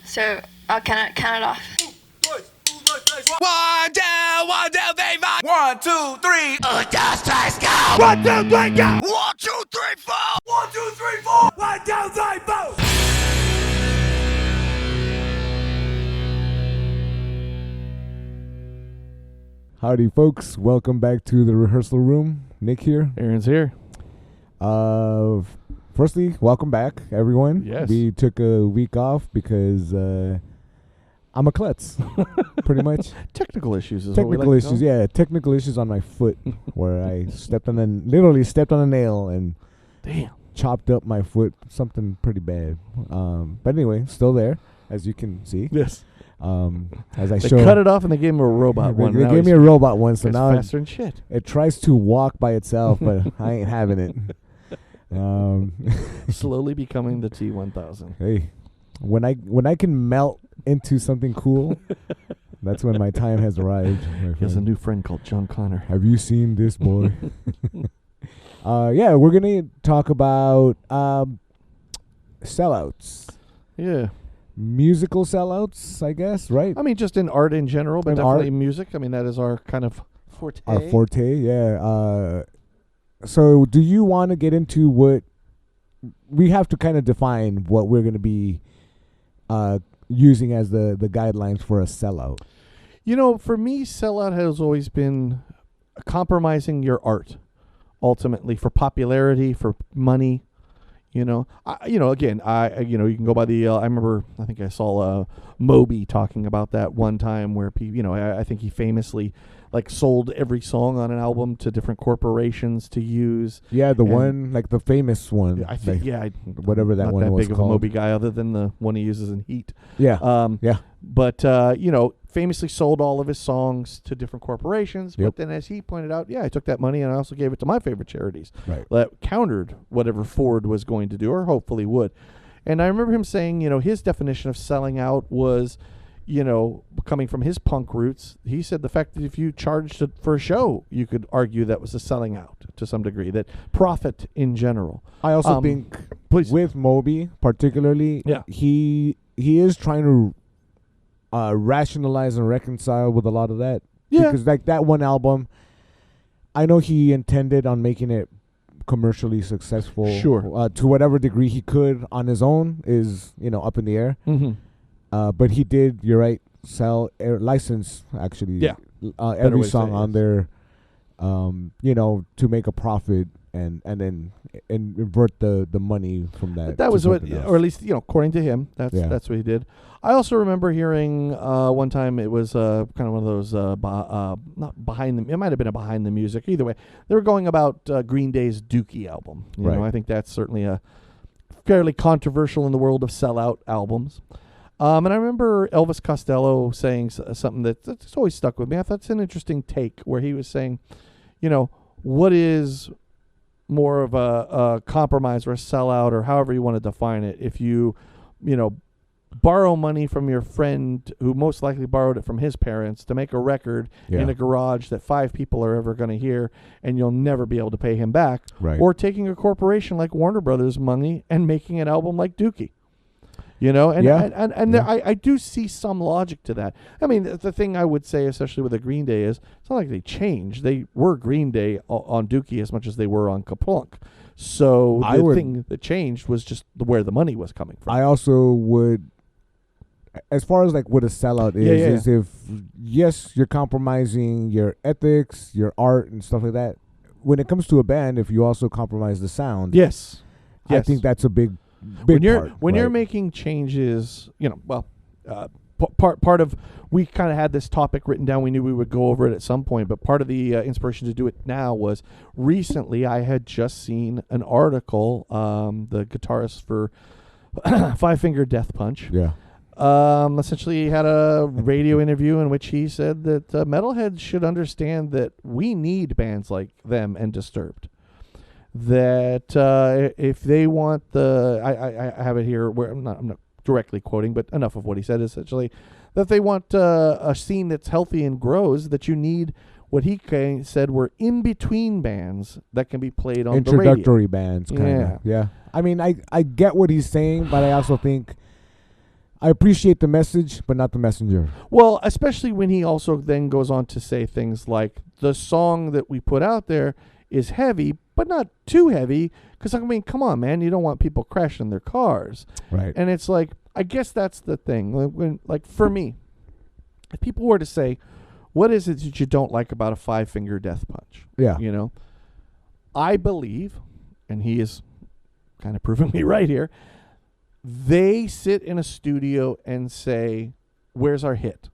So I'll count it off. 1, 2, 1, 2, 3, 4. 1, 2, 3. Just twice go. 1, 2, 3, go. 1, 2, 3, 4. 1, 2, 3, 4. 1, 2, 3, 4. Howdy, folks. Welcome back to the rehearsal room. Nick here. Aaron's here. Firstly, welcome back, everyone. Yes. We took a week off because I'm a klutz, pretty much. Technical issues is Technical what we like to issues, call them. yeah. Technical issues on my foot where I literally stepped on a nail and Damn. chopped up my foot. Something pretty bad. But anyway, still there, as you can see. Yes. As I They show, cut it off and they gave him a robot one. They Now gave me he's- a robot one, so he's now faster than shit. it tries to walk by itself, but I ain't having it. Slowly becoming the T1000. Hey, when I can melt into something cool, that's when my time has arrived. My He has a friend. new friend called John Connor. Have you seen this boy? Yeah, we're gonna talk about sellouts, Yeah. musical sellouts, I guess, right? I mean, just in art in general, but In definitely art. music. I mean, that is our kind of forte. Our forte, yeah. So, do you want to get into what we have to kind of define what we're gonna be using as the guidelines for a sellout? You know, for me, sellout has always been compromising your art, ultimately, for popularity, for money. You know, again, you can go by the. I remember, I think I saw Moby talking about that one time, where I think he famously sold every song on an album to different corporations to use. Yeah, the And- one, like the famous one. I think, whatever that not one that was big of called. a Moby guy, other than the one he uses in Heat. Yeah, yeah. But famously sold all of his songs to different corporations. Yep. But then, as he pointed out, I took that money and I also gave it to my favorite charities Right. that countered whatever Ford was going to do, or hopefully would. And I remember him saying, his definition of selling out was, coming from his punk roots. He said the fact that if you charged it for a show, you could argue that was a selling out to some degree, that profit in general. I also think Please. with Moby particularly, Yeah. he is trying to rationalize and reconcile with a lot of that. Yeah. Because that one album, I know he intended on making it commercially successful. Sure. To whatever degree he could on his own is, up in the air. Mm-hmm. But he did, you're right, sell license actually. Yeah. Every way to song say it, on yes. there, to make a profit and then invert the money from that. That to was what, something else. or at least according to him, that's what he did. I also remember hearing one time, it was kind of one of those not behind the. It might have been a behind the music. Either way, they were going about Green Day's Dookie album. You know, Right. I think that's certainly a fairly controversial in the world of sellout albums. And I remember Elvis Costello saying something that's always stuck with me. I thought it's an interesting take, where he was saying, what is more of a compromise or a sellout, or however you want to define it, if you borrow money from your friend who most likely borrowed it from his parents to make a record in a garage that 5 people are ever going to hear, and you'll never be able to pay him back, Right. or taking a corporation like Warner Brothers money and making an album like Dookie. I do see some logic to that. I mean, the thing I would say, especially with the Green Day, is it's not like they changed. They were Green Day on Dookie as much as they were on Kaplunk. So the thing that changed was just where the money was coming from. I also would, as far as what a sellout is, is if, yes, you're compromising your ethics, your art, and stuff like that. When it comes to a band, if you also compromise the sound, Yes. I think that's a big when you're part, when you're right? making changes, part of, we kind of had this topic written down. We knew we would go over it at some point, but part of the inspiration to do it now was recently I had just seen an article, the guitarist for Five Finger Death Punch. Yeah. Essentially he had a radio interview in which he said that metalheads should understand that we need bands like them and Disturbed. That if they want I have it here where I'm not directly quoting, but enough of what he said, essentially, that they want a scene that's healthy and grows, that you need what he said were in-between bands that can be played on the radio. Introductory bands, kind of. Yeah. I mean, I get what he's saying, but I also think I appreciate the message, but not the messenger. Well, especially when he also then goes on to say things like the song that we put out there is heavy, but not too heavy. Because, I mean, come on, man. You don't want people crashing their cars. Right. And it's like, I guess that's the thing. Like for me, if people were to say, what is it that you don't like about a 5-finger death punch? Yeah. You know, I believe, and he is kind of proving me right here, they sit in a studio and say, where's our hit?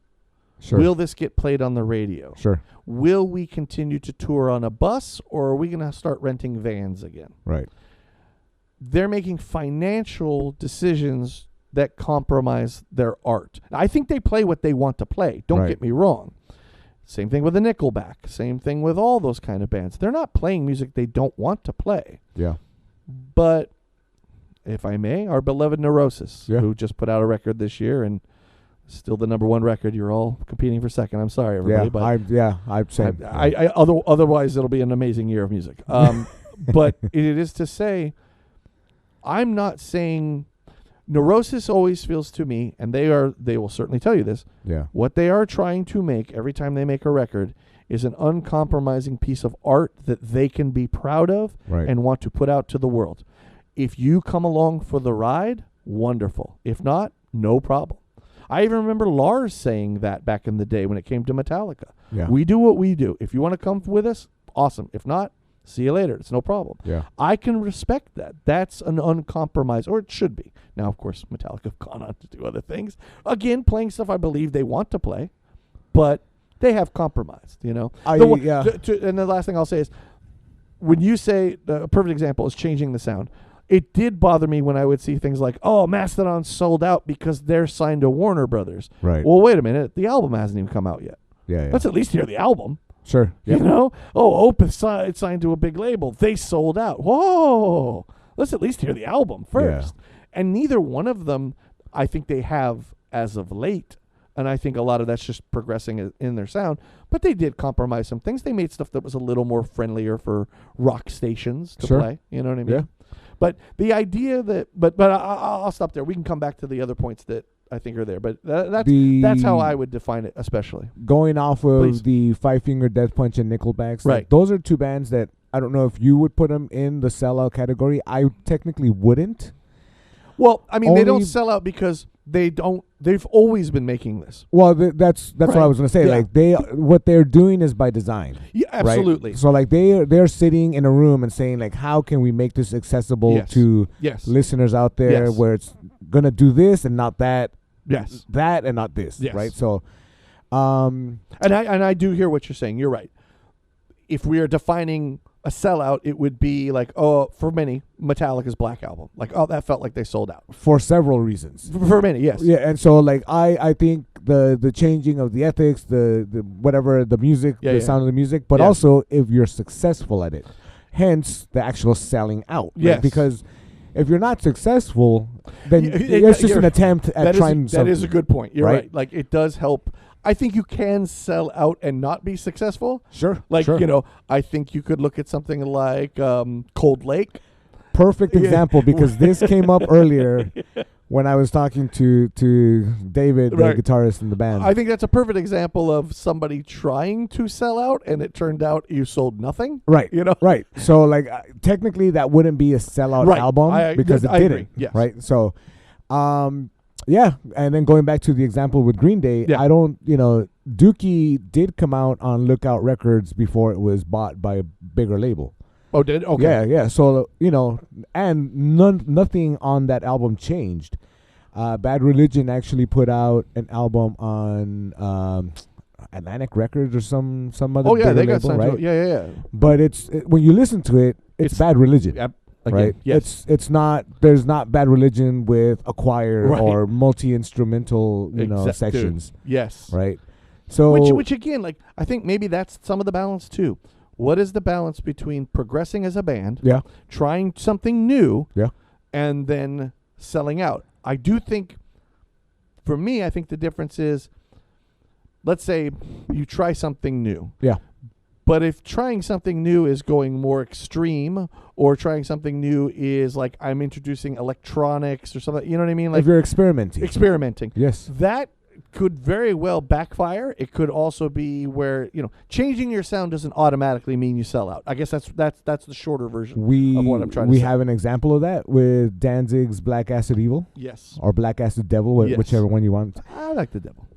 Sure. Will this get played on the radio? Sure. Will we continue to tour on a bus, or are we going to start renting vans again? Right. They're making financial decisions that compromise their art. I think they play what they want to play. Don't Right. get me wrong. Same thing with the Nickelback. Same thing with all those kind of bands. They're not playing music they don't want to play. Yeah. But, if I may, our beloved Neurosis, Yeah. who just put out a record this year and still the number 1 record. You're all competing for second. I'm sorry, everybody. I'd say. Otherwise, it'll be an amazing year of music. But it is to say, I'm not saying Neurosis always feels to me, and they will certainly tell you this, Yeah. what they are trying to make every time they make a record is an uncompromising piece of art that they can be proud of Right. and want to put out to the world. If you come along for the ride, wonderful. If not, no problem. I even remember Lars saying that back in the day when it came to Metallica. Yeah. We do what we do. If you want to come with us, awesome. If not, see you later. It's no problem. Yeah. I can respect that. That's an uncompromised, or it should be. Now, of course, Metallica have gone on to do other things. Again, playing stuff I believe they want to play, but they have compromised, you know. And the last thing I'll say is, when you say, a perfect example is changing the sound, it did bother me when I would see things like, oh, Mastodon sold out because they're signed to Warner Brothers. Right. Well, wait a minute. The album hasn't even come out yet. Yeah. Let's at least hear the album. Sure. You know? Oh, Opeth signed to a big label. They sold out. Whoa. Let's at least hear the album first. Yeah. And neither one of them, I think they have as of late. And I think a lot of that's just progressing in their sound. But they did compromise some things. They made stuff that was a little more friendlier for rock stations to play. You know what I mean? Yeah. But the idea that, but I'll stop there. We can come back to the other points that I think are there. But that's how I would define it, especially. Going off of Please. the 5-Finger Death Punch and Nickelbacks, Right. like, those are two bands that I don't know if you would put them in the sellout category. I technically wouldn't. Well, I mean, they don't Only- sell out because they don't. They've always been making this. Well, that's what I was gonna say. Yeah. Like what they're doing is by design. Yeah, right? absolutely. So like they're sitting in a room and saying like, how can we make this accessible Yes. to Yes. listeners out there, Yes. where it's gonna do this and not that, Yes. that and not this, Yes. right? So, And I do hear what you're saying. You're right. If we are defining a sellout, it would be like, oh, for many, Metallica's Black Album. Like, oh, that felt like they sold out. for several reasons. For many, yes. Yeah, and so like I think the changing of the ethics, the whatever, the music, Yeah, the yeah. sound of the music, but Yeah. also if you're successful at it, hence the actual selling out. right? Yes. Because if you're not successful, then It- it's just an you're- attempt at trying that is a something. good point. You're right? right. Like, it does help. I think you can sell out and not be successful. Sure. Like, sure. you know, I think you could look at something like Cold Lake. Perfect Yeah. example, because this came up earlier when I was talking to David, the Right. guitarist in the band. I think that's a perfect example of somebody trying to sell out, and it turned out you sold nothing. Right. You know? Right. So like technically that wouldn't be a sellout Right. album because it I didn't. agree. Yes. Right. So yeah, and then going back to the example with Green Day, Yeah. I don't, Dookie did come out on Lookout Records before it was bought by a bigger label. Oh, did? Okay. Yeah, yeah. So, and nothing on that album changed. Bad Religion actually put out an album on Atlantic Records or some other Oh, yeah, bigger they got label, signed right? to it. Yeah. But when you listen to it, it's Bad Religion. Yep. Again, Right. yes. It's not. There's not Bad Religion with a choir Right. or multi-instrumental, Dude, sections. yes. Right. So Which again, like, I think maybe that's some of the balance too. What is the balance between progressing as a band, yeah, trying something new, yeah, and then selling out? I do think, for me, I think the difference is, let's say you try something new. yeah, But if trying something new is going more extreme, or trying something new is like I'm introducing electronics or something, you know what I mean? Like if you're experimenting. Yes. That could very well backfire. It could also be where, changing your sound doesn't automatically mean you sell out. I guess that's the shorter version of what I'm trying to say. We have an example of that with Danzig's Black Acid Evil. Yes. Or Black Acid Devil, Yes. whichever one you want. I like the devil.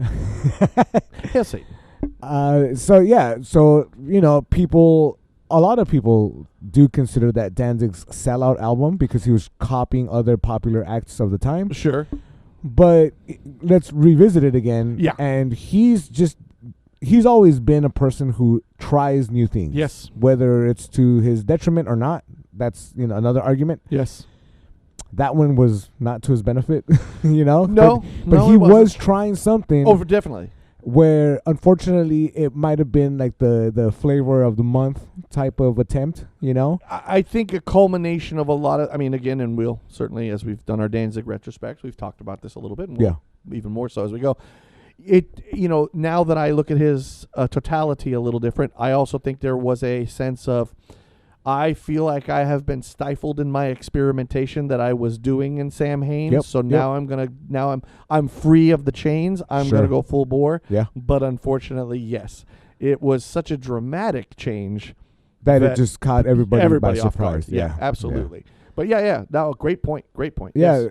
Hail Satan. So a lot of people do consider that Danzig's Sellout album because he was copying other popular acts of the time. Sure. But let's revisit it again. Yeah. And he's always been a person who tries new things. Yes. Whether it's to his detriment or not, that's another argument. Yes. That one was not to his benefit, No, but he it was wasn't. trying something. Oh, definitely. Where unfortunately it might have been like the flavor of the month type of attempt, I think a culmination of a lot of, again, and we'll certainly, as we've done our Danzig retrospects, we've talked about this a little bit, and we'll even more so as we go. Now that I look at his totality a little different, I also think there was a sense of, I feel like I have been stifled in my experimentation that I was doing in Sam Haines. Yep, So now I'm free of the chains. I'm Sure. gonna go full bore. Yeah. But unfortunately, yes, it was such a dramatic change that it just caught everybody by off guard. surprise. Yeah, absolutely. But yeah. No, great point. Yeah. Yes.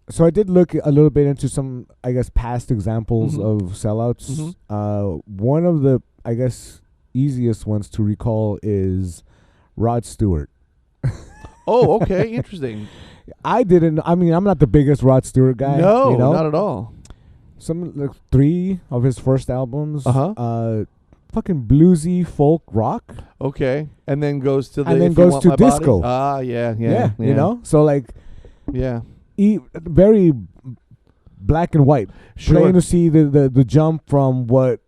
So I did look a little bit into some, I guess, past examples of sellouts. One of the, I guess, easiest ones to recall is Rod Stewart. Oh, okay, interesting. I'm not the biggest Rod Stewart guy. No, not at all. Some 3 of his first albums. Fucking bluesy folk rock. Okay, and then goes to And then If You goes Want to My Body. disco. Yeah. So like, Yeah. very black and white. Sure. Plain to see the jump from what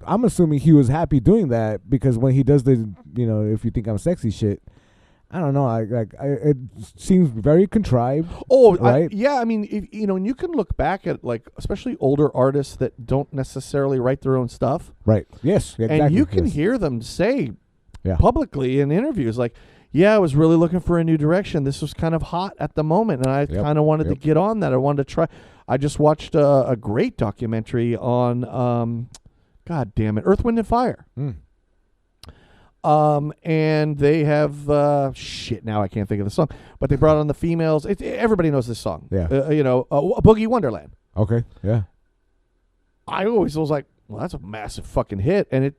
I'm assuming he was happy doing that, because when he does the if you think I'm sexy shit, I don't know, it seems very contrived. Oh, right. And you can look back at, like, especially older artists that don't necessarily write their own stuff. Right. Yes. Exactly. And you can yes. hear them say Yeah. publicly in interviews, like, yeah, I was really looking for a new direction. This was kind of hot at the moment, and I kind of wanted to get on that. I wanted to try. I just watched a great documentary on, God damn it, Earth, Wind, and Fire. And they have now I can't think of the song, but they brought on the females. Everybody knows this song. Yeah. Boogie Wonderland. Okay. Yeah. I always was like, well, that's a massive fucking hit, and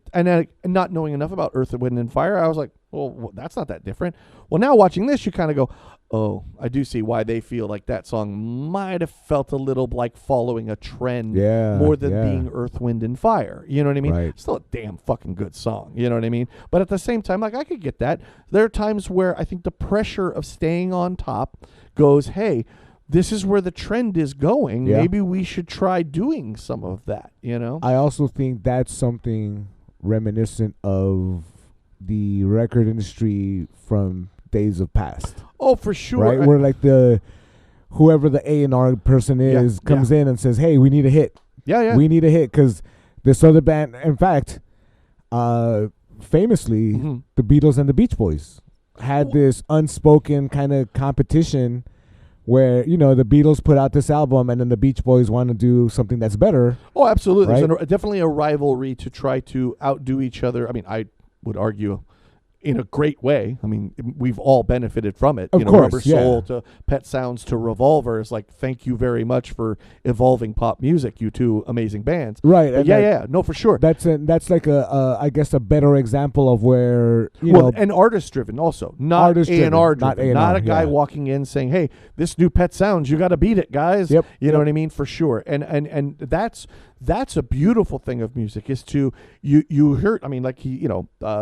not knowing enough about Earth, Wind, and Fire, I was like, well, that's not that different. Well, now watching this, you kind of go, oh, I do see why they feel like that song might have felt a little like following a trend more than being Earth, Wind, and Fire. You know what I mean? Right. Still a damn fucking good song. You know what I mean? But at the same time, like, I could get that. There are times where I think the pressure of staying on top goes, hey, this is where the trend is going. Yeah. Maybe we should try doing some of that, I also think that's something reminiscent of the record industry from days of past. Oh, for sure. Right? Where like whoever the A&R person is comes in and says, hey, we need a hit. Yeah. We need a hit because this other band, in fact, famously, the Beatles and the Beach Boys had this unspoken kind of competition where, the Beatles put out this album and then the Beach Boys want to do something that's better. Oh, absolutely. Right? There's definitely a rivalry to try to outdo each other. I mean, I would argue in a great way. I mean, we've all benefited from it. Of course, Rubber Soul to Pet Sounds to Revolver is like, thank you very much for evolving pop music, you two amazing bands. Right. But no, for sure. That's like I guess a better example of where and artist driven also, not A&R driven, not a guy walking in saying, "Hey, this new Pet Sounds, you got to beat it, guys." Yep. You know what I mean? For sure. And that's a beautiful thing of music is to you heard. I mean, like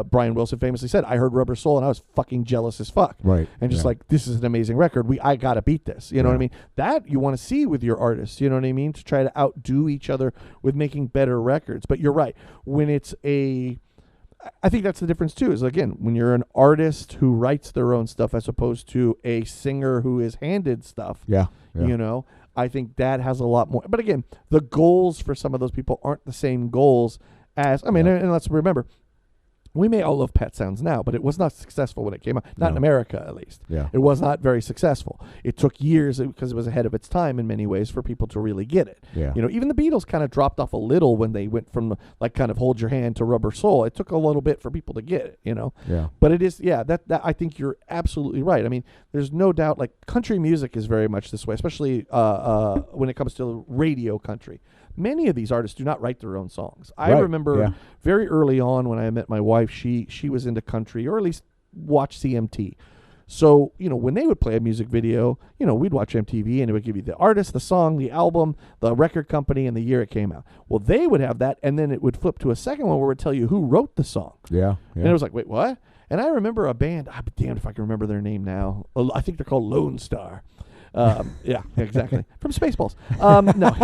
Brian Wilson famously said, "I heard Rubber Soul and I was fucking jealous as fuck." Right. And just like, this is an amazing record. I gotta beat this. You know what I mean? That you want to see with your artists. You know what I mean? To try to outdo each other with making better records. But you're right. When it's I think that's the difference too, is again, when you're an artist who writes their own stuff as opposed to a singer who is handed stuff. Yeah. I think that has a lot more. But again, the goals for some of those people aren't the same goals as I mean, Yeah. and let's remember, we may all love Pet Sounds now, but it was not successful when it came out. Not in No. America, at least. Yeah. It was not very successful. It took years because it was ahead of its time in many ways for people to really get it. Yeah. You know, even the Beatles kind of dropped off a little when they went from like kind of Hold Your Hand to Rubber Soul. It took a little bit for people to get it, you know. Yeah. But it is, that I think you're absolutely right. I mean, there's no doubt, like, country music is very much this way, especially when it comes to radio country. Many of these artists do not write their own songs. I Right, remember yeah. very early on when I met my wife, she was into country, or at least watched CMT. So, you know, when they would play a music video, you know, we'd watch MTV and it would give you the artist, the song, the album, the record company, and the year it came out. Well, they would have that, and then it would flip to a second one where it would tell you who wrote the song. Yeah. And it was like, wait, what? And I remember a band, I'm damned if I can remember their name now. I think they're called Lone Star. Yeah, exactly. From Spaceballs. No,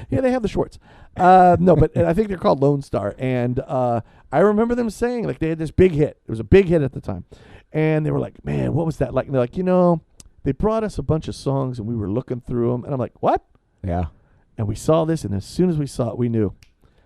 yeah, they have the Schwartz. No, but I think they're called Lone Star. And I remember them saying, like, they had this big hit. It was a big hit at the time. And they were like, man, what was that like? And they're like, you know, they brought us a bunch of songs and we were looking through them. And I'm like, what? Yeah. And we saw this, and as soon as we saw it, we knew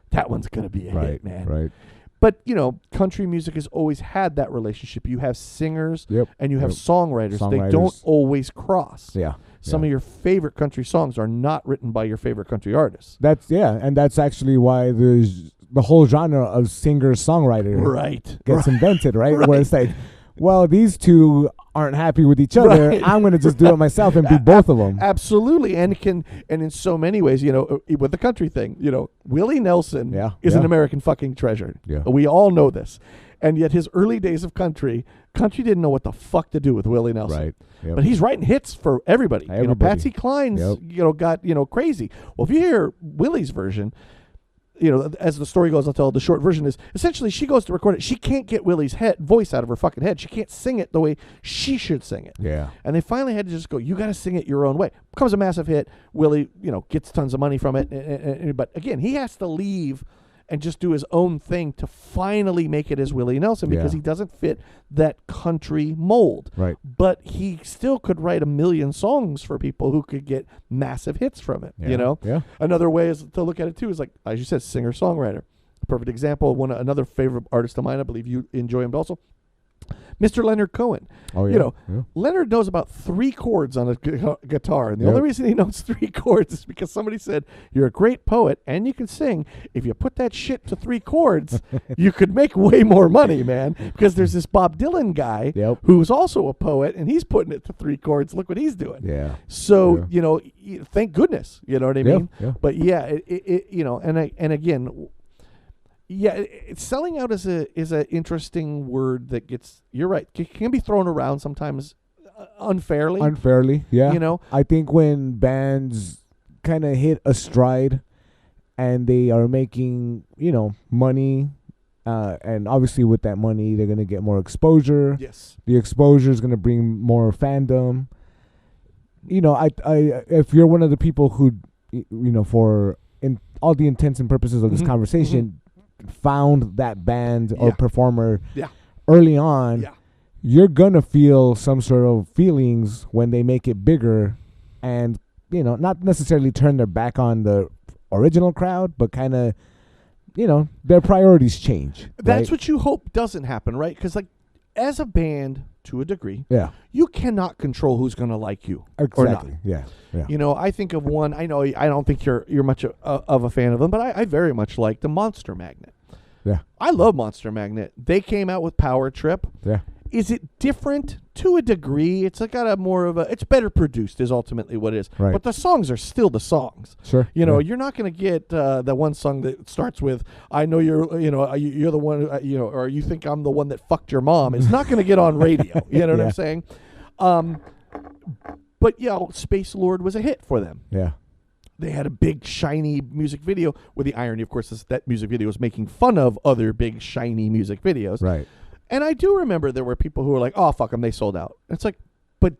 that one's going to be a hit, man. Right. But, you know, country music has always had that relationship. You have singers Yep. and you have Yep. songwriters. They don't Songwriters. always cross. Yeah. Some of your favorite country songs are not written by your favorite country artists. And that's actually why there's the whole genre of singer-songwriter Right. gets invented, right? Where it's like, well, these two aren't happy with each other. Right. I'm going to just do it myself and be both of them. Absolutely. And in so many ways, you know, with the country thing, you know, Willie Nelson is an American fucking treasure. Yeah. We all know this. And yet his early days of country didn't know what the fuck to do with Willie Nelson. Right. Yep. But he's writing hits for everybody. You know, Everybody. Patsy Cline's, Yep. you know, got, you know, crazy. Well, if you hear Willie's version, you know, as the story goes, I'll tell the short version is essentially she goes to record it. She can't get Willie's voice out of her fucking head. She can't sing it the way she should sing it. Yeah. And they finally had to just go, you got to sing it your own way. Becomes a massive hit. Willie, you know, gets tons of money from it. But again, he has to leave and just do his own thing to finally make it as Willie Nelson because Yeah. he doesn't fit that country mold. Right. But he still could write a million songs for people who could get massive hits from it, Yeah. you know? Yeah. Another way is to look at it, too, is like, as you said, singer-songwriter. A perfect example, another favorite artist of mine, I believe you enjoy him also, Mr. Leonard Cohen. Oh, yeah. You know, Yeah. Leonard knows about 3 chords on a guitar, and the Yep. only reason he knows 3 chords is because somebody said, you're a great poet and you can sing. If you put that shit to 3 chords, you could make way more money, man. Because there's this Bob Dylan guy Yep. who's also a poet, and he's putting it to 3 chords. Look what he's doing. Yeah. So, Yeah. you know, thank goodness, you know what I Yeah, mean? yeah. But yeah, it you know, and again, yeah, selling out is a interesting word that gets, you're right, can be thrown around sometimes unfairly. Unfairly, yeah. You know? I think when bands kind of hit a stride and they are making, you know, money, and obviously with that money, they're going to get more exposure. Yes. The exposure is going to bring more fandom. You know, I if you're one of the people who, you know, for in all the intents and purposes of this Mhm. conversation, found that band or Yeah. performer Yeah. early on, Yeah. you're gonna feel some sort of feelings when they make it bigger, and you know, not necessarily turn their back on the original crowd, but kind of, you know, their priorities change. That's right? what you hope doesn't happen, right? Because, like, as a band, to a degree, Yeah, you cannot control who's going to like you exactly. or not. Yeah, yeah, You know, I think of one. I know I don't think you're much of a fan of them, but I very much like the Monster Magnet. yeah, I love Monster Magnet. They came out with Power Trip. yeah. Is it different to a degree? It's like got a more of a. It's better produced, is ultimately what it is. Right. But the songs are still the songs. Sure. You know, yeah. you're not going to get that one song that starts with "I know you're," you know, you're the one, you know, or you think I'm the one that fucked your mom. It's not going to get on radio. You know what Yeah. I'm saying? But you know, Space Lord was a hit for them. Yeah. They had a big shiny music video. With the irony, of course, is that music video was making fun of other big shiny music videos. Right. And I do remember there were people who were like, "Oh fuck them, they sold out." It's like, but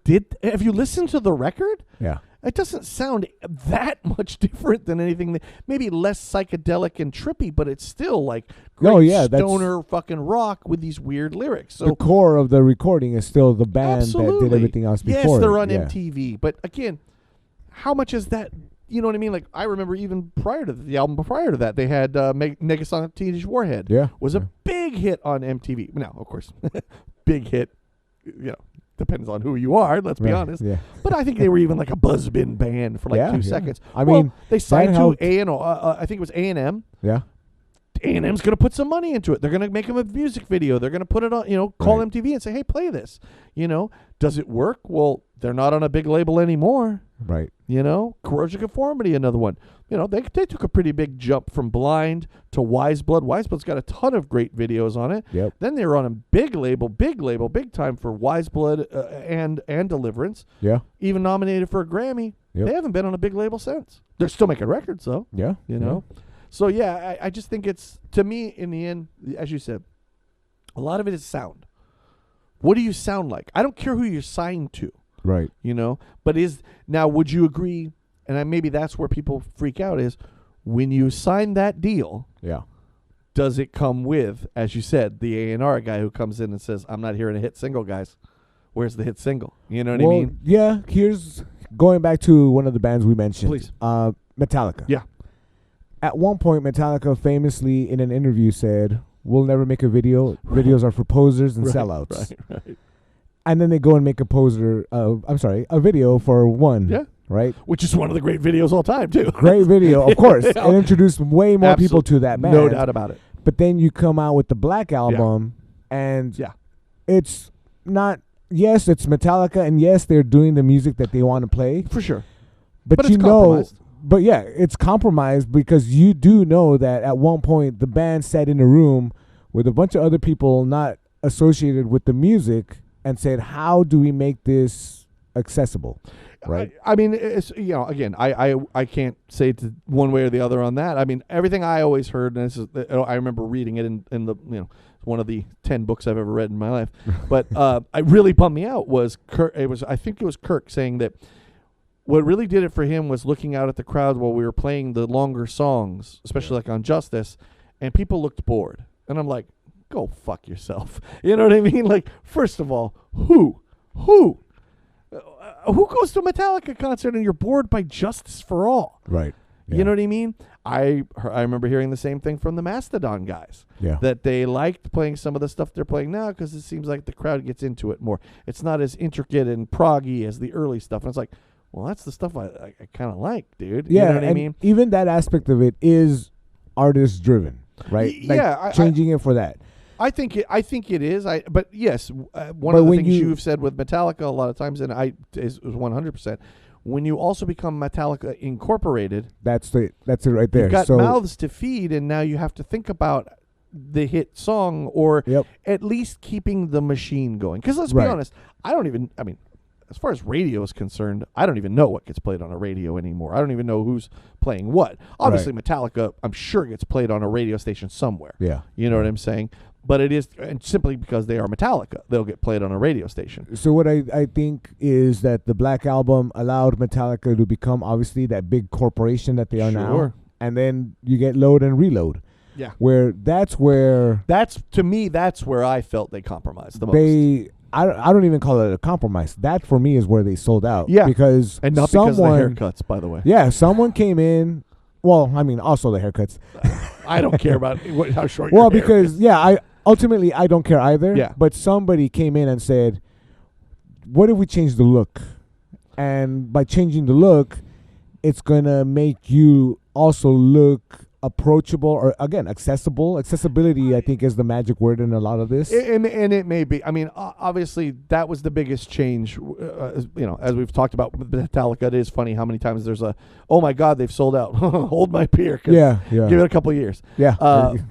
have you listened to the record? Yeah. It doesn't sound that much different than anything that maybe less psychedelic and trippy, but it's still like great Oh, yeah, that's- stoner fucking rock with these weird lyrics. So The core of the recording is still the band absolutely, that did everything else before. yes, they're on it. Yeah. MTV, but again, how much is that you know what I mean? Like, I remember even prior to the album prior to that, they had Negasonic Teenage Warhead. Yeah. Was a big hit on MTV. Now, of course, big hit, depends on who you are, let's be honest. Yeah. But I think they were even like a buzz-bin band for like 2 seconds. I mean, they signed to helped. I think it was A&M. Yeah. A&M's going to put some money into it. They're going to make them a music video. They're going to put it on, call Right. MTV and say, hey, play this. Does it work? Well, they're not on a big label anymore. Right. Corrosion Conformity, another one. They took a pretty big jump from Blind to Wise Blood. Wise Blood's got a ton of great videos on it. Yep. Then they were on a big label, big time for Wise Blood and Deliverance. Yeah. Even nominated for a Grammy. Yep. They haven't been on a big label since. They're still making records, though. Yeah. So, yeah, I just think it's, to me, in the end, as you said, a lot of it is sound. What do you sound like? I don't care who you're signed to, Right. but now, would you agree, and maybe that's where people freak out, is when you sign that deal, Yeah. does it come with, as you said, the A&R guy who comes in and says, I'm not hearing a hit single, guys. Where's the hit single? You know what I mean? Yeah. Here's going back to one of the bands we mentioned. Please. Metallica. Yeah. At one point, Metallica famously in an interview said, "We'll never make a video. Videos are for posers and sellouts." Right. And then they go and make a video for one. Yeah. Right? Which is one of the great videos all time, too. Great video, of course. Yeah. It introduced way more people to that band. No doubt about it. But then you come out with the Black Album, and it's not, yes, it's Metallica, and yes, they're doing the music that they want to play. For sure. But it's compromised. But yeah, it's compromised because you do know that at one point the band sat in a room with a bunch of other people not associated with the music and said, how do we make this accessible? Right. I mean, it's, again, I can't say to one way or the other on that. I mean, everything I always heard, and this is, I remember reading it in the, one of the 10 books I've ever read in my life. But I really bummed me out was I think it was Kirk saying that what really did it for him was looking out at the crowd while we were playing the longer songs, especially like on Justice, and people looked bored. And I'm like, go fuck yourself. You know what I mean? Like, first of all, who goes to a Metallica concert and you're bored by Justice for All? Right. Yeah. You know what I mean? I remember hearing the same thing from the Mastodon guys. Yeah. That they liked playing some of the stuff they're playing now because it seems like the crowd gets into it more. It's not as intricate and proggy as the early stuff. And it's like, well, that's the stuff I kind of like, dude. Yeah, You know what I and mean? even that aspect of it is artist driven, right? Changing it for that. I think it is. But yes, one But of the when things you- you've said with Metallica a lot of times, and is 100%. When you also become Metallica Incorporated, That's it right there. you've got So mouths to feed, and now you have to think about the hit song or Yep. at least keeping the machine going. Because let's be Right. honest, as far as radio is concerned, I don't even know what gets played on a radio anymore. I don't even know who's playing what. Obviously, Metallica, I'm sure, gets played on a radio station somewhere. Yeah. You know what I'm saying? But it is, and simply because they are Metallica, they'll get played on a radio station. So what I think is that the Black Album allowed Metallica to become obviously that big corporation that they are now. Sure. And then you get Load and Reload. Yeah. That's where To me, that's where I felt they compromised the most. I don't even call it a compromise. That for me is where they sold out. Yeah. Because And not because of the haircuts, by the way. Yeah, someone came in. Well, I mean, also the haircuts. I don't care about how short Well, your hair because is. I ultimately I don't care either. Yeah. But somebody came in and said, "What if we change the look?" And by changing the look, it's gonna make you also look approachable, or again, accessible. Accessibility, I think, is the magic word in a lot of this. And it may be. I mean, obviously, that was the biggest change. As we've talked about with Metallica, it is funny how many times there's oh my God, they've sold out. Hold my beer. Yeah. Give it a couple of years. Yeah.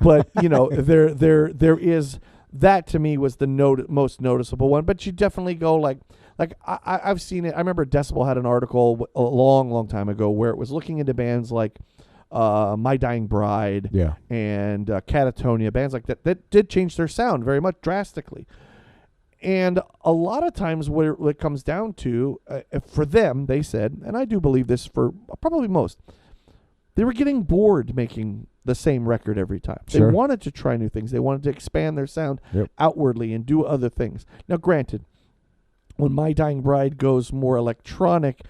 But there is that, to me, was the most noticeable one. But you definitely go like I've seen it. I remember Decibel had an article a long time ago where it was looking into bands like My Dying Bride, Yeah. and Catatonia, bands like that did change their sound very much drastically. And a lot of times what it comes down to, for them, they said, and I do believe this for probably most, they were getting bored making the same record every time. Sure. They wanted to try new things. They wanted to expand their sound outwardly and do other things. Now, granted, when My Dying Bride goes more electronic,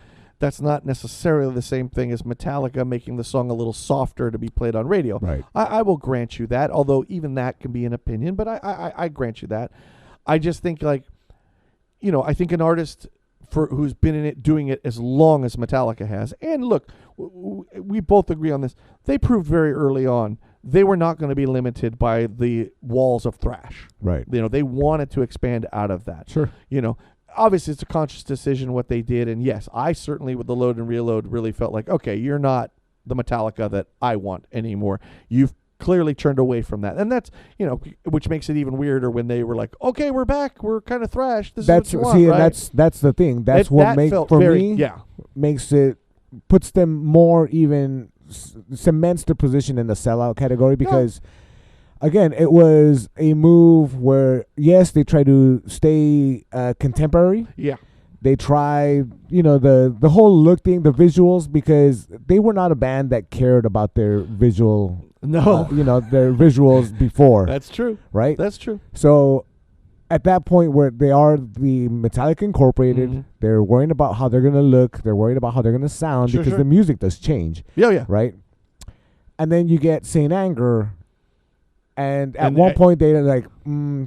That's not necessarily the same thing as Metallica making the song a little softer to be played on radio. Right. I will grant you that, although even that can be an opinion, but I grant you that. I just think, like, I think an artist who's been in it, doing it as long as Metallica has, and look, we both agree on this, they proved very early on they were not going to be limited by the walls of thrash. Right. They wanted to expand out of that. Sure. Obviously it's a conscious decision what they did, and yes, I certainly with the Load and Reload really felt like, okay, you're not the Metallica that I want anymore. You've clearly turned away from that, and that's which makes it even weirder when they were like, okay, we're back, we're kind of thrash. This That's is what you want, right? That's the thing. That's what makes makes it, puts them more even, cements the position in the sellout category, because again, it was a move where, yes, they try to stay contemporary. Yeah. They tried, the whole look thing, the visuals, because they were not a band that cared about their visual, their visuals before. That's true. Right? That's true. So at that point where they are the Metallica Incorporated, they're worrying about how they're going to look. They're worried about how they're going to sound, because the music does change. Yeah. Right? And then you get Saint Anger. And at one point, they're like,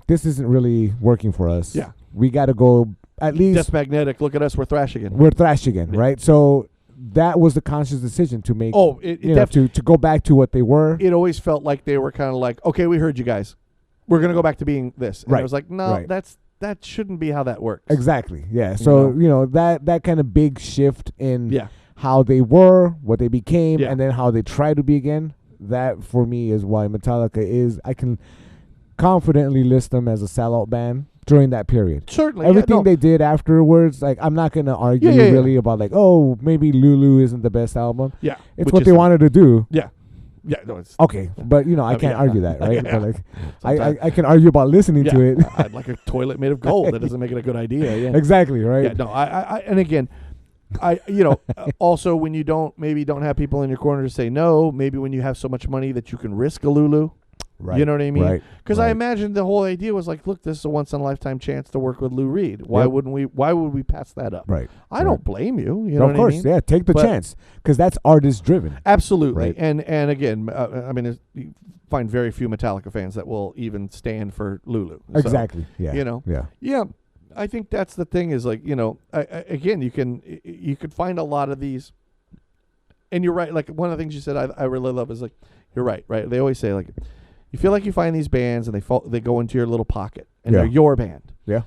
this isn't really working for us. Yeah. We got to go at least. Death Magnetic, look at us, we're thrash again. We're thrash again, right? So that was the conscious decision to make, to go back to what they were. It always felt like they were kind of like, okay, we heard you guys. We're going to go back to being this. And right. I was like, no, that shouldn't be how that works. Exactly, yeah. So, that kind of big shift in how they were, what they became, and then how they try to be again. That for me is why Metallica is, I can confidently list them as a sellout band during that period. Certainly. Everything they did afterwards, like, I'm not going to argue really about like, oh, maybe Lulu isn't the best album. Yeah. It's what they wanted to do. Yeah. Yeah. No, it's okay. But, I can't argue that, right? Yeah. But like, I can argue about listening to it. I'd like a toilet made of gold. That doesn't make it a good idea. Yeah. Exactly, right? Yeah. No, I and again, also when you don't have people in your corner to say no, maybe when you have so much money that you can risk a Lulu, right? You know what I mean? Right. Because I imagine the whole idea was like, look, this is a once in a lifetime chance to work with Lou Reed. Why wouldn't we? Why would we pass that up? Right. I don't blame you. You know of what course, I mean? yeah. Take the chance, because that's artist driven. Absolutely. Right. And again, I mean, you find very few Metallica fans that will even stand for Lulu. Exactly. So, Yeah. Yeah. I think that's the thing is like, again, you could find a lot of these, and you're right. Like one of the things you said I really love is like, you're right. They always say like, you feel like you find these bands and they go into your little pocket and they're your band. Yeah.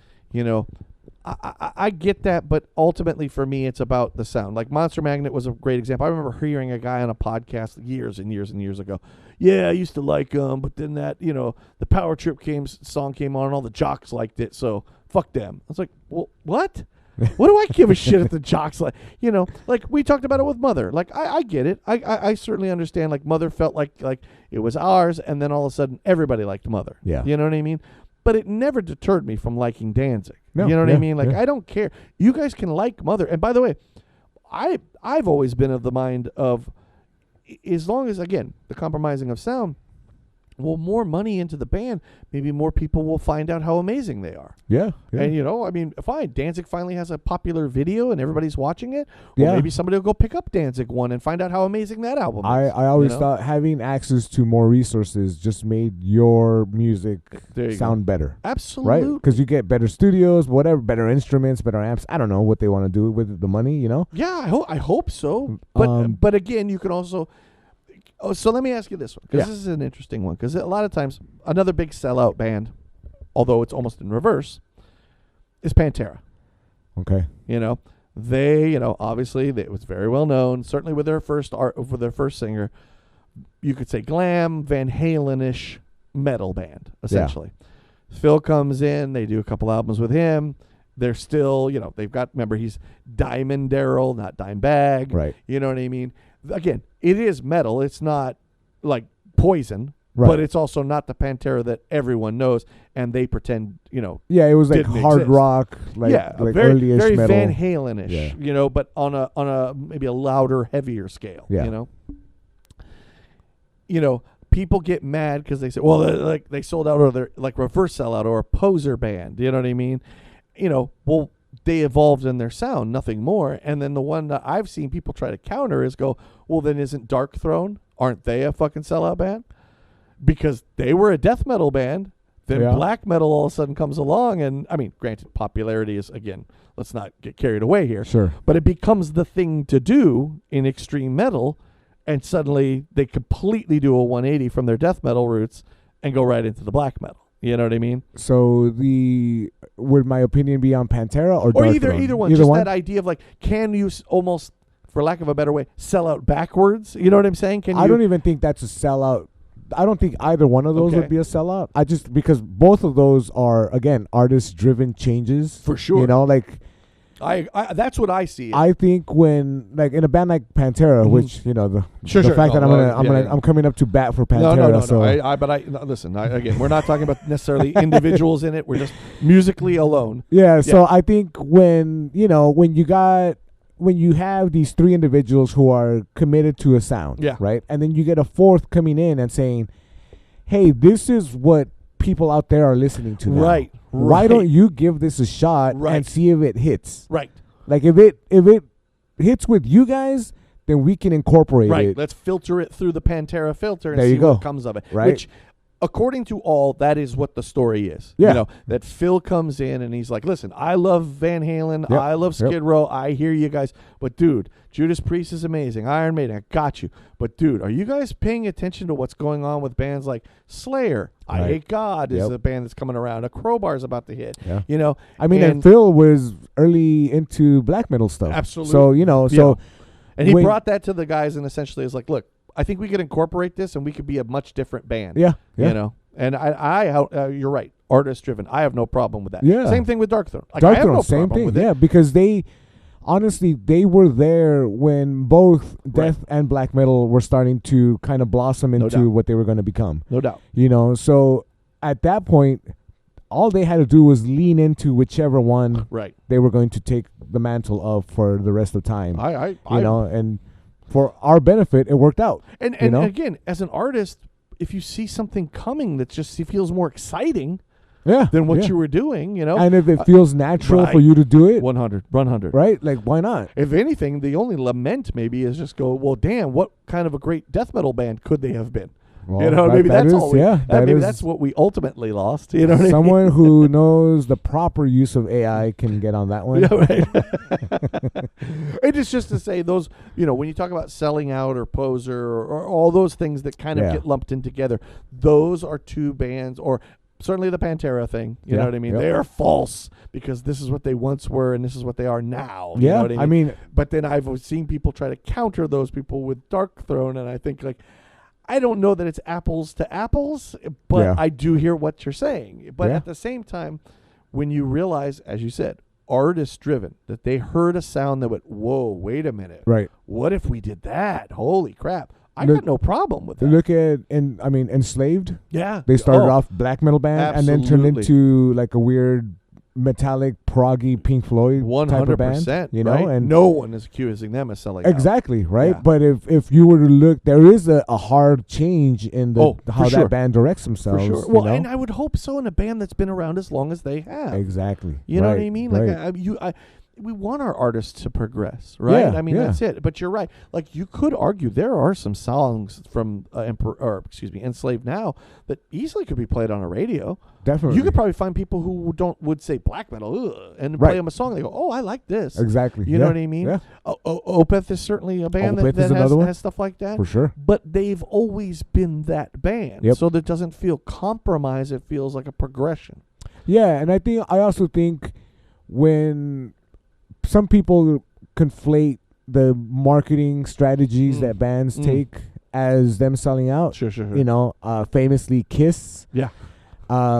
I get that, but ultimately for me, it's about the sound. Like Monster Magnet was a great example. I remember hearing a guy on a podcast years and years and years ago. Yeah, I used to like them, but then that, the Power Trip song came on and all the jocks liked it, so fuck them. I was like, well, what? What do I give a shit if the jocks like, like we talked about it with Mother. Like, I get it. I certainly understand. Like Mother felt like it was ours, and then all of a sudden everybody liked Mother. Yeah. You know what I mean? But it never deterred me from liking Danzig. No, you know what I mean? Like, I don't care. You guys can like Mother. And by the way, I've always been of the mind of, as long as, again, the compromising of sound, well, more money into the band, maybe more people will find out how amazing they are. Yeah. And, I mean, fine, Danzig finally has a popular video and everybody's watching it. Well, maybe somebody will go pick up Danzig one and find out how amazing that album is. I always thought having access to more resources just made your music sound better. Absolutely. Right? Because you get better studios, whatever, better instruments, better amps. I don't know what they want to do with the money, Yeah, I hope so. But again, you can also... Oh, so let me ask you this one, because this is an interesting one. Because a lot of times, another big sellout band, although it's almost in reverse, is Pantera. Okay. They, obviously, it was very well known. Certainly with their first singer, you could say glam, Van Halen-ish metal band, essentially. Yeah. Phil comes in. They do a couple albums with him. They're still, they've got. Remember, he's Diamond Daryl, not Dimebag. Right. You know what I mean? Again, it is metal. It's not like Poison, but it's also not the Pantera that everyone knows, and they pretend, Yeah, it was like hard rock, like very, early-ish very metal. Van Halen-ish, but on a maybe a louder, heavier scale. Yeah. People get mad because they say, well, they sold out, or they're like reverse sellout or a poser band. You know what I mean? Well, they evolved in their sound, nothing more. And then the one that I've seen people try to counter is go, well, then isn't Dark Throne? Aren't they a fucking sellout band? Because they were a death metal band. Then Yeah. black metal all of a sudden comes along, and I mean, granted, popularity is, again, let's not get carried away here. Sure. But it becomes the thing to do in extreme metal, and suddenly they completely do a 180 from their death metal roots and go right into the black metal. You know what I mean? So would my opinion be on Pantera or Dark Either Throne? one. Just that idea of like, can you almost, for lack of a better way, sell out backwards? You know what I'm saying? I don't even think that's a sellout. I don't think either one of those Okay. would be a sellout. I just because both of those are again artist-driven changes. For sure. You know, like I that's what I see. I think when like in a band like Pantera, which you know the Sure, the sure. fact that No, I'm coming up to bat for Pantera. No. So Listen. Again, we're not talking about necessarily individuals in it. We're just musically alone. yeah, so I think when you have these three individuals who are committed to a sound, Yeah. right, and then you get a fourth coming in and saying, "Hey, this is what people out there are listening to now. Right. Why don't you give this a shot Right. and see if it hits? Right. Like if it hits with you guys, then we can incorporate Right. it. Let's filter it through the Pantera filter and There see you go. what comes of it. Right. Which, according to all, that is what the story is. Yeah. You know, that Phil comes in and he's like, listen, I love Van Halen. Yep. I love Skid Row. I hear you guys. But, dude, Judas Priest is amazing. Iron Maiden, I got you. But, dude, are you guys paying attention to what's going on with bands like Slayer? I Right. Hate God is Yep. a band that's coming around. A Crowbar's about to hit. Yeah. You know? I mean, and Phil was early into black metal stuff. Absolutely. So And he when- brought that to the guys and essentially is like, look, I think we could incorporate this and we could be a much different band. yeah, yeah. You know, and you're right, artist driven. I have no problem with that. Yeah. Same thing with Dark Throne. Like, Dark I have Throne, no same problem thing. with it. Yeah, because they were there when both death and black metal were starting to kind of blossom No into doubt. what they were going to become. No doubt. You know, so at that point, all they had to do was lean into whichever one Right. they were going to take the mantle of for the rest of time. I you know, and for our benefit, it worked out. and you know? again, as an artist, if you see something coming that just feels more exciting Yeah. than what yeah. you were doing, you know, And if it feels natural for right. you to do it, 100, right? Like, why not? If anything, the only lament maybe is just go, well, damn, what kind of a great death metal band could they have been? Well, You know, that- maybe that that's is- all. yeah, that maybe is- that's what we ultimately lost. You know what I mean? Someone who knows the proper use of AI can get on that one. Yeah, right. It is just to say those, you know, when you talk about selling out or poser or all those things that kind of Yeah. get lumped in together, those are two bands, or certainly the Pantera thing. You know Yeah, what I mean? yep. They are false because this is what they once were and this is what they are now. You Yeah, know what I mean, but then I've seen people try to counter those people with Dark Throne, and I think like, I don't know that it's apples to apples, but Yeah. I do hear what you're saying. But Yeah. at the same time, when you realize, as you said, artist driven, that they heard a sound that went, whoa, wait a minute. right. What if we did that? Holy crap. I Look- got no problem with that. Look at Enslaved. Yeah. They started Oh, off black metal band and then turned Absolutely. into like a weird metallic proggy Pink Floyd type of band. 100%. You know, right? and no one is accusing them of selling out. exactly right. Yeah. But if you were to look, there is a hard change in the Oh, for how sure. that band directs For themselves. sure. you Well, know? and I would hope so in a band that's been around as long as they have. Exactly. You know what Right, I mean? right. Like we want our artists to progress, right? Yeah, I mean, yeah. that's it. But you're right. Like you could argue there are some songs from Enslaved Now that easily could be played on a radio. Definitely. You could probably find people who would say black metal ugh, and Right. play them a song. They go, "Oh, I like this." exactly. You know Yeah, what I mean? Yeah, Opeth is certainly a band Opeth that is another one. has stuff like that. for sure. But they've always been that band, Yep. so that doesn't feel compromise. It feels like a progression. Yeah, and I also think when some people conflate the marketing strategies Mm. that bands Mm. take as them selling out, Sure. you know, famously Kiss, Yeah.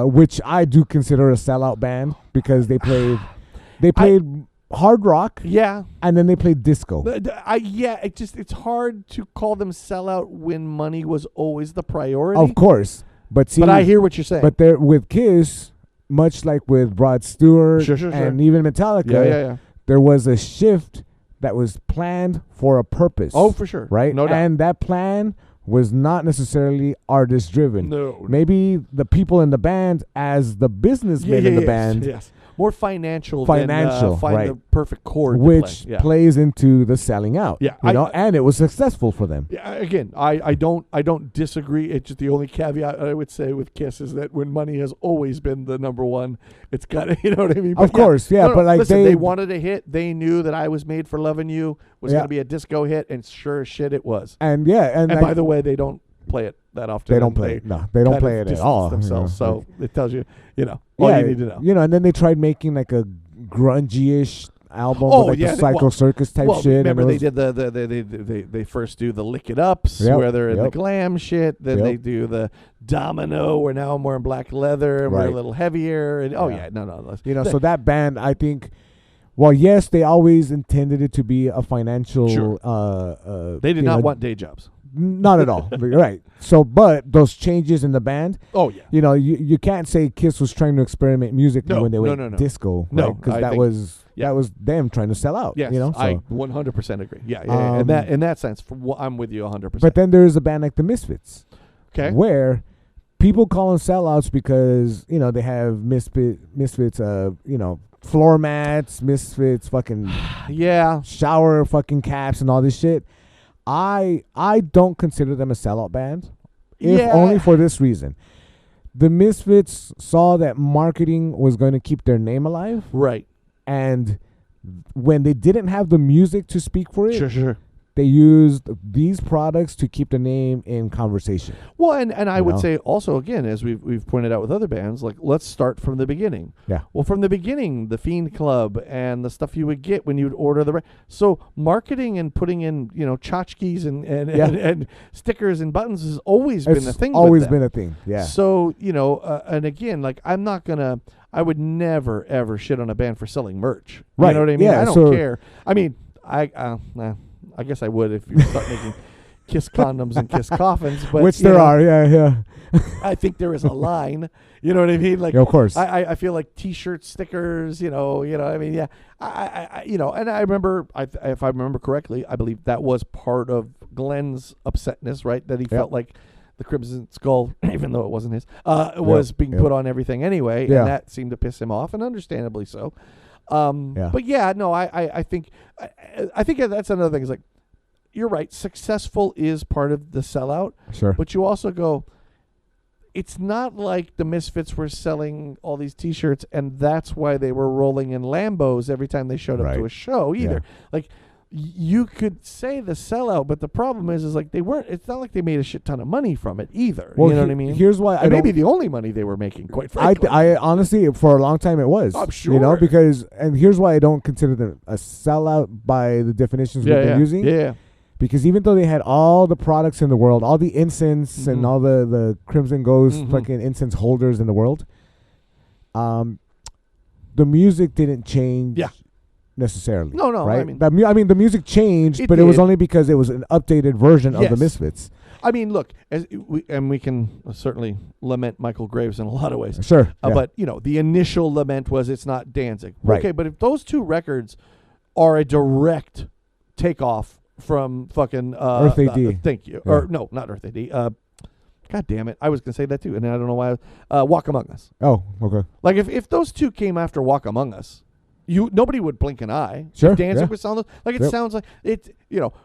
which I do consider a sellout band because they played hard rock Yeah. and then they played disco. It's hard to call them sellout when money was always the priority. Of course, but see, but I hear what you're saying. but there with Kiss, much like with Rod Stewart Sure. and even Metallica, yeah. there was a shift that was planned for a purpose. Oh, for sure. right? No doubt. And that plan was not necessarily artist driven. No. Maybe the people in the band, as the businessmen in the band, Yes. more financial Financial, than find right. the perfect chord to which play. Yeah. plays into the selling out. Yeah, you know, and it was successful for them. Yeah, again, I don't disagree. It's just the only caveat I would say with Kiss is that when money has always been the number one, it's got to, you know what I mean? Of course, yeah, but like listen, they wanted a hit. They knew that I Was Made for Loving You was Yeah. going to be a disco hit, and sure as shit it was. and yeah, and like, by the way, they don't play it that often. they don't and play it. No, they don't kind play of it at distance all. themselves. you know, So it tells you, all you need to know. You know, and then they tried making like a grungy-ish album Oh, with like yeah, the Psycho Circus type shit. Remember and they it was- did they first do the Lick It Ups Yep, where they're in the yep. glam shit. Then Yep. they do the Domino where now I'm wearing black leather and we're a Right. little heavier. And Yeah. no. You know, so that band, I think, well, yes, they always intended it to be a financial. Sure. They did you not know, want day jobs. Not at all. Right. So, but those changes in the band, Oh yeah. you know, you can't say Kiss was trying to experiment musically No, when they no, went no, no. disco. No, because I that think- was yeah. that was them trying to sell out. Yes, you know, I so. 100% agree. Yeah. In that sense, I'm with you 100%. But then there's a band like the Misfits, okay. where people call them sellouts because you know they have Misfits, you know, floor mats, Misfits, fucking Yeah. shower fucking caps and all this shit. I don't consider them a sellout band, if Yeah. only for this reason. The Misfits saw that marketing was going to keep their name alive, Right. and when they didn't have the music to speak for it, Sure. they used these products to keep the name in conversation. Well, and I You would know? say also again, as we've pointed out with other bands, like let's start from the beginning. Yeah. Well, from the beginning, the Fiend Club and the stuff you would get when you'd order so marketing and putting in tchotchkes and stickers and buttons has always been a thing. Always with them. been a thing. Yeah. So and again, like I would never ever shit on a band for selling merch. Right. You know what I mean? Yeah, I don't so- care. I mean, I guess I would if you start making Kiss condoms and Kiss coffins, but Which there are. Yeah. I think there is a line. You know what I mean? Like, Yeah, of course. I feel like T-shirt stickers. I mean, yeah. And I remember, if I remember correctly, I believe that was part of Glenn's upsetness, right? That he felt like the Crimson Skull, even though it wasn't his, was being put on everything anyway, Yeah. and that seemed to piss him off, and understandably so. Yeah. But yeah, no, I think that's another thing. Is like, you're right. Successful is part of the sellout, Sure. but you also go, it's not like the Misfits were selling all these T-shirts and that's why they were rolling in Lambos every time they showed up Right. to a show either. Yeah. Like, you could say the sellout, but the problem is like they weren't. It's not like they made a shit ton of money from it either. Well, you know what I mean? Here's why I And don't. maybe the only money they were making, quite I, frankly. I honestly, for a long time, it was. I'm You know, sure. because, and here's why I don't consider them a sellout by the definitions we've been using. Yeah. Because even though they had all the products in the world, all the incense and Mhm. all the Crimson Ghost Mhm. fucking incense holders in the world, the music didn't change. Yeah. Necessarily. No, right? I mean- the music changed, It but it was did. only because it was an updated version of the Yes. Misfits. I mean, look, we can certainly lament Michael Graves in a lot of ways. Sure. Yeah. But, the initial lament was it's not Danzig. Right. Okay, but if those two records are a direct takeoff from fucking... Earth AD. Thank you. Yeah. Or, no, not Earth AD. God damn it. I was going to say that too, and I don't know why. Walk Among Us. Oh, okay. Like, if those two came after Walk Among Us, nobody would blink an eye. Sure, If Danzig yeah. was selling those. Like, it Yep. sounds like...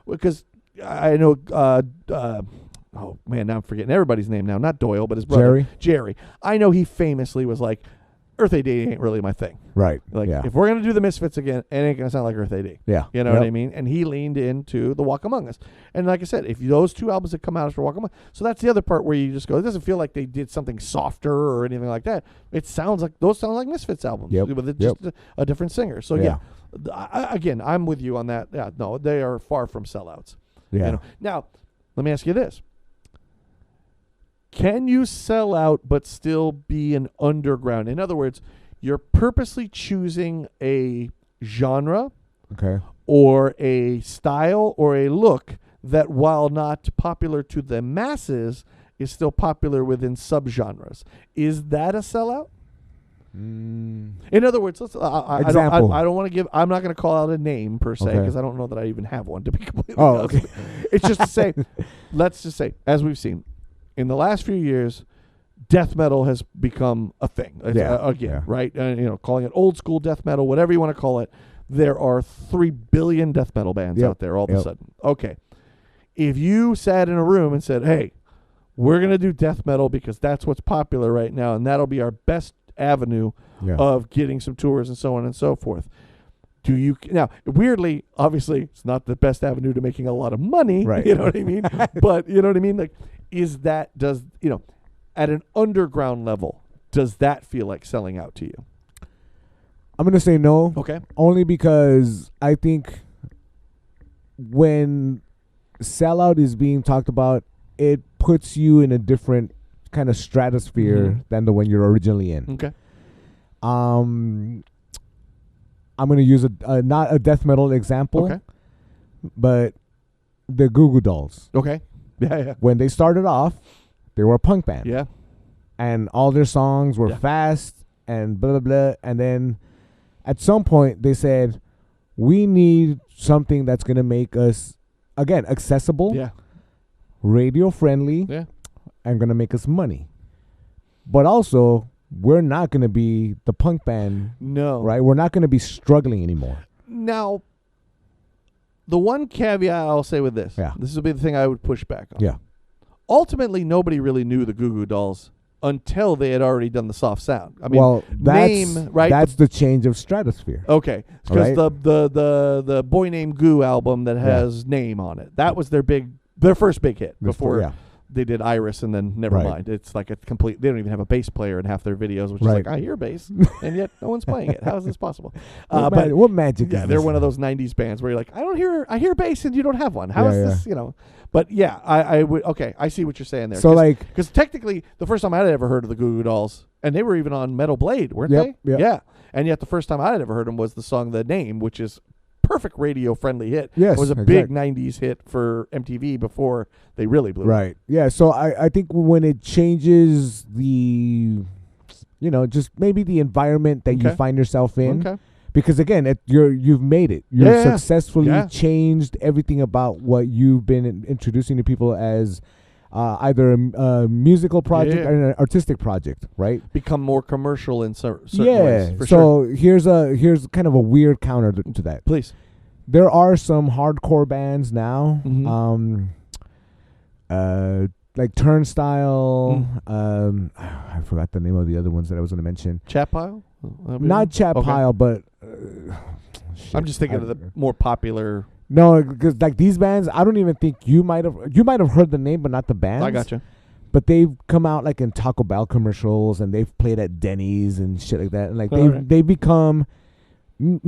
because I know... oh, man, now I'm forgetting everybody's name now. Not Doyle, but his brother. Jerry. I know he famously was like, Earth AD ain't really my thing. Right. Like, yeah. if we're going to do the Misfits again, it ain't going to sound like Earth AD. Yeah. You know what I mean? And he leaned into the Walk Among Us. And like I said, if those two albums had come out after Walk Among Us, so that's the other part where you just go, it doesn't feel like they did something softer or anything like that. It sounds like, those sound like Misfits albums Yep. with just a different singer. So Yeah. again, I'm with you on that. Yeah, no, they are far from sellouts. Yeah. Now, let me ask you this. Can you sell out but still be an underground? In other words, you're purposely choosing a genre Okay. or a style or a look that, while not popular to the masses, is still popular within subgenres. Is that a sellout? In other words, Example. I don't want to give. I'm not going to call out a name per se Okay. because I don't know that I even have one, to be completely Oh, honest. okay. It's just to say, let's just say, as we've seen in the last few years, death metal has become a thing. Yeah, Again, yeah. right? Calling it old school death metal, whatever you want to call it. There are 3 billion death metal bands Yep, out there all of a yep. sudden. Okay. If you sat in a room and said, hey, we're going to do death metal because that's what's popular right now, and that'll be our best avenue Yeah. of getting some tours and so on and so forth. Now, weirdly, obviously, it's not the best avenue to making a lot of money. Right. You know what I mean? But you know what I mean? Like, at an underground level, does that feel like selling out to you? I'm going to say no. Okay. Only because I think when sellout is being talked about, it puts you in a different kind of stratosphere than the one you're originally in. Okay. I'm going to use not a death metal example, Okay. but the Goo Goo Dolls. Okay. Yeah. When they started off, they were a punk band. Yeah. And all their songs were Yeah. fast and blah, blah, blah. And then at some point they said, we need something that's going to make us, again, accessible, Yeah. radio friendly, Yeah. and going to make us money. But also, we're not going to be the punk band, No. right? We're not going to be struggling anymore. Now, the one caveat I'll say with this, Yeah. this will be the thing I would push back on. Yeah. Ultimately, nobody really knew the Goo Goo Dolls until they had already done the soft sound. I mean, Well, that's, name, right? that's the change of stratosphere. Okay, because Right. the Boy Named Goo album that has Name on it, that was their first big hit before Yeah. they did Iris, and then never Right. mind. It's like a complete. They don't even have a bass player in half their videos, which Right. is like, I hear bass, and yet no one's playing it. How is this possible? What magic Yeah, is they're this? one of those '90s bands where you're like, I hear bass, and you don't have one. How is Yeah, this? But yeah, I would. Okay, I see what you're saying there. So, like, because technically, the first time I'd ever heard of the Goo Goo Dolls, and they were even on Metal Blade, weren't Yep, they? yep. Yeah, and yet the first time I'd ever heard them was the song "The Name," which is perfect radio friendly hit. Yes, it was a exactly. big '90s hit for MTV before they really blew. Right. Yeah. So I think when it changes the, just maybe the environment that you Okay. find yourself in, Okay. because again, you've made it. You've Yeah. successfully Yeah. changed everything about what you've been introducing to people as either a musical project Yeah. or an artistic project, right? Become more commercial in certain Yeah. ways. For sure. So here's kind of a weird counter to that. Please. There are some hardcore bands now, Mhm. like Turnstile. Mm. I forgot the name of the other ones that I was going to mention. Chat pile? Not Chat Okay. Pile, but I'm just thinking of the more popular. no, because like these bands, I don't even think you might have heard the name, but not the band. I gotcha. But they've come out like in Taco Bell commercials, and they've played at Denny's and shit like that, and like Alright. they've become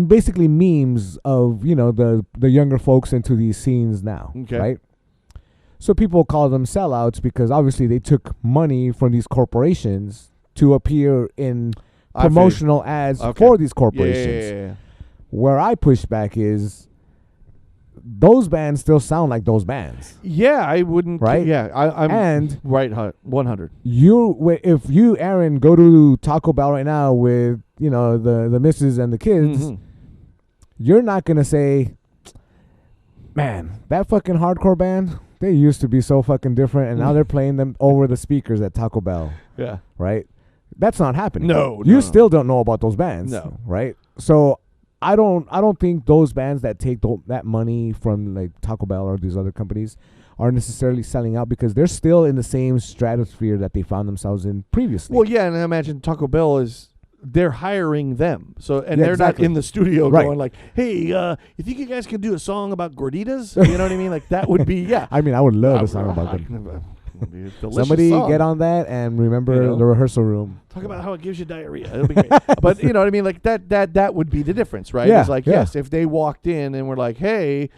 basically memes of the younger folks into these scenes now, Okay. right? So people call them sellouts because obviously they took money from these corporations to appear in I feel you. promotional ads Okay. for these Yeah, corporations. yeah. Where I push back is those bands still sound like those bands. Yeah, I wouldn't. Right? Yeah, I'm And right. 100. if you, Aaron, go to Taco Bell right now with the missus and the kids, Mhm. you're not gonna say, man, that fucking hardcore band, they used to be so fucking different, and now they're playing them over the speakers at Taco Bell, Yeah. right? That's not happening. No, You no. still don't know about those bands, No. right? So I don't think those bands that take that money from like Taco Bell or these other companies are necessarily selling out because they're still in the same stratosphere that they found themselves in previously. Well, yeah, and I imagine Taco Bell they're hiring them, so Yeah, they're exactly. not in the studio Right. going like, "Hey, you think you guys can do a song about gorditas?" You know what I mean? Like that would be I mean, I would love a song about them. Somebody get on that and remember the rehearsal room. Talk about how it gives you diarrhea. It'll be great. But you know what I mean? Like that would be the difference, right? Yeah, It's like, yeah. yes, if they walked in and were like, hey,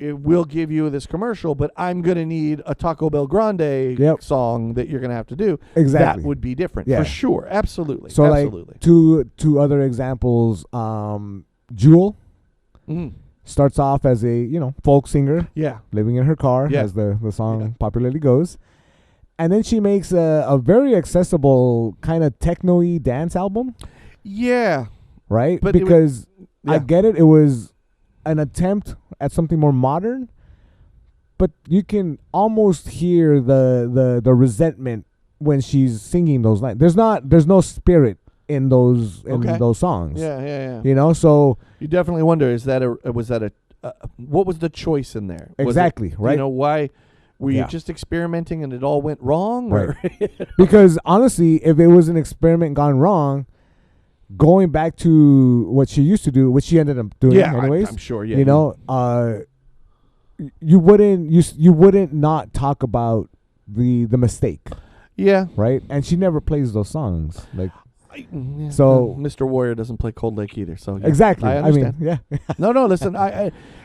we'll give you this commercial, but I'm going to need a Taco Bell Grande song that you're going to have to do. Exactly. That would be different Yeah. for sure. Absolutely. So Absolutely. like two other examples, Jewel Mhm. starts off as a folk singer Yeah. living in her car, Yeah. as the song Yeah. popularly goes. And then she makes a very accessible kind of techno-y dance album, Yeah. right? But it was- because I yeah. get it. It was an attempt at something more modern, but you can almost hear the resentment when she's singing those lines. There's no spirit in those songs. Yeah. You know, so You definitely wonder, what was the choice in there? Was exactly, it, right? You know, why were you Yeah. just experimenting and it all went wrong? Right. Or Because honestly, if it was an experiment gone wrong, going back to what she used to do, which she ended up doing yeah, anyways, I'm sure. Yeah, you know, you wouldn't not talk about the mistake, Yeah. right? And she never plays those songs, like Yeah. So- Mr. Warrior doesn't play Cold Lake either. So yeah, exactly. I I understand. mean, yeah, No, listen,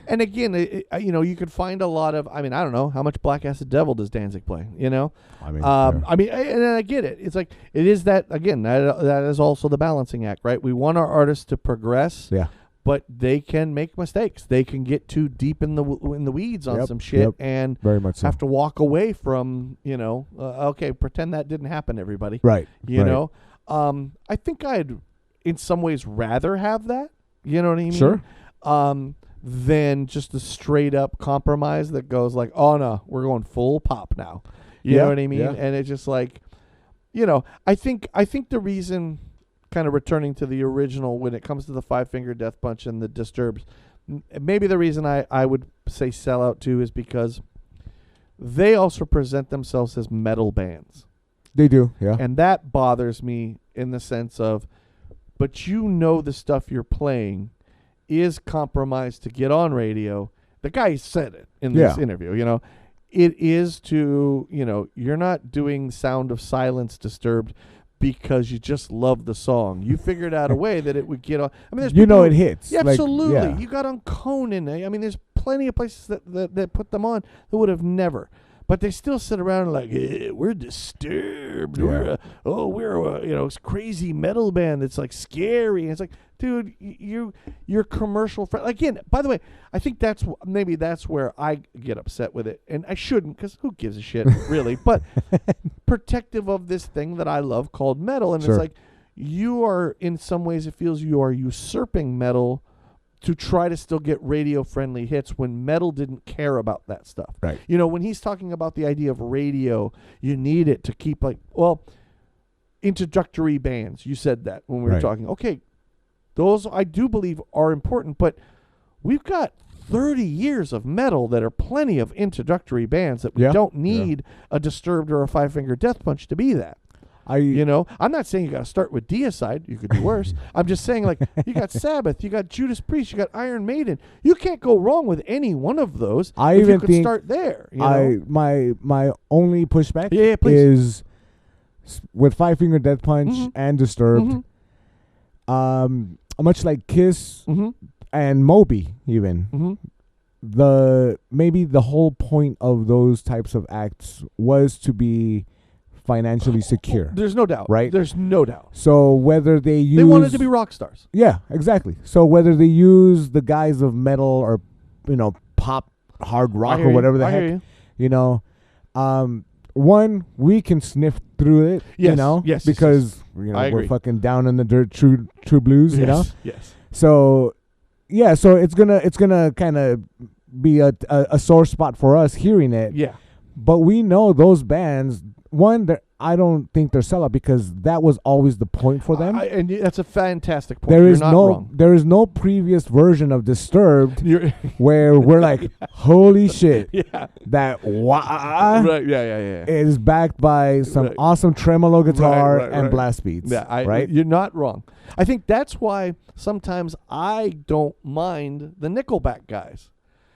and again, you know, you could find a lot of. I mean, I don't know how much Black Acid Devil does Danzig play. You know, I mean, yeah. and I get it. It's like it is that again. That is also the balancing act, right? We want our artists to progress, Yeah. but they can make mistakes. They can get too deep in the weeds on Yep, some shit, yep. and Very much so. have to walk away from. You know, okay, pretend that didn't happen, everybody. Right. You right. know, I think I'd, in some ways, rather have that. You know what I mean? Sure. Than just a straight up compromise that goes like, oh no, we're going full pop now. You know what I mean? yeah. And it's just like, you know, I think the reason, kind of returning to the original when it comes to the Five Finger Death Punch and the Disturbed, maybe the reason I would say Sellout too is because they also present themselves as metal bands. They do. Yeah. And that bothers me in the sense of, but you know the stuff you're playing is compromised to get on radio. The guy said it in this interview, you know. It is to, you know, you're not doing Sound of Silence Disturbed because you just love the song. You figured out a way that it would get on. I mean, there's You know people it hits. Yeah, Like, absolutely. yeah. You got on Conan. I mean, there's plenty of places that put them on that would have never. But they still sit around like, we're Disturbed. Yeah. We're a you know, crazy metal band that's like scary. And it's like, dude, you're commercial friend. Again, by the way, I think maybe that's where I get upset with it, and I shouldn't, because who gives a shit really? But protective of this thing that I love called metal, and Sure. it's like you are, in some ways, it feels you are usurping metal to try to still get radio friendly hits when metal didn't care about that stuff. Right. You know, when he's talking about the idea of radio, you need it to keep introductory bands. You said that when we were Right. talking. Okay, those I do believe are important, but we've got 30 years of metal that are plenty of introductory bands that we Yeah. don't need a Disturbed or a Five Finger Death Punch to be that. You know, I'm not saying you got to start with Deicide. You could do worse. I'm just saying, like, you got Sabbath, you got Judas Priest, you got Iron Maiden. You can't go wrong with any one of those. I if even you could think start there. You know? my only pushback Yeah, please. is with Five Finger Death Punch Mhm. and Disturbed. Much like Kiss Mm-hmm. and Moby, even Mm-hmm. maybe the whole point of those types of acts was to be financially secure. There's no doubt. Right? There's no doubt. So whether they use They wanted to be rock stars. Yeah, exactly. So whether they use the guise of metal or, you know, pop, hard rock or whatever the I heck, hear you. you know, one, we can sniff through it, you Yes, know, yes, because you know I we're agree. fucking down in the dirt, true blues, you know. Yes. So yeah, so it's gonna kind of be a sore spot for us hearing it. Yeah. But we know those bands. One, I don't think they're sellout because that was always the point for them. And that's a fantastic point. There You're is not no wrong. there is no previous version of Disturbed You're where we're like, holy shit, yeah. that wah Right. Yeah. is backed by some Right. awesome tremolo guitar right, and right. blast beats. Yeah, right? You're not wrong. I think that's why sometimes I don't mind the Nickelback guys,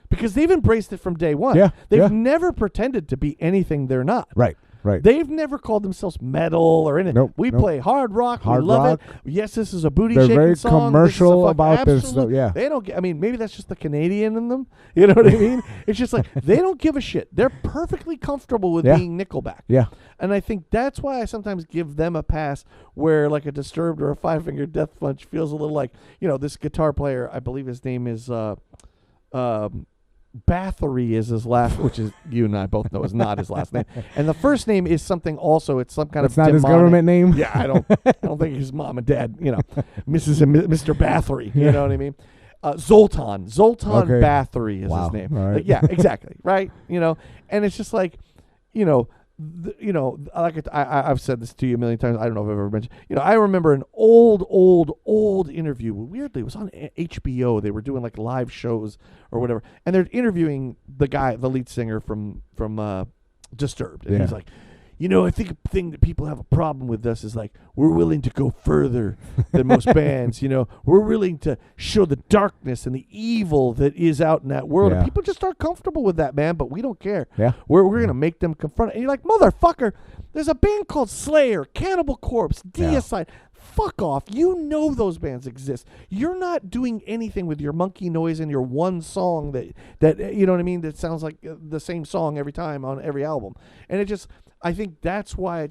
because they've embraced it from day one. Yeah, They've yeah. never pretended to be anything they're not. Right. They've never called themselves metal or anything. Nope, We nope. play hard rock. Hard we love rock. it. Yes, this is a booty They're shaking very song. commercial This is a about their absolute- stuff, yeah. They don't. I mean, maybe that's just the Canadian in them. You know what I mean? It's just like they don't give a shit. They're perfectly comfortable with Yeah. being Nickelback. Yeah. And I think that's why I sometimes give them a pass where like a Disturbed or a Five Finger Death Punch feels a little like, you know, this guitar player, I believe his name is Bathory is his last, which is you and I both know is not his last name. And the first name is something also, it's some kind It's of not his demonic- government name. Yeah, I don't think his mom and dad, you know, Mrs. and Mr. Bathory, you know what I mean? Zoltan Okay. Bathory is Wow. his name. All right. Like, yeah, exactly, right? You know, and it's just like, you know, I've said this to you a million times. I don't know if I've ever mentioned. I remember an old interview. Weirdly, it was on HBO. They were doing like live shows or whatever, and they're interviewing the lead singer from Disturbed, and he's like, I think a thing that people have a problem with us is like we're willing to go further than most bands. We're willing to show the darkness and the evil that is out in that world. And people just aren't comfortable with that, man. But we don't care. Yeah, we're gonna make them confront it. And you're like, motherfucker. There's a band called Slayer, Cannibal Corpse, Deicide. Fuck off. You know those bands exist. You're not doing anything with your monkey noise and your one song that you know what I mean, that sounds like the same song every time on every album. And I think that's why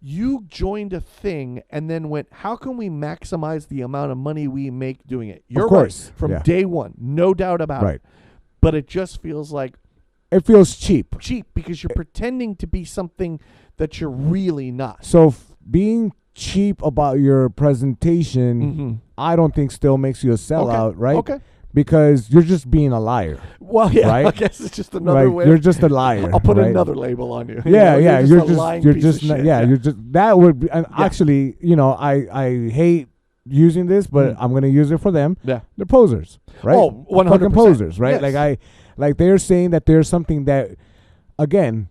you joined a thing and then went, how can we maximize the amount of money we make doing it? You're of course. Right. From day one. No doubt about it. But it just feels like it feels cheap. Cheap because you're pretending to be something that you're really not. So being cheap about your presentation, I don't think still makes you a sellout, right? Okay. Because you're just being a liar. Well, yeah, right? I guess it's just another way. You're just a liar. I'll put right? another label on you. Yeah, You're just you're just that would be, and actually, I hate using this, but I'm going to use it for them. Yeah. They're posers, right? Oh, 100%. Fucking posers, right? Yes. Like they're saying that there's something that, again,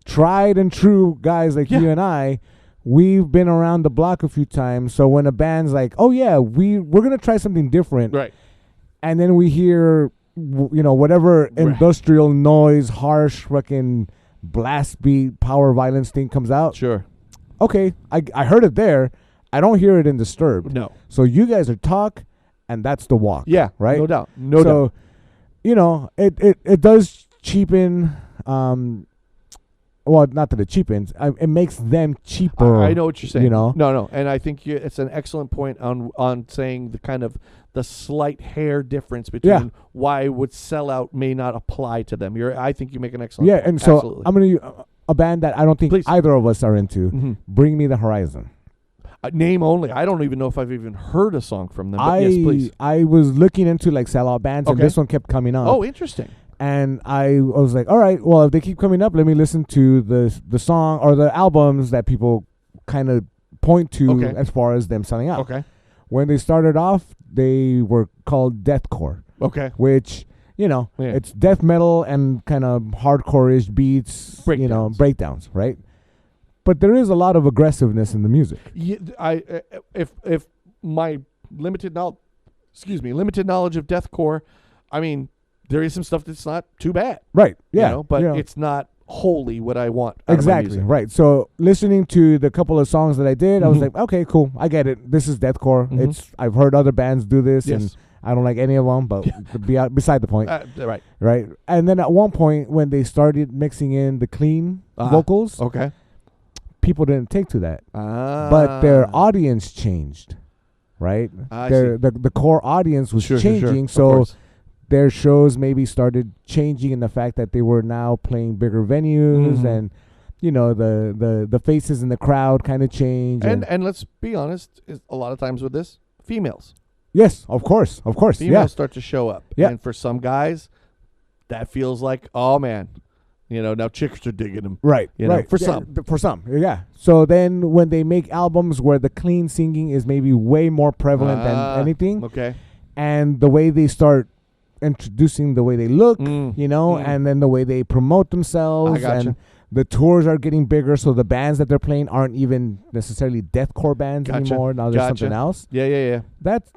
tried and true guys like you and I, we've been around the block a few times. So when a band's like, "Oh yeah, we're gonna try something different," right, and then we hear, whatever industrial noise, harsh, fucking blast beat, power violence thing comes out. Sure. Okay, I heard it there. I don't hear it in Disturbed. No. So you guys are talk, and that's the walk. Yeah. Right. No doubt. No doubt. So, it does cheapen. Well, not that it cheapens. It makes them cheaper. I know what you're saying. No, and I think it's an excellent point on saying the kind of the slight hair difference between why would sellout may not apply to them. I think you make an excellent point. And so Absolutely. I'm going to a band that I don't think either of us are into. Bring Me the Horizon. Name only. I don't even know if I've even heard a song from them. But yes, please. I was looking into like sellout bands, and this one kept coming up. Oh, interesting. And I was like, all right, well, if they keep coming up, let me listen to the song or the albums that people kind of point to as far as them selling out. Okay. When they started off, they were called deathcore. Okay. Which, it's death metal and kind of hardcore-ish beats, breakdowns, right? But there is a lot of aggressiveness in the music. Yeah, if my limited knowledge of deathcore, I mean, there is some stuff that's not too bad. Right. Yeah. But it's not wholly what I want. Exactly. Right. So listening to the couple of songs that I did, I was like, okay, cool. I get it. This is deathcore. I've heard other bands do this, and I don't like any of them, but beside the point. Right. Right. And then at one point when they started mixing in the clean vocals, people didn't take to that. But their audience changed. Right. The core audience was changing. So their shows maybe started changing in the fact that they were now playing bigger venues, and the faces in the crowd kind of change. And let's be honest, a lot of times with this, females. Yes, of course. Females start to show up. Yeah. And for some guys, that feels like, oh man, now chicks are digging them. Right. For some. For some, yeah. So then when they make albums where the clean singing is maybe way more prevalent than anything, and the way they start introducing the way they look, and then the way they promote themselves, and the tours are getting bigger, so the bands that they're playing aren't even necessarily deathcore bands anymore. Now there's something else. Yeah. That's,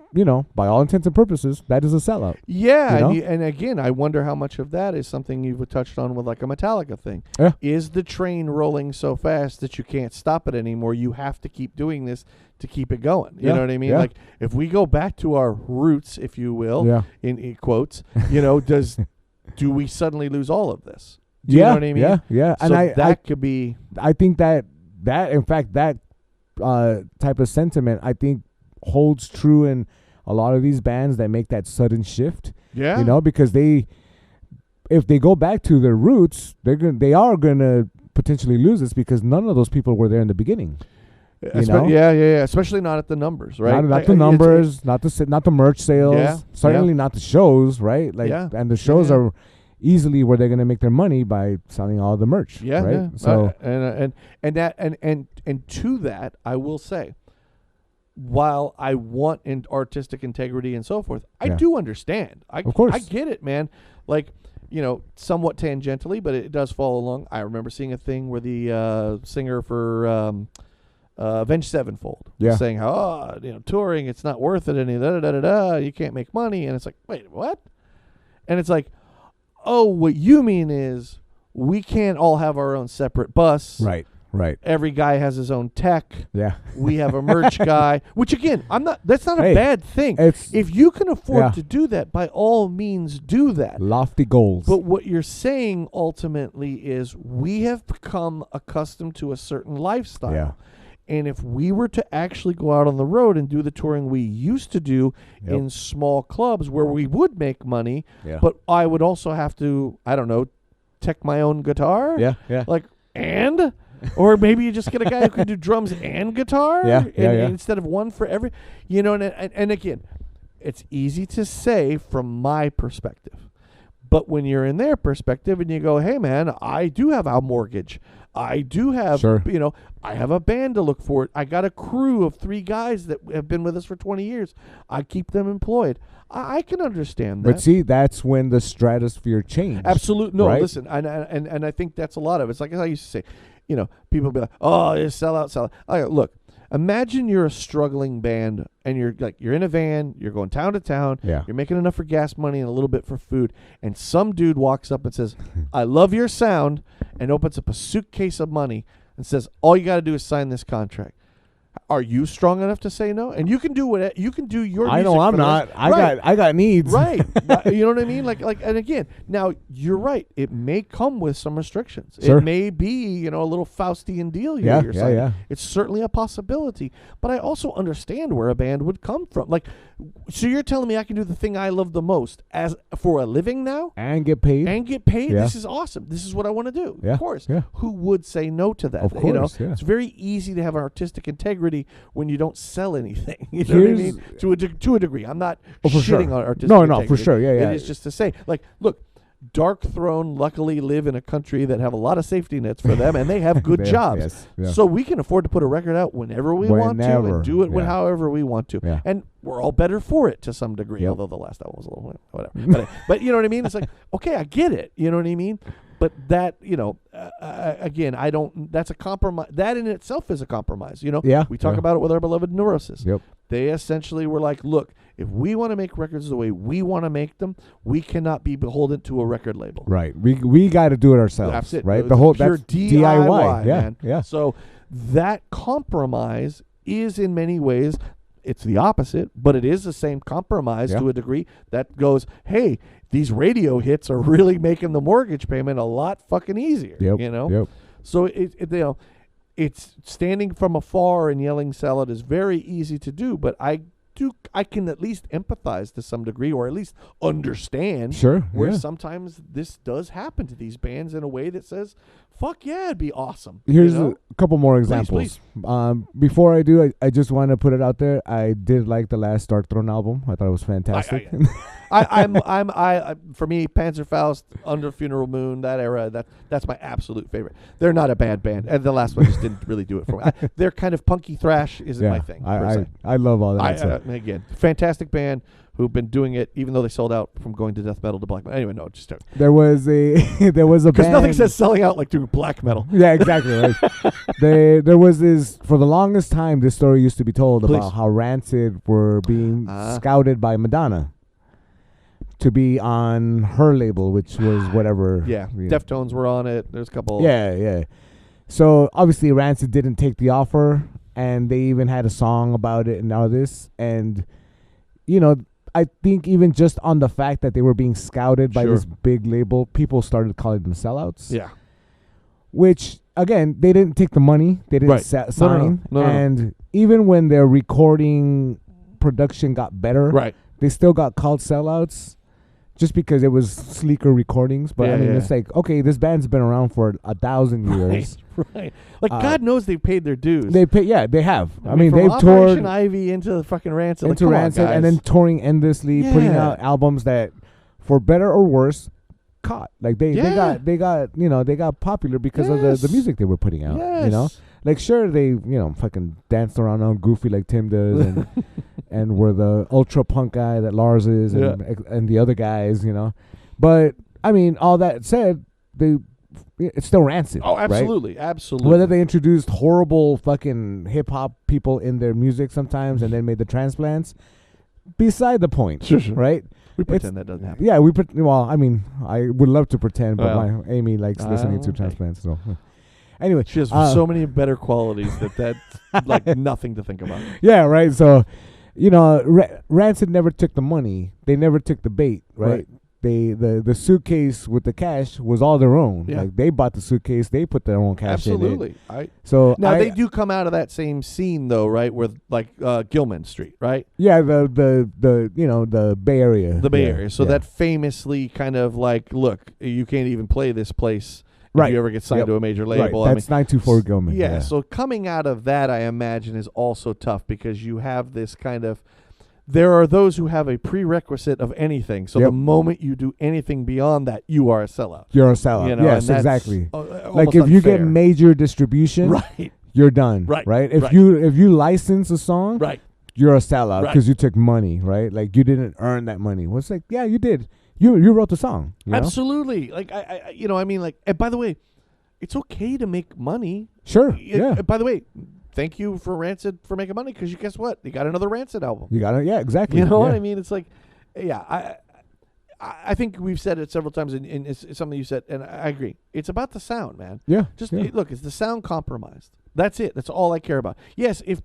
by all intents and purposes, that is a sellout. Yeah, and again, I wonder how much of that is something you've touched on with like a Metallica thing. Yeah. Is the train rolling so fast that you can't stop it anymore? You have to keep doing this to keep it going. You know what I mean? Yeah. Like if we go back to our roots, if you will, in quotes, do we suddenly lose all of this? Do you know what I mean? Yeah. So And that could be. I think that in fact that type of sentiment I think holds true in a lot of these bands that make that sudden shift. Yeah. Because if they go back to their roots, they are gonna potentially lose this because none of those people were there in the beginning. Yeah. Especially not at the numbers, right? Not the numbers, not the merch sales, certainly not the shows, right? And the shows are, easily where they're going to make their money by selling all the merch. Yeah, right. yeah. So And to that, I will say, while I want artistic integrity and so forth, I Yeah. do understand. Of course. I get it, man. Like, somewhat tangentially, but it does follow along. I remember seeing a thing where the singer for Avenged Sevenfold was saying how, touring, it's not worth it, and you can't make money. And it's like, wait, what? And it's like, oh, what you mean is we can't all have our own separate bus. right. Every guy has his own tech. Yeah. We have a merch guy, which again, that's not a bad thing. It's, If you can afford Yeah. to do that, by all means do that. lofty goals. But what you're saying ultimately is we have become accustomed to a certain lifestyle. Yeah. And if we were to actually go out on the road and do the touring we used to do Yep. in small clubs where we would make money, Yeah. but I would also have to, I don't know, tech my own guitar. Yeah. Yeah. Like, or maybe you just get a guy who can do drums and guitar. Yeah, yeah. Instead of one for every, and again, it's easy to say from my perspective. But when you're in their perspective and you go, hey, man, I do have a mortgage. I do have, Sure. I have a band to look for. I got a crew of 3 guys that have been with us for 20 years. I keep them employed. I can understand that. But see, that's when the stratosphere changed. Absolutely. No, right? listen, and I think that's a lot of it. It's like as I used to say, people be like, oh, you sell out. Look, imagine you're a struggling band and you're in a van, you're going town to town, Yeah. you're making enough for gas money and a little bit for food, and some dude walks up and says, I love your sound, and opens up a suitcase of money and says, all you got to do is sign this contract. Are you strong enough to say no? And you can do what you can do your. I know music I'm for the not. rest- I got needs. Right. You know what I mean? Like, and again, now you're right. It may come with some restrictions. Sure. It may be, a little Faustian deal here. Yeah, you're yeah, signing. yeah. It's certainly a possibility. But I also understand where a band would come from. Like, so you're telling me I can do the thing I love the most as for a living now And get paid. and get paid? Yeah. This is awesome. This is what I want to do. Yeah, Of course. yeah. Who would say no to that? Of course, yeah. It's very easy to have artistic integrity when you don't sell anything. You know what I Here's- mean? To a degree. I'm not Oh, for shitting sure. on artistic No, integrity. for sure. Yeah, yeah. It is just to say, like, look, Dark Throne luckily live in a country that have a lot of safety nets for them, and they have good They- jobs. yes, yeah. So we can afford to put a record out whenever we want to Whenever, and do it yeah. however we want to. Yeah. And we're all better for it to some degree, Yep. although the last album was a little whatever. But you know what I mean? It's like, okay, I get it. You know what I mean? But that, again, I don't, that's a compromise. That in itself is a compromise, Yeah, We talk yeah. about it with our beloved Neurosis. Yep. They essentially were like, look, if we want to make records the way we want to make them, we cannot be beholden to a record label. Right. We got to do it ourselves. That's it. Right. It's The whole pure that's DIY. Yeah. man. Yeah. So that compromise is in many ways, it's the opposite, but it is the same compromise Yeah. to a degree that goes, hey, these radio hits are really making the mortgage payment a lot fucking easier. Yep. Yep. So it's standing from afar and yelling salad is very easy to do, but I can at least empathize to some degree, or at least understand Sure. where Yeah. sometimes this does happen to these bands in a way that says, fuck yeah, it'd be awesome. Here's you know? a couple more Please, examples. Before I do, I just want to put it out there. I did like the last Dark Throne album. I thought it was fantastic. For me, Panzerfaust, Under Funeral Moon, that era, that's my absolute favorite. They're not a bad band, and the last one just didn't really do it for me. They're kind of punky thrash isn't my thing. per se. I love all that stuff. Again, fantastic band who've been doing it, even though they sold out from going to death metal to black metal. Anyway, no, just There was a because band. nothing says selling out like doing black metal. Yeah, exactly. Right. there was this for the longest time. This story used to be told Please. about how Rancid were being scouted by Madonna to be on her label, which was whatever. Yeah, you know. Deftones were on it. There's a couple. Yeah. So obviously Rancid didn't take the offer, and they even had a song about it and all this. And I think even just on the fact that they were being scouted by Sure. this big label, people started calling them sellouts. Yeah. Which again, they didn't take the money, they didn't Right. sign, No. and even when their recording production got better, Right. they still got called sellouts, just because it was sleeker recordings. But Yeah, I mean, yeah. it's like, okay, this band's been around for 1,000 years. Right. Like God knows they've paid their dues. They pay, yeah, they have. I mean, from they've Operation toured Ivy into the fucking Rancid. into like, come on, Rancid, and guys. then touring endlessly, putting Yeah. out albums that, for better or worse, caught. Like they Yeah. got popular because of the Yes. music they were putting out. Yes. You know, like sure they fucking danced around all goofy like Tim does and and were the ultra punk guy that Lars is and the other guys. But I mean, all that said, it's still rancid. Oh, right? absolutely, absolutely. Whether they introduced horrible fucking hip hop people in their music sometimes and then made the transplants, beside the point, Sure. right? We pretend that doesn't happen. Yeah, well, I mean, I would love to pretend, but Well, my Amy likes listening to okay. transplants. So, anyway, She has so many better qualities that's like nothing to think about. yeah, right. So, Rancid never took the money; they never took the bait, right? The suitcase with the cash was all their own. Yeah. Like they bought the suitcase, they put their own cash in it. Absolutely. So Now they do come out of that same scene though, right? Where like Gilman Street, right? Yeah, the Bay Area. The Bay Yeah, Area. So yeah. that famously kind of like, look, you can't even play this place Right. if you ever get signed Yep. to a major label. Right. That's 924 Gilman. Yeah, so coming out of that, I imagine, is also tough because you have this kind of. There are those who have a prerequisite of anything. So Yep. the moment you do anything beyond that, you are a sellout. You're a sellout. You know, Yes, and that's, exactly. almost Like if you get unfair. major distribution, right, you're done. Right, If right. you license a song, right, you're a sellout Right. because you took money. Right. Like you didn't earn that money. Well, it's like, yeah, you did. You wrote the song. You know? absolutely. Like I mean, like. And by the way, it's okay to make money. Sure. Yeah. By the way, thank you for Rancid for making money because you guess what? You got another Rancid album. You got it. Yeah. Exactly. You know what Yeah. I mean? It's like, yeah, I think we've said it several times, and it's something you said, and I agree. It's about the sound, man. Yeah. Just yeah. look, is the sound compromised? That's it. That's all I care about. Yes, if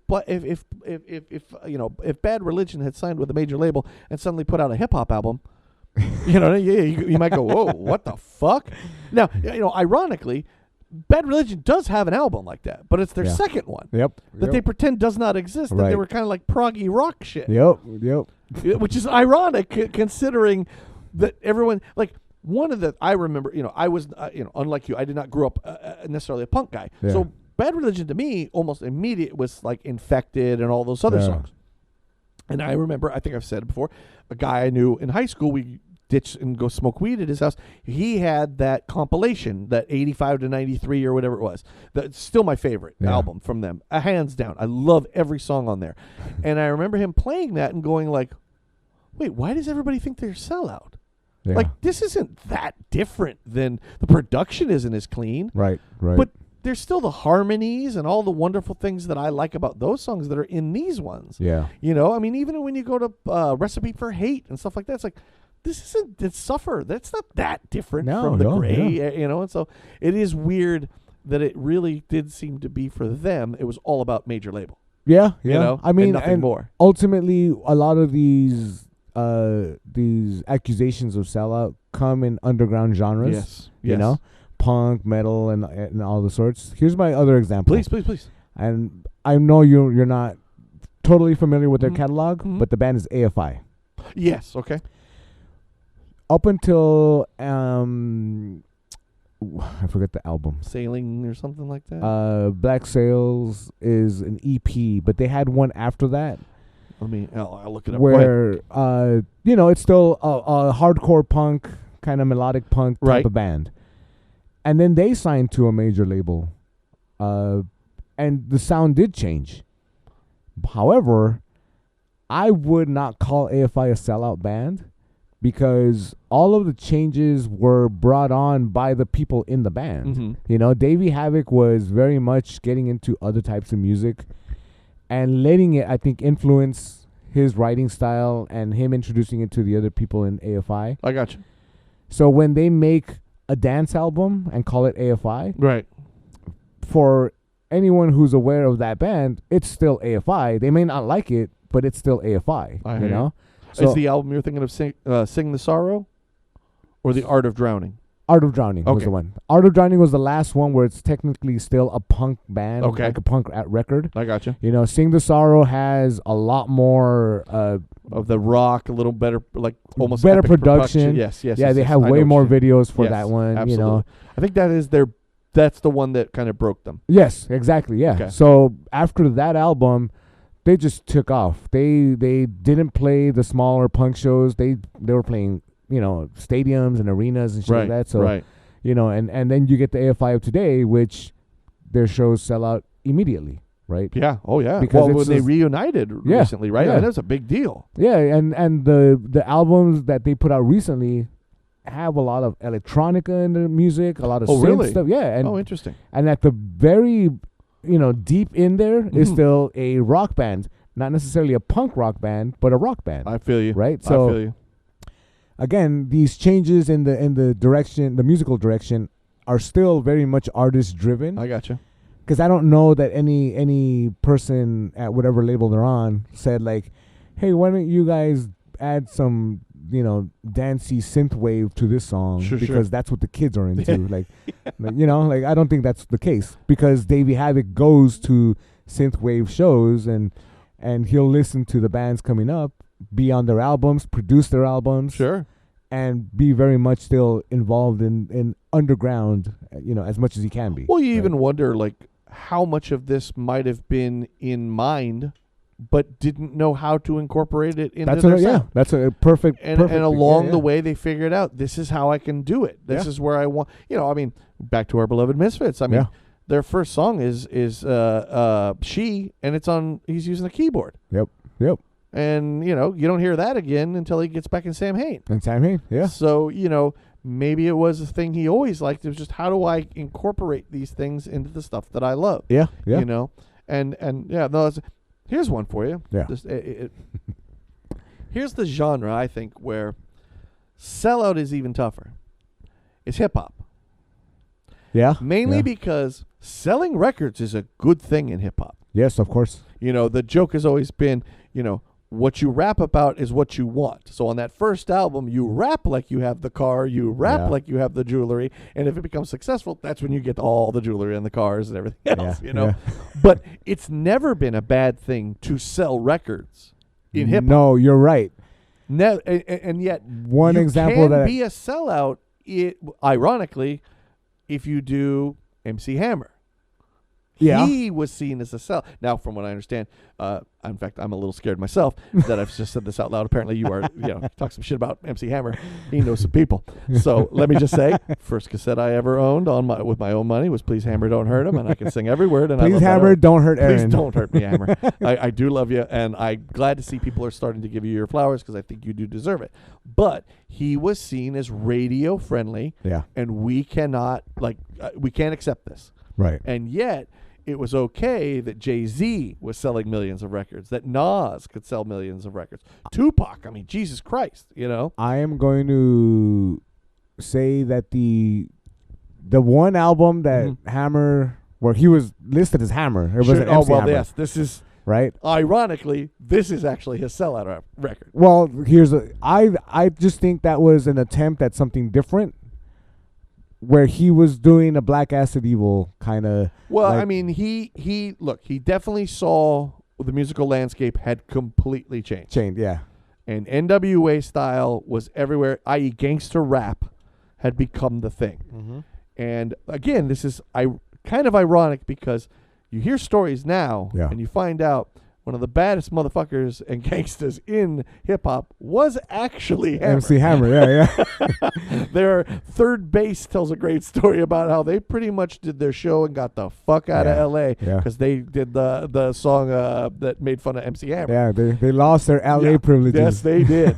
Bad Religion had signed with a major label and suddenly put out a hip hop album, you might go, whoa, what the fuck? Now, ironically, Bad Religion does have an album like that, but it's their Yeah. second one Yep. that they pretend does not exist. That they Right. were kind of like proggy rock shit. Yep. Which is ironic considering that everyone like one of the I remember I was unlike you, I did not grow up necessarily a punk guy, Yeah. so Bad Religion to me almost immediate was like Infected and all those other Yeah. songs. And I remember, I think I've said it before, a guy I knew in high school, we ditch and go smoke weed at his house. He had that compilation, that 85 to 93 or whatever it was. That's still my favorite album from them, hands down. I love every song on there. And I remember him playing that and going like, wait, why does everybody think they're sellout? Yeah. Like, this isn't that different than the production isn't as clean. Right. But there's still the harmonies and all the wonderful things that I like about those songs that are in these ones. Yeah. I mean, even when you go to Recipe for Hate and stuff like that, it's like, this isn't, it's Suffer. That's not that different from the Gray, and so it is weird that it really did seem to be for them. It was all about major label. Yeah. I mean, and nothing more. Ultimately, a lot of these accusations of sellout come in underground genres. Yes. You know, punk, metal, and all the sorts. Here's my other example. Please. And I know you're not totally familiar with their catalog, Mhm. but the band is AFI. Yes. Okay. Up until I forget the album. Sailing or something like that. Black Sails is an EP, but they had one after that I'll look it up. Go ahead. where it's still a hardcore punk kind of melodic punk type Right. of band, and then they signed to a major label, and the sound did change. However, I would not call AFI a sellout band because all of the changes were brought on by the people in the band. Mhm. Davey Havoc was very much getting into other types of music and letting it, I think, influence his writing style and him introducing it to the other people in AFI. I got you. So when they make a dance album and call it AFI, Right. for anyone who's aware of that band, it's still AFI. They may not like it, but it's still AFI. I You hear you. know? Is the album you're thinking of Sing the Sorrow or The Art of Drowning? Art of Drowning was Okay. the one. Art of Drowning was the last one where it's technically still a punk band, Okay. like a punk record. I got you. Sing the Sorrow has a lot more Of the rock, a little better, like almost better epic production. Yes. Yeah, yes, they yes. have I way know more what you- videos for Yes, that one. Absolutely. I think that's the one that kind of broke them. Yes, exactly. Yeah. Okay. So after that album, they just took off. They didn't play the smaller punk shows. They were playing stadiums and arenas and shit like that. So right. and then you get the AFI of today, which their shows sell out immediately, right? Yeah. Oh, yeah. Because when they just- reunited Yeah, recently, right? yeah. And that's a big deal. Yeah, and the albums that they put out recently have a lot of electronica in the music, a lot of Oh, synth really? stuff. Yeah, and Interesting. and at the very deep in there is Mhm. still a rock band, not necessarily a punk rock band, but a rock band. I feel you. Right? I So- feel you. Again, these changes in the direction, the musical direction, are still very much artist driven. I got you. Because I don't know that any person at whatever label they're on said like, hey, why don't you guys add some dancey synth wave to this song Sure, because that's what the kids are into. like I don't think that's the case, because Davey Havoc goes to synth wave shows and he'll listen to the bands coming up, be on their albums, produce their albums, Sure. and be very much still involved in underground, as much as he can be. Well, you right? even wonder, like, how much of this might have been in mind, but didn't know how to incorporate it into their sound. That's a perfect. And perfect along yeah, the yeah. way, they figured out, this is how I can do it. This Yeah. is where I want. Back to our beloved Misfits. I mean, Yeah. their first song is She, and it's on. He's using a keyboard, Yep. and you don't hear that again until he gets back in Sam Hain. And Sam Hain, yeah. So maybe it was a thing he always liked. It was just, how do I incorporate these things into the stuff that I love? Yeah. And yeah, no. Here's one for you. Yeah. Here's the genre, I think, where sellout is even tougher. It's hip hop. Yeah. Mainly yeah. because selling records is a good thing in hip hop. Yes, of course. The joke has always been, what you rap about is what you want. So on that first album, you rap like you have the car, you rap Yeah. like you have the jewelry, and if it becomes successful, that's when you get all the jewelry and the cars and everything else, Yeah. But it's never been a bad thing to sell records in hip hop. No, you're right. And yet, One you example can that be a sellout, ironically, if you do MC Hammer. Yeah. He was seen as a sell. Now, from what I understand, in fact, I'm a little scared myself that I've just said this out loud. Apparently, you are, talk some shit about MC Hammer. He knows some people. So let me just say, first cassette I ever owned with my own money was "Please Hammer, Don't Hurt Him," and I can sing every word. And I Please love that Hammer, album. don't hurt Aaron. Please don't hurt me, Hammer. I do love you, and I'm glad to see people are starting to give you your flowers, because I think you do deserve it. But he was seen as radio friendly, Yeah. and we cannot we can't accept this. Right. And yet, it was okay that Jay-Z was selling millions of records, that Nas could sell millions of records. Tupac, I mean, Jesus Christ, I am going to say that the one album that Hammer, where he was listed as Hammer, it was an MC Hammer, yes, this is, right? ironically, this is actually his sellout record. Well, I just think that was an attempt at something different, where he was doing a Black Acid Evil kind of. Well, like, I mean, he definitely saw the musical landscape had completely changed. chained, yeah. And NWA style was everywhere, i.e. gangster rap had become the thing. Mm-hmm. And again, this is kind of ironic, because you hear stories now, Yeah. and you find out one of the baddest motherfuckers and gangsters in hip-hop was actually Hammer. MC Hammer, yeah. Their third base tells a great story about how they pretty much did their show and got the fuck out of L.A. Yeah. because they did the song that made fun of MC Hammer. Yeah, they lost their LA Yeah. privileges. Yes, they did.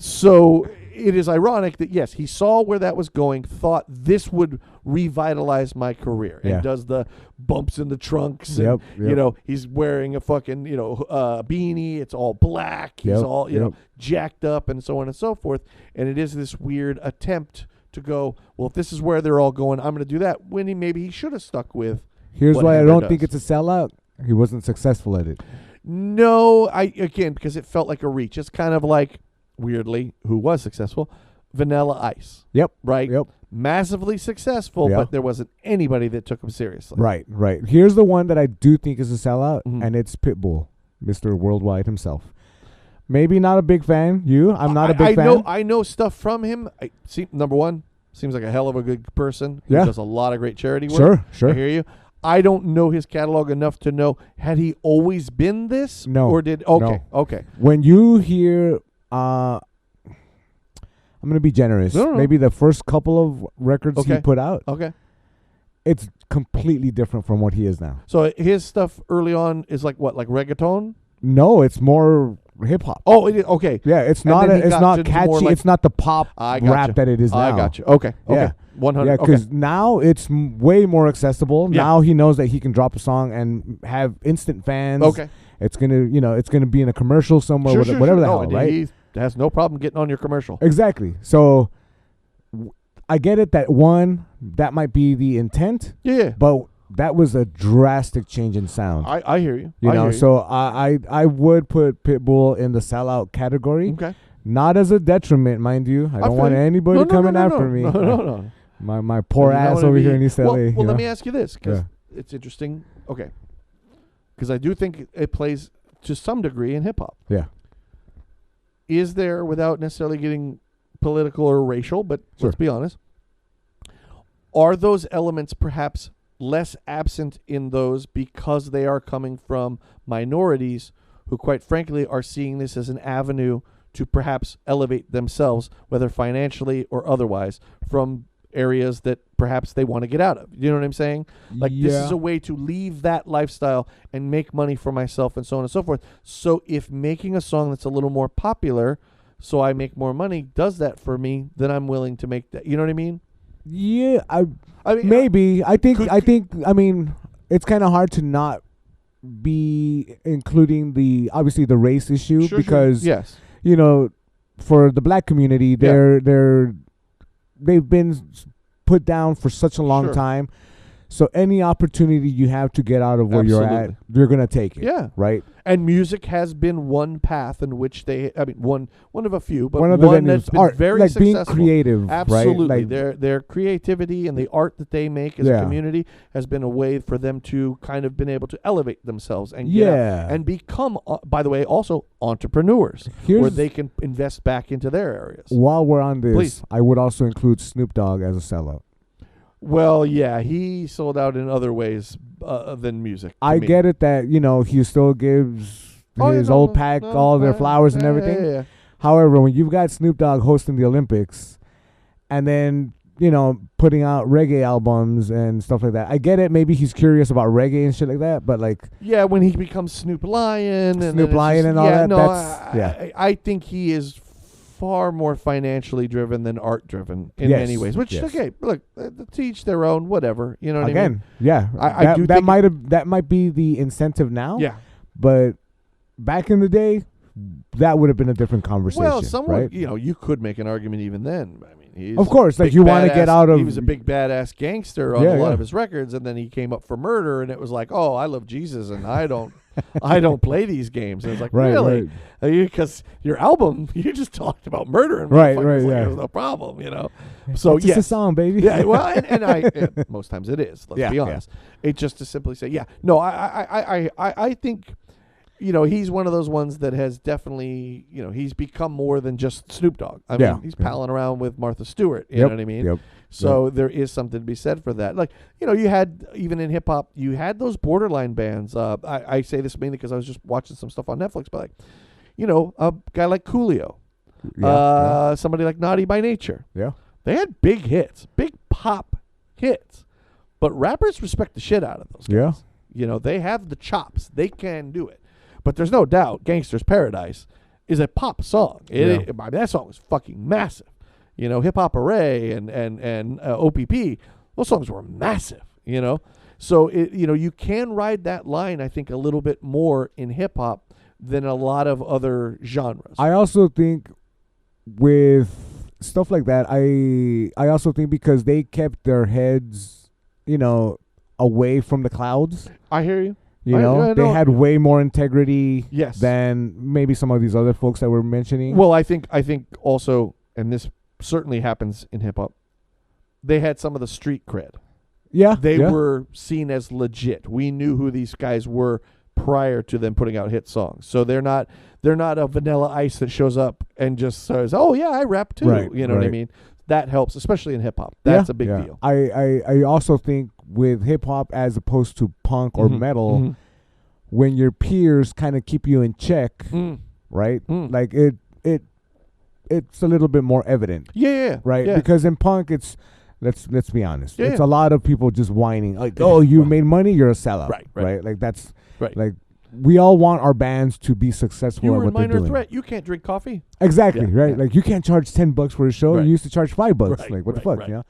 So it is ironic that, yes, he saw where that was going, thought this would revitalize my career, and Yeah. does the bumps in the trunks. And, Yep. he's wearing a fucking, beanie. It's all black. He's Yep, all, yep. jacked up, and so on and so forth. And it is this weird attempt to go, well, if this is where they're all going, I'm going to do that, when maybe he should have stuck with. Here's what why I Hammer don't does. think it's a sellout. He wasn't successful at it. No, because it felt like a reach. It's kind of like, weirdly, who was successful, Vanilla Ice. Yep. Right? Yep. Massively successful, Yeah. but there wasn't anybody that took him seriously. Right. Here's the one that I do think is a sellout, Mhm. and it's Pitbull, Mr. Worldwide himself. Maybe not a big fan. I'm not a big fan. I know stuff from him. Number one, seems like a hell of a good person. He Yeah. does a lot of great charity work. Sure. I hear you. I don't know his catalog enough to know, had he always been this? No. Or did, No. okay. When you hear I'm gonna be generous. No. Maybe the first couple of records he Okay. put out, Okay. it's completely different from what he is now. So his stuff early on is like what, like reggaeton? No, it's more hip hop. Oh, it is, okay. Yeah, it's And not. then he It's got not to catchy. more like- It's not the pop I gotcha. rap that it is now. I got you. Okay. Okay. Yeah. 100. Yeah, Okay. because now it's way more accessible. Yeah. Now he knows that he can drop a song and have instant fans. Okay. It's gonna, it's gonna be in a commercial somewhere, whatever the No, hell, and right? He has no problem getting on your commercial. Exactly. So I get it that that might be the intent, Yeah. but that was a drastic change in sound. I hear you. You I know, hear so I would put Pitbull in the sellout category. Okay. Not as a detriment, mind you. I don't feel want you. anybody No, no, coming no, no, after no. me. No. My poor You don't ass wanna over be- here in East LA. Well, you let know? me ask you this, because Yeah. it's interesting. Okay. Because I do think it plays to some degree in hip hop. Yeah. Is there, without necessarily getting political or racial, but Sure. let's be honest, are those elements perhaps less absent in those because they are coming from minorities who, quite frankly, are seeing this as an avenue to perhaps elevate themselves, whether financially or otherwise, from areas that perhaps they want to get out of? You know what I'm saying? Like, this is Yeah. a way to leave that lifestyle and make money for myself and so on and so forth. So if making a song that's a little more popular, so I make more money, does that for me, then I'm willing to make that. You know what I mean? Yeah, I mean, maybe. could- I mean, it's kind of hard to not be including obviously the race issue Sure, because yes. For the black community, they've been put down for such a long Sure. time. So any opportunity you have to get out of where you're at, Absolutely. you're gonna take it. Yeah. Right. And music has been one path in which one of a few, but One of the one venues, that's been art, very like being successful. creative, Absolutely. right? Like, Their creativity and the art that they make as Yeah. a community has been a way for them to kind of been able to elevate themselves and get Yeah. out and become, by the way, also entrepreneurs where Here's- they can invest back into their areas. while we're on this, Please. I would also include Snoop Dogg as a sellout. Well, yeah, he sold out in other ways than music. to I me. get it that he still gives Oh, yeah, his no, old no, pack no, all their flowers and yeah, everything. yeah. However, when you've got Snoop Dogg hosting the Olympics, and then putting out reggae albums and stuff like that, I get it. Maybe he's curious about reggae and shit like that, but like, Yeah, when he becomes Snoop Lion and Snoop then it's Lion just- and all yeah, that, No, that's- yeah. I think he is far more financially driven than art driven in Yes, many ways. Which yes. okay, look, to each their own. Whatever, you know what I mean? again, yeah, I do think- that might be the incentive now. Yeah. but back in the day, that would have been a different conversation. Well, someone right? you could make an argument even then. I mean, he's Of course, like big you want to get badass- out of. He was a big badass gangster on Yeah, a lot yeah. of his records, and then he came up for murder, and it was like, oh, I love Jesus, and I don't, I don't play these games. And it's like, Right, really? Because your album, you just talked about murdering Right, motherfuckers right, like yeah. it was no problem, So It's just a yes. song, baby. Yeah, well, and most times it is. Let's Yeah, be yeah. honest. It just to simply say, yeah, no, I think, he's one of those ones that has definitely, he's become more than just Snoop Dogg. I Yeah, mean, he's yeah. palling around with Martha Stewart. You know what I mean? Yep. So there is something to be said for that. Like, you had, even in hip hop, you had those borderline bands. I say this mainly because I was just watching some stuff on Netflix, but like, a guy like Coolio, somebody like Naughty by Nature. Yeah. They had big hits, big pop hits, but rappers respect the shit out of those guys. Yeah. They have the chops. They can do it. But there's no doubt Gangster's Paradise is a pop song. I mean, that song was fucking massive. Hip Hop Array and OPP, those songs were massive, So, you can ride that line, I think, a little bit more in hip hop than a lot of other genres. I also think with stuff like that, I also think because they kept their heads, away from the clouds. I hear you. They know. had way more integrity Yes. than maybe some of these other folks that we're mentioning. Well, I think also, and this certainly happens in hip hop, they had some of the street cred. yeah, They yeah. were seen as legit. We knew who these guys were prior to them putting out hit songs. So they're not a Vanilla Ice that shows up and just says, "Oh yeah, I rap too." Right, You know what I right. mean? That helps, especially in hip hop. That's a big yeah. deal. I also think with hip hop as opposed to punk or Mhm, metal, mhm. when your peers kind of keep you in check, Mm. right? Mm. Like it's a little bit more evident, Yeah. right? Yeah. Because in punk, it's let's be honest, Yeah, it's yeah. a lot of people just whining like, "Oh, you made money, you're a sellout," Right. Like that's Right. like we all want our bands to be successful You at were in what they're Minor doing. Threat. You can't drink coffee. Exactly, Yeah, right? yeah. Like you can't charge $10 for a show. Right. You used to charge $5. Right, Like what the right, fuck, right. you know?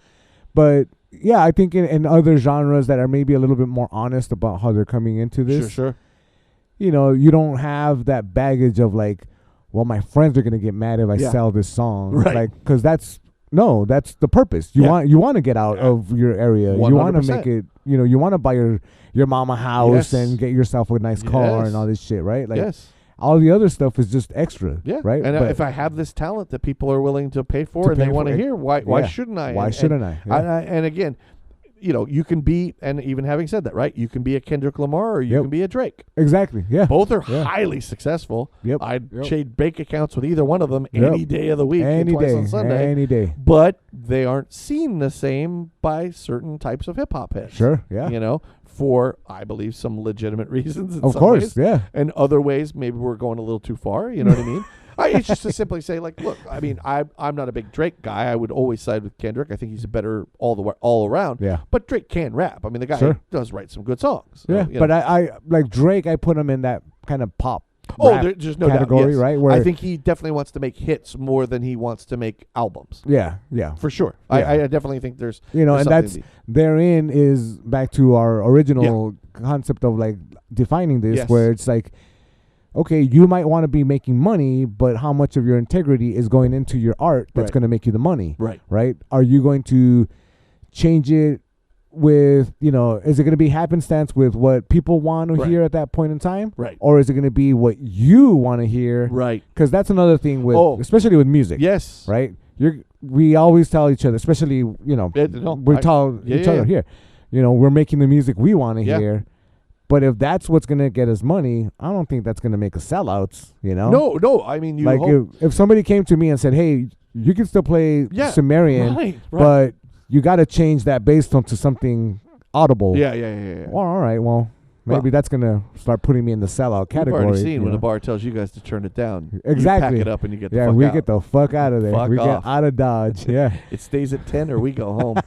But yeah, I think in other genres that are maybe a little bit more honest about how they're coming into this, Sure. you know, you don't have that baggage of like, well, my friends are gonna get mad if I Yeah. sell this song, Right. like because that's the purpose. You Yeah. want to get out of your area. You want to 100%. make it. You know, you want to buy your mama house Yes. and get yourself a nice car Yes. and all this shit, right? Like Yes. all the other stuff is just extra, Yeah. right? And But if I have this talent that people are willing to pay for To and they pay want for to it, hear, why yeah. shouldn't I? Why shouldn't I? Yeah. And again, you know, you can be, and even having said that, right? You can be a Kendrick Lamar or you Yep. can be a Drake. Exactly. Yeah. Both are Yeah. highly successful. Yep. I'd Yep. trade bank accounts with either one of them Yep. any day of the week, and Any twice day. on Sunday. Any day. But they aren't seen the same by certain types of hip hop heads. Sure. Yeah. You know, for I believe some legitimate reasons. In Of some course. ways. Yeah. And other ways, maybe we're going a little too far. You know what I mean? It's just to simply say, like, look, I mean, I'm not a big Drake guy. I would always side with Kendrick. I think he's a better all around. Yeah. But Drake can rap. I mean, the guy Sure. does write some good songs. Yeah. You But know. I like Drake. I put him in that kind of pop. rap There's no category, doubt. Yes. right? Where I think he definitely wants to make hits more than he wants to make albums. Yeah. Yeah. For sure. Yeah. I definitely think there's You know, there's and something that's therein is back to our original concept of like defining this, Yes. where it's like, okay, you might want to be making money, but how much of your integrity is going into your art that's Right. going to make you the money? Right. Right? Are you going to change it with, you know, is it going to be happenstance with what people want to Right. hear at that point in time? Right. Or is it going to be what you want to hear? Right. Because that's another thing with, Oh. especially with music. Yes. Right? We always tell each other, especially, you know, we tell each other here, you know, we're making the music we want to Yeah. hear. But if that's what's going to get us money, I don't think that's going to make us sellouts, you know? No. I mean, you Like hope. if somebody came to me and said, hey, you can still play Yeah. Sumerian, Right. but you got to change that bass tone to something audible. Yeah. Well, all right. Well, maybe Well, that's going to start putting me in the sellout category. We've already seen you when know? a bar tells you guys to turn it down. Exactly. You pack it up and you get the Yeah, fuck we out. get the fuck out of there. Fuck we off. get out of Dodge. Yeah. It stays at 10 or we go home.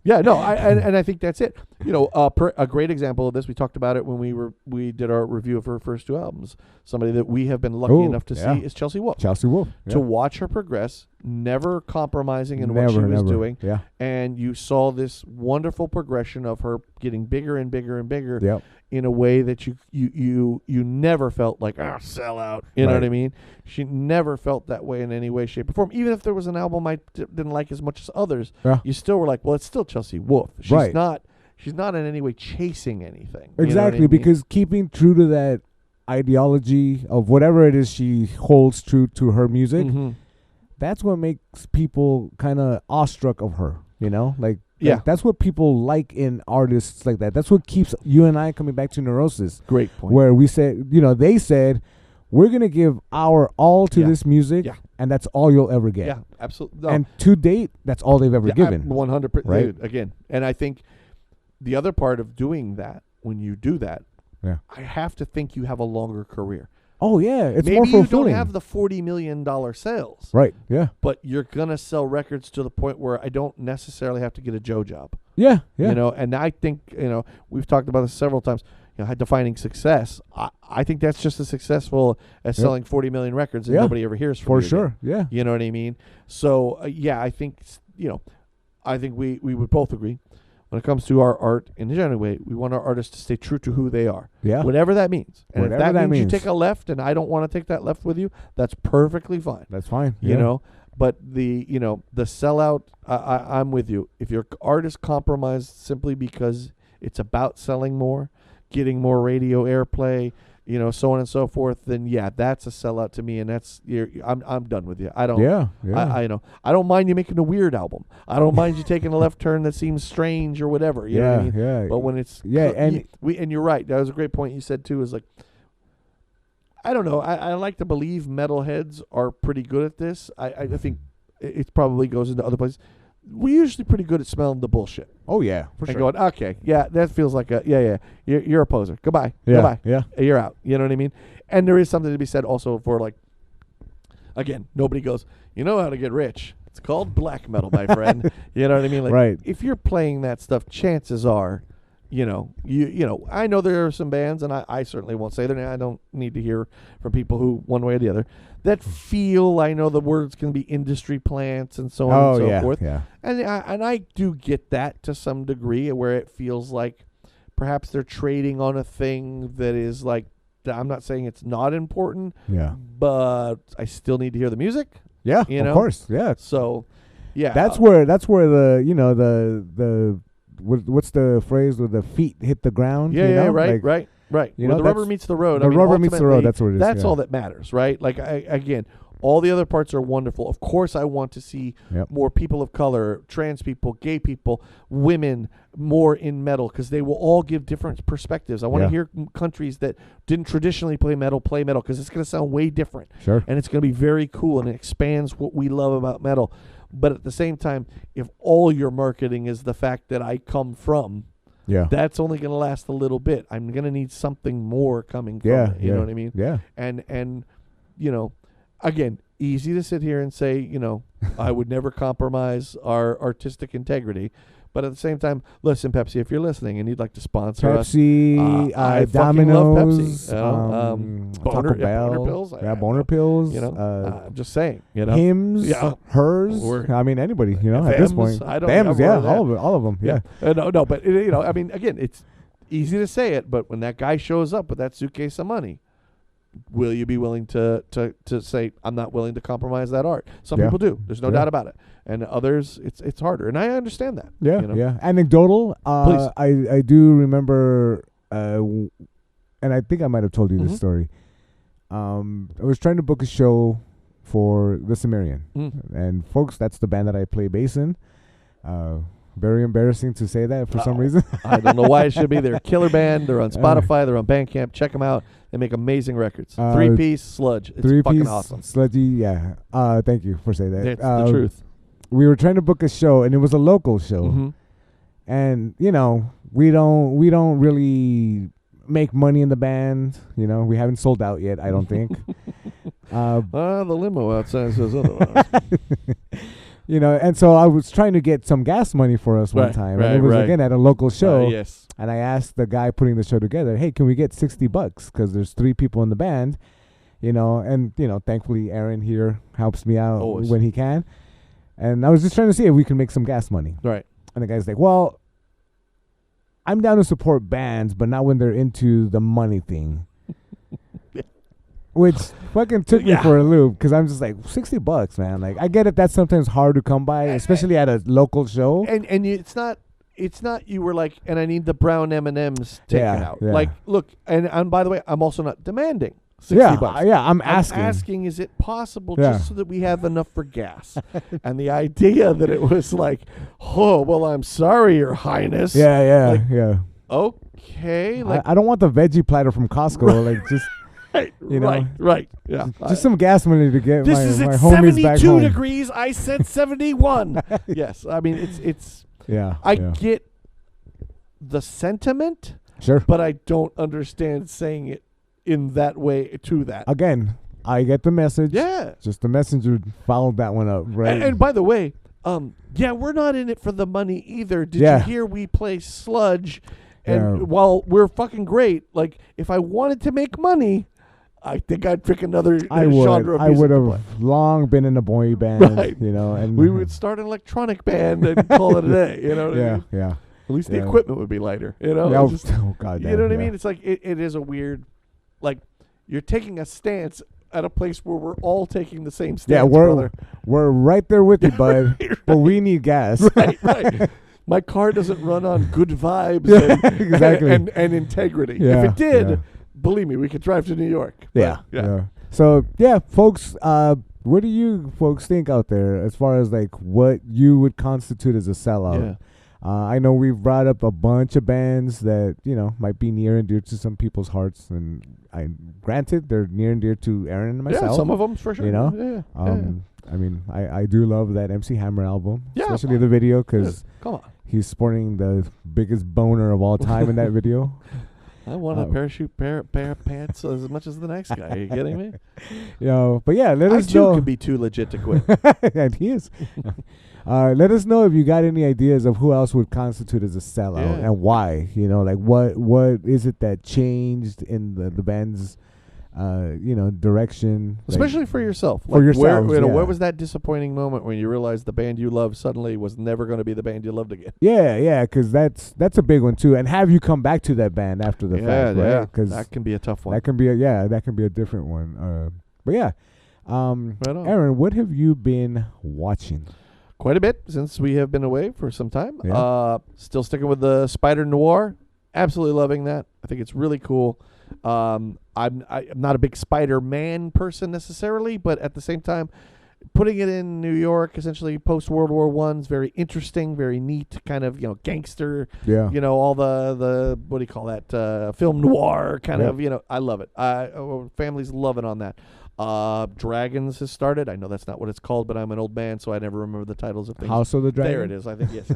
Yeah, no, and I think that's it. You know, a great example of this, we talked about it when we did our review of her first two albums. Somebody that we have been lucky Ooh, enough to yeah. see is Chelsea Wolfe. Chelsea Wolfe. To Yeah. watch her progress, never compromising in what she Never, was never. doing. Yeah. And you saw this wonderful progression of her getting bigger and bigger and bigger Yep. in a way that you never felt like, sell out. You know Right. what I mean? She never felt that way in any way, shape, or form. Even if there was an album I didn't like as much as others, Yeah. you still were like, well, it's still Chelsea Wolfe. She's Right. She's not in any way chasing anything. You know what I Exactly, mean? because keeping true to that ideology of whatever it is she holds true to her music, Mhm. that's what makes people kind of awestruck of her, you know? Like, Yeah. that's what people like in artists like that. That's what keeps you and I coming back to Neurosis, Great point. where we said, you know, they said, we're going to give our all to Yeah. this music, Yeah. and that's all you'll ever get. Yeah, absolutely. And to date, that's all they've ever given. 100%. right? Dude, again, and I think the other part of doing that, when you do that, Yeah. I have to think you have a longer career. Oh, yeah. It's Maybe more you don't fulfilling. have the $40 million sales, Right. Yeah. but you're going to sell records to the point where I don't necessarily have to get a Joe job. Yeah. Yeah. You know, and I think, we've talked about this several times, defining success. I think that's just as successful as Yep. selling 40 million records and Yeah. nobody ever hears from For you again. sure. Yeah. You know what I mean? So, I think, I think we would both agree when it comes to our art in a general way, we want our artists to stay true to who they are. Yeah. Whatever that means. And Whatever if that that means you means. take a left and I don't want to take that left with you, that's perfectly fine. That's fine. You Yeah. know? But the sellout, I'm with you. If your art is compromised simply because it's about selling more, getting more radio airplay, so on and so forth, then yeah, that's a sellout to me, and I'm done with you. I don't. Yeah. Yeah. I don't mind you making a weird album. I don't mind you taking a left turn that seems strange or whatever. You know what I mean? Yeah. But when it's and and you're right. That was a great point you said too. Is like, I don't know. I like to believe metalheads are pretty good at this. I think it probably goes into other places. We're usually pretty good at smelling the bullshit. oh yeah, for And sure. going, okay, yeah, that feels like you're a poser. Goodbye. Yeah, Goodbye. yeah. You're out. You know what I mean? And there is something to be said also for like again, nobody goes, you know how to get rich. It's called black metal, my friend. You know what I mean? Like, Right. if you're playing that stuff, chances are, you know, I know there are some bands, and I certainly won't say their name. I don't need to hear from people who, one way or the other, that feel, I know the words can be industry plants and so on and so forth. Yeah. And I do get that to some degree, where it feels like perhaps they're trading on a thing that is like, I'm not saying it's not important, Yeah. but I still need to hear the music. Yeah. You of know? course. Yeah. So, yeah. That's where the what's the phrase where the feet hit the ground? Yeah, you know? right. you Where know, the rubber that's- meets the road. the rubber meets the road, ultimately, that's what it is, That's yeah. all that matters, right? Like, again, all the other parts are wonderful. Of course, I want to see Yep. more people of color, trans people, gay people, women, more in metal, because they will all give different perspectives. I want to Yeah. hear countries that didn't traditionally play metal, because it's going to sound way different. Sure. And it's going to be very cool, and it expands what we love about metal. But at the same time, if all your marketing is the fact that I come from, Yeah. that's only going to last a little bit. I'm going to need something more coming from Yeah. it. You know what I mean? Yeah. And you know, again, easy to sit here and say, you know, I would never compromise our artistic integrity. But at the same time, listen, Pepsi, if you're listening and you'd like to sponsor us, Pepsi, I fucking love Domino's, Pepsi. You know, Taco Bell, Boner Pills. Boner Pills. You know, I'm just saying. You know, Hims, Yeah. hers. I mean, anybody. You know, at this Thems, point, I don't Thems, know yeah, more of that. all of them. Yeah. No, but you know, I mean, again, it's easy to say it, but when that guy shows up with that suitcase of money, will you be willing to say, I'm not willing to compromise that art? Some Yeah. people do. There's no Yeah. doubt about it. And others, it's harder. And I understand that. Yeah, you know? yeah. Anecdotal. Please. I do remember, and I think I might have told you this Mhm. story. I was trying to book a show for the Sumerian, and folks, that's the band that I play bass in. Very embarrassing to say that for some reason. I don't know why it should be. They're a killer band. They're on Spotify. They're on Bandcamp. Check them out. They make amazing records. 3-piece sludge. It's fucking Three-piece awesome. sludgy. Yeah. Thank you for saying that. It's the truth. We were trying to book a show, and it was a local show. Mm-hmm. And you know, we don't really make money in the band. You know, we haven't sold out yet, I don't think. The limo outside says otherwise. You know, and so I was trying to get some gas money for us one time, and it was again at a local show. Yes. And I asked the guy putting the show together, "Hey, can we get $60? Because there's 3 people in the band." You know, and you know, thankfully Aaron here helps me out Always. when he can. And I was just trying to see if we can make some gas money. Right. And the guy's like, "Well, I'm down to support bands, but not when they're into the money thing." Which fucking took me for a loop, because I'm just like, $60, man. Like, I get it. That's sometimes hard to come by, especially at a local show. And it's not you were like, and I need the brown M&Ms taken out. Yeah. Like, look, and by the way, I'm also not demanding $60. I'm I'm asking. asking, is it possible Yeah. just so that we have enough for gas? And the idea that it was like, oh, well, I'm sorry, Your Highness. Yeah. Like, Yeah. Okay. Like, I don't want the veggie platter from Costco. Like, just you know, right. Yeah. just some gas money to get This my is my at homies back 72 home. degrees. I said 71. Yes. I mean, it's. Yeah. I yeah. get the sentiment, Sure. but I don't understand saying it in that way to that. Again, I get the message. Yeah. Just the messenger followed that one up, right? And by the way, we're not in it for the money either. Did Yeah. you hear we play sludge? And Yeah. while we're fucking great, like, if I wanted to make money, I think I'd pick another genre of I music would to have play. long been in a boy band, Right. you know, and We would start an electronic band and call it a day. You know what I yeah, mean? yeah. At least the Yeah. equipment would be lighter. You know? Yeah, It's just- oh god damn. you know what I yeah. mean? It's like it is a weird, like, you're taking a stance at a place where we're all taking the same stance. Yeah, brother. we're right there with you, bud. But we need gas. right. My car doesn't run on good vibes Yeah, and, exactly. and integrity. Yeah, If it did, yeah. believe me, we could drive to New York. But, Yeah. So yeah, folks, what do you folks think out there as far as like what you would constitute as a sellout? Yeah. I know we've brought up a bunch of bands that, you know, might be near and dear to some people's hearts, and granted they're near and dear to Aaron and myself. Yeah, some of them for sure. You know? Yeah. I mean, I do love that MC Hammer album, Yeah. especially the video, because Come on. he's sporting the biggest boner of all time in that video. I want a parachute pair of pants as much as the next guy. Are you kidding me? But yeah, let I us too know. could be too legit to quit. And he is. Let us know if you got any ideas of who else would constitute as a sellout Yeah. and why. Like what is it that changed in the band's direction, Especially for yourself. For yourselves, Where, yeah. what was that disappointing moment when you realized the band you loved suddenly was never going to be the band you loved again? Yeah, because that's a big one too. And have you come back to that band after the fact, right? Because that can be a tough one. that can be a different one. But yeah, Right on. Aaron, what have you been watching? Quite a bit since we have been away for some time. Yeah. Still sticking with the Spider Noir. Absolutely loving that. I think it's really cool. I'm not a big Spider-Man person necessarily, but at the same time, putting it in New York, essentially post World War I, is very interesting, very neat, kind of gangster. Yeah. All the what do you call that? Film noir kind Yeah. of. I love it. Family's loving on that. Dragons has started. I know that's not what it's called, but I'm an old man, so I never remember the titles of things. House of the Dragon. There it is. I think yes.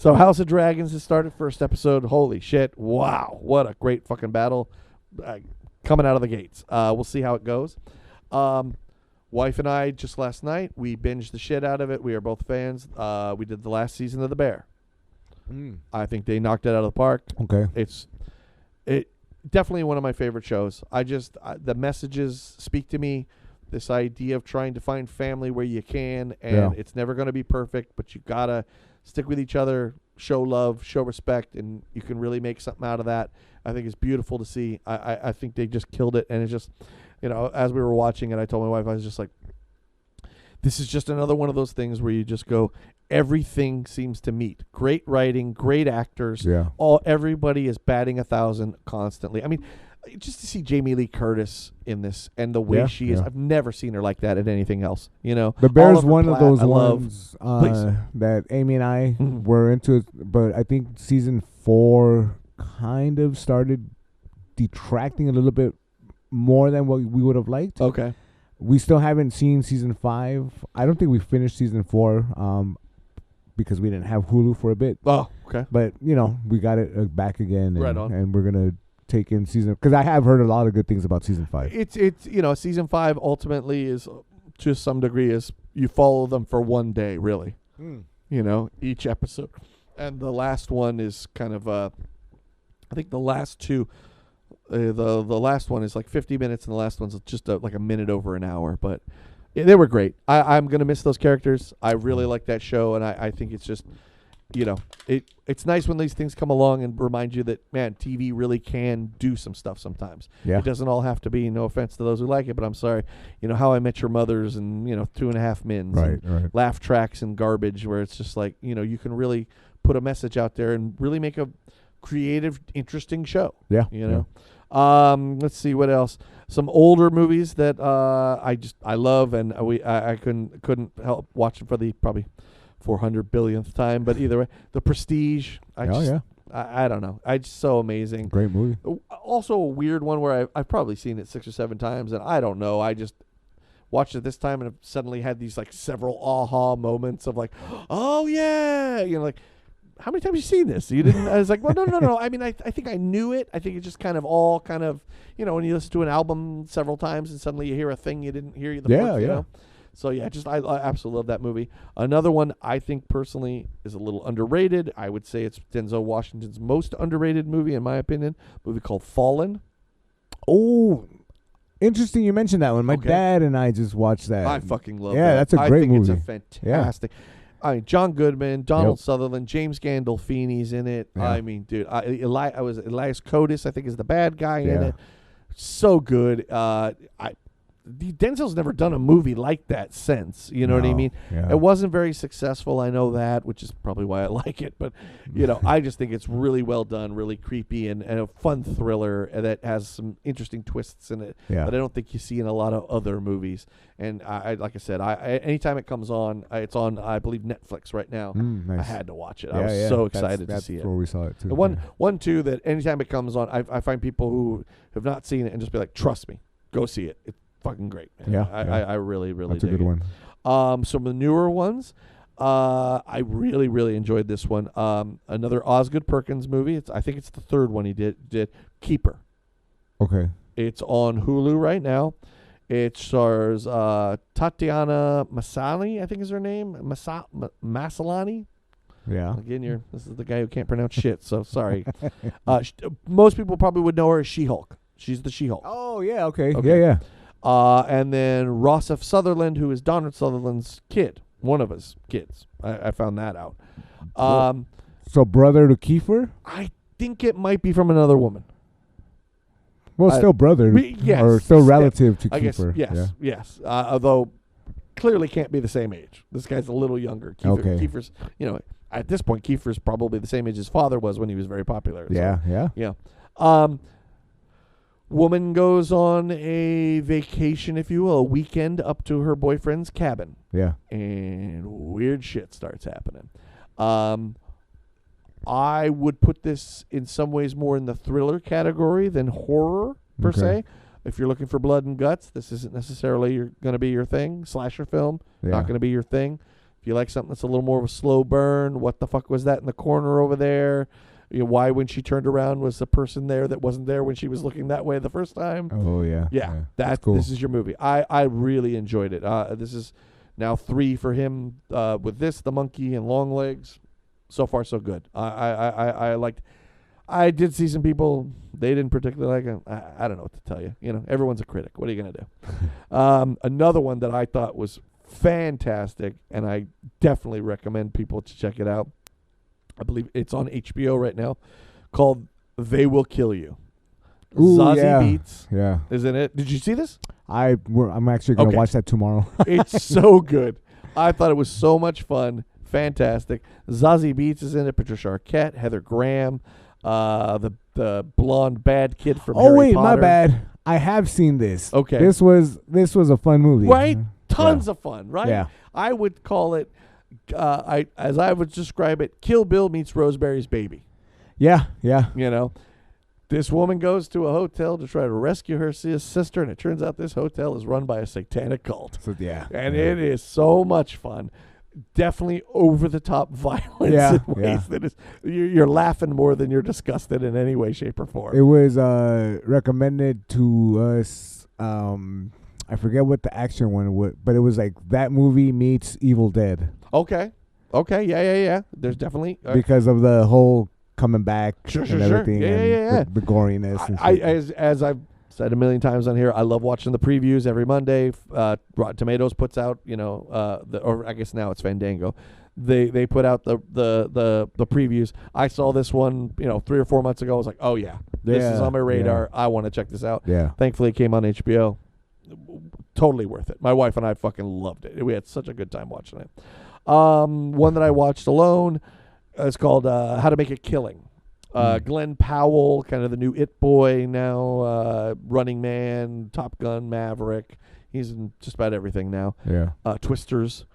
So House of Dragons has started. First episode. Holy shit! Wow, what a great fucking battle coming out of the gates. We'll see how it goes. Wife and I just last night we binged the shit out of it. We are both fans. We did the last season of The Bear. I think they knocked it out of the park. Okay. It definitely one of my favorite shows. The messages speak to me. This idea of trying to find family where you can, and it's never going to be perfect, but you gotta stick with each other, show love, show respect, and you can really make something out of that. I think it's beautiful to see. I think they just killed it, and it's just, as we were watching it, I told my wife, I was just like, this is just another one of those things where you just go, everything seems to meet. Great writing, great actors. Yeah. Everybody is batting 1,000 constantly. I mean, just to see Jamie Lee Curtis in this and the way she is, I've never seen her like that in anything else. The Bear's Oliver one of Platt, those I love. ones Please. that Amy and I were into, but I think season 4 kind of started detracting a little bit more than what we would have liked. Okay. We still haven't seen season 5. I don't think we finished season 4 because we didn't have Hulu for a bit. Oh, okay. But, we got it back again. And, Right on. And we're going to take in season, because I have heard a lot of good things about season 5. It's season 5 ultimately is, to some degree, is you follow them for one day, really. Each episode. And the last one is kind of, I think the last two, the last one is like 50 minutes, and the last one's just like a minute over an hour. But they were great. I'm going to miss those characters. I really like that show, and I think it's just, it's nice when these things come along and remind you that, man, TV really can do some stuff sometimes. Yeah. It doesn't all have to be, no offense to those who like it, but I'm sorry, How I Met Your Mothers and, 2.5 Mins. Right, and right. laugh tracks and garbage, where it's just like, you can really put a message out there and really make a creative, interesting show. Yeah. Let's see what else. Some older movies that I love, and I couldn't help watching for the probably 400 billionth time. But either way, The Prestige. I don't know. It's so amazing. Great movie. Also a weird one where I've probably seen it 6 or 7 times, and I don't know. I just watched it this time and have suddenly had these like several aha moments of like, oh yeah, like, how many times have you seen this? You didn't? I was like, well, no. I mean, I think I knew it. I think it's just kind of all kind of, when you listen to an album several times and suddenly you hear a thing you didn't hear the first, yeah. So yeah, I absolutely love that movie. Another one I think personally is a little underrated. I would say it's Denzel Washington's most underrated movie in my opinion. A movie called Fallen. Oh, interesting you mentioned that one. My Okay. dad and I just watched that. I fucking love that. Yeah, that's a great I think movie. it's a fantastic. I mean, John Goodman, Donald Sutherland, James Gandolfini's in it. Yeah. I mean, dude, Elias Kotis, I think, is the bad guy in Yeah. it. So good. Denzel's never done a movie like that since. You know what I No, mean? yeah. It wasn't very successful. I know that, which is probably why I like it. But, I just think it's really well done, really creepy, and a fun thriller that has some interesting twists in it Yeah. that I don't think you see in a lot of other movies. And I like I said, anytime it comes on, it's on, I believe, Netflix right now. Nice. I had to watch it. Yeah, I was yeah. so That's- excited to that's see it. where we saw it too. And Yeah. one too, that anytime it comes on, I find people who have not seen it and just be like, trust me, go see it. It's fucking great. Man. Yeah, I really That's a dig good it. one. Some of the newer ones, I really, really enjoyed this one. Another Osgood Perkins movie. I think it's the third one he did. Keeper. Okay. It's on Hulu right now. It stars Tatiana Maslany, I think is her name. Maslany. Yeah. Again, this is the guy who can't pronounce shit, so sorry. Most people probably would know her as She-Hulk. She's the She-Hulk. Oh yeah. Okay. Okay. Yeah. And then Ross F. Sutherland, who is Donald Sutherland's kid, one of his kids. I found that out. So brother to Kiefer? I think it might be from another woman. Well, still brother, yes, or still relative to I guess, Kiefer. yes. Although clearly can't be the same age. This guy's a little younger. Kiefer's, at this point, Kiefer's probably the same age his father was when he was very popular. Yeah. Woman goes on a vacation, if you will, a weekend up to her boyfriend's cabin. Yeah. And weird shit starts happening. I would put this in some ways more in the thriller category than horror per se. If you're looking for blood and guts, this isn't necessarily going to be your thing. Slasher film, not going to be your thing. If you like something that's a little more of a slow burn, what the fuck was that in the corner over there? Why when she turned around was the person there that wasn't there when she was looking that way the first time? Oh, yeah. Yeah. That's cool. This is your movie. I really enjoyed it. This is now 3 for him with this, The Monkey, and Long Legs. So far, so good. I liked. I did see some people they didn't particularly like it. I don't know what to tell you. Everyone's a critic. What are you gonna do? Another one that I thought was fantastic, and I definitely recommend people to check it out. I believe it's on HBO right now, called They Will Kill You. Ooh, Zazie Beetz is in it. Did you see this? I'm actually gonna watch that tomorrow. It's so good. I thought it was so much fun. Fantastic. Zazie Beetz is in it. Patricia Arquette, Heather Graham, the blonde bad kid from Harry Potter. My bad. I have seen this. Okay. This was a fun movie. Right? Tons of fun, right? Yeah. I would call it, as I would describe it, Kill Bill meets Rosemary's Baby. Yeah. This woman goes to a hotel to try to rescue her sister, and it turns out this hotel is run by a satanic cult. So, And it is so much fun. Definitely over the top violence in ways that is you're laughing more than you're disgusted in any way, shape, or form. It was recommended to us. I forget what the action one was, but it was like that movie meets Evil Dead. Okay, yeah. There's definitely because of the whole coming back and everything, yeah. The goriness. And as I've said a million times on here, I love watching the previews every Monday. Rotten Tomatoes puts out, or I guess now it's Fandango. They put out the previews. I saw this one, 3 or 4 months ago. I was like, oh yeah, this is on my radar. I want to check this out. Yeah. Thankfully, it came on HBO. Totally worth it. My wife and I fucking loved it. We had such a good time watching it. One that I watched alone is called How to Make a Killing. Glenn Powell, kind of the new It Boy now, Running Man, Top Gun, Maverick. He's in just about everything now. Yeah. Twisters.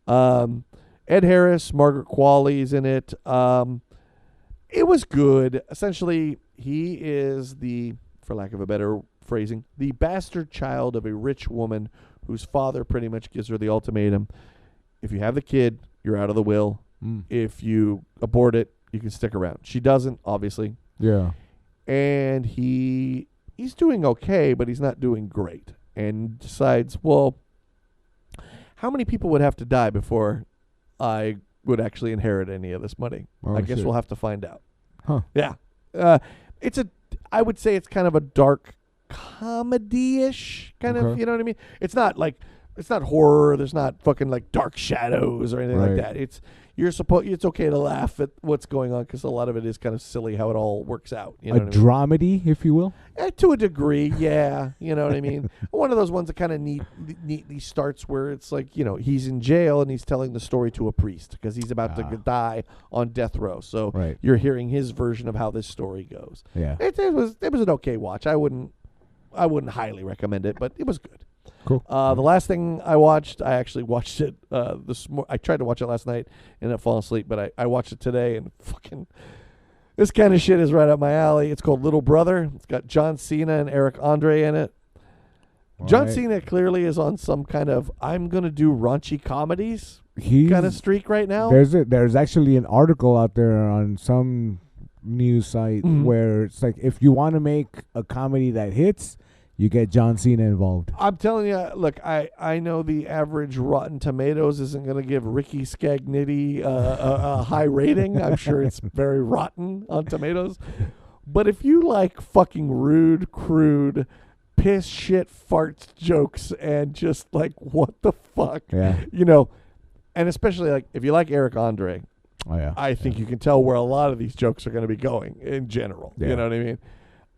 Ed Harris, Margaret Qualley's in it. It was good. Essentially, he is for lack of a better phrasing, the bastard child of a rich woman whose father pretty much gives her the ultimatum. If you have the kid, you're out of the will. If you abort it, you can stick around. She doesn't, obviously. Yeah. And he's doing okay, but he's not doing great. And decides, well, how many people would have to die before I would actually inherit any of this money? I guess we'll have to find out. Huh. Yeah. I would say it's kind of a dark comedy-ish kind of, you know what I mean? It's not horror. There's not fucking like dark shadows or anything like that. It's okay to laugh at what's going on because a lot of it is kind of silly how it all works out. You know a dramedy, if you will. To a degree, yeah. You know what I mean? One of those ones that kind of neatly starts where it's like, he's in jail and he's telling the story to a priest because he's about to die on death row. So you're hearing his version of how this story goes. Yeah. It was an okay watch. I wouldn't highly recommend it, but it was good. Cool. The last thing I watched, I actually watched it I tried to watch it last night and ended up falling asleep, but I watched it today and fucking this kind of shit is right up my alley. It's called Little Brother. It's got John Cena and Eric Andre in it. John Cena clearly is on some kind of I'm going to do raunchy comedies he's kind of streak right now. There's actually an article out there on some news site where it's like, if you want to make a comedy that hits, you get John Cena involved. I'm telling you, look, I know the average Rotten Tomatoes isn't going to give Ricky Scagnetti a high rating. I'm sure it's very rotten on Tomatoes. But if you like fucking rude, crude, piss, shit, farts jokes and just like, what the fuck? Yeah. You know, and especially like if you like Eric Andre, Oh yeah. I think you can tell where a lot of these jokes are going to be going in general. Yeah. You know what I mean?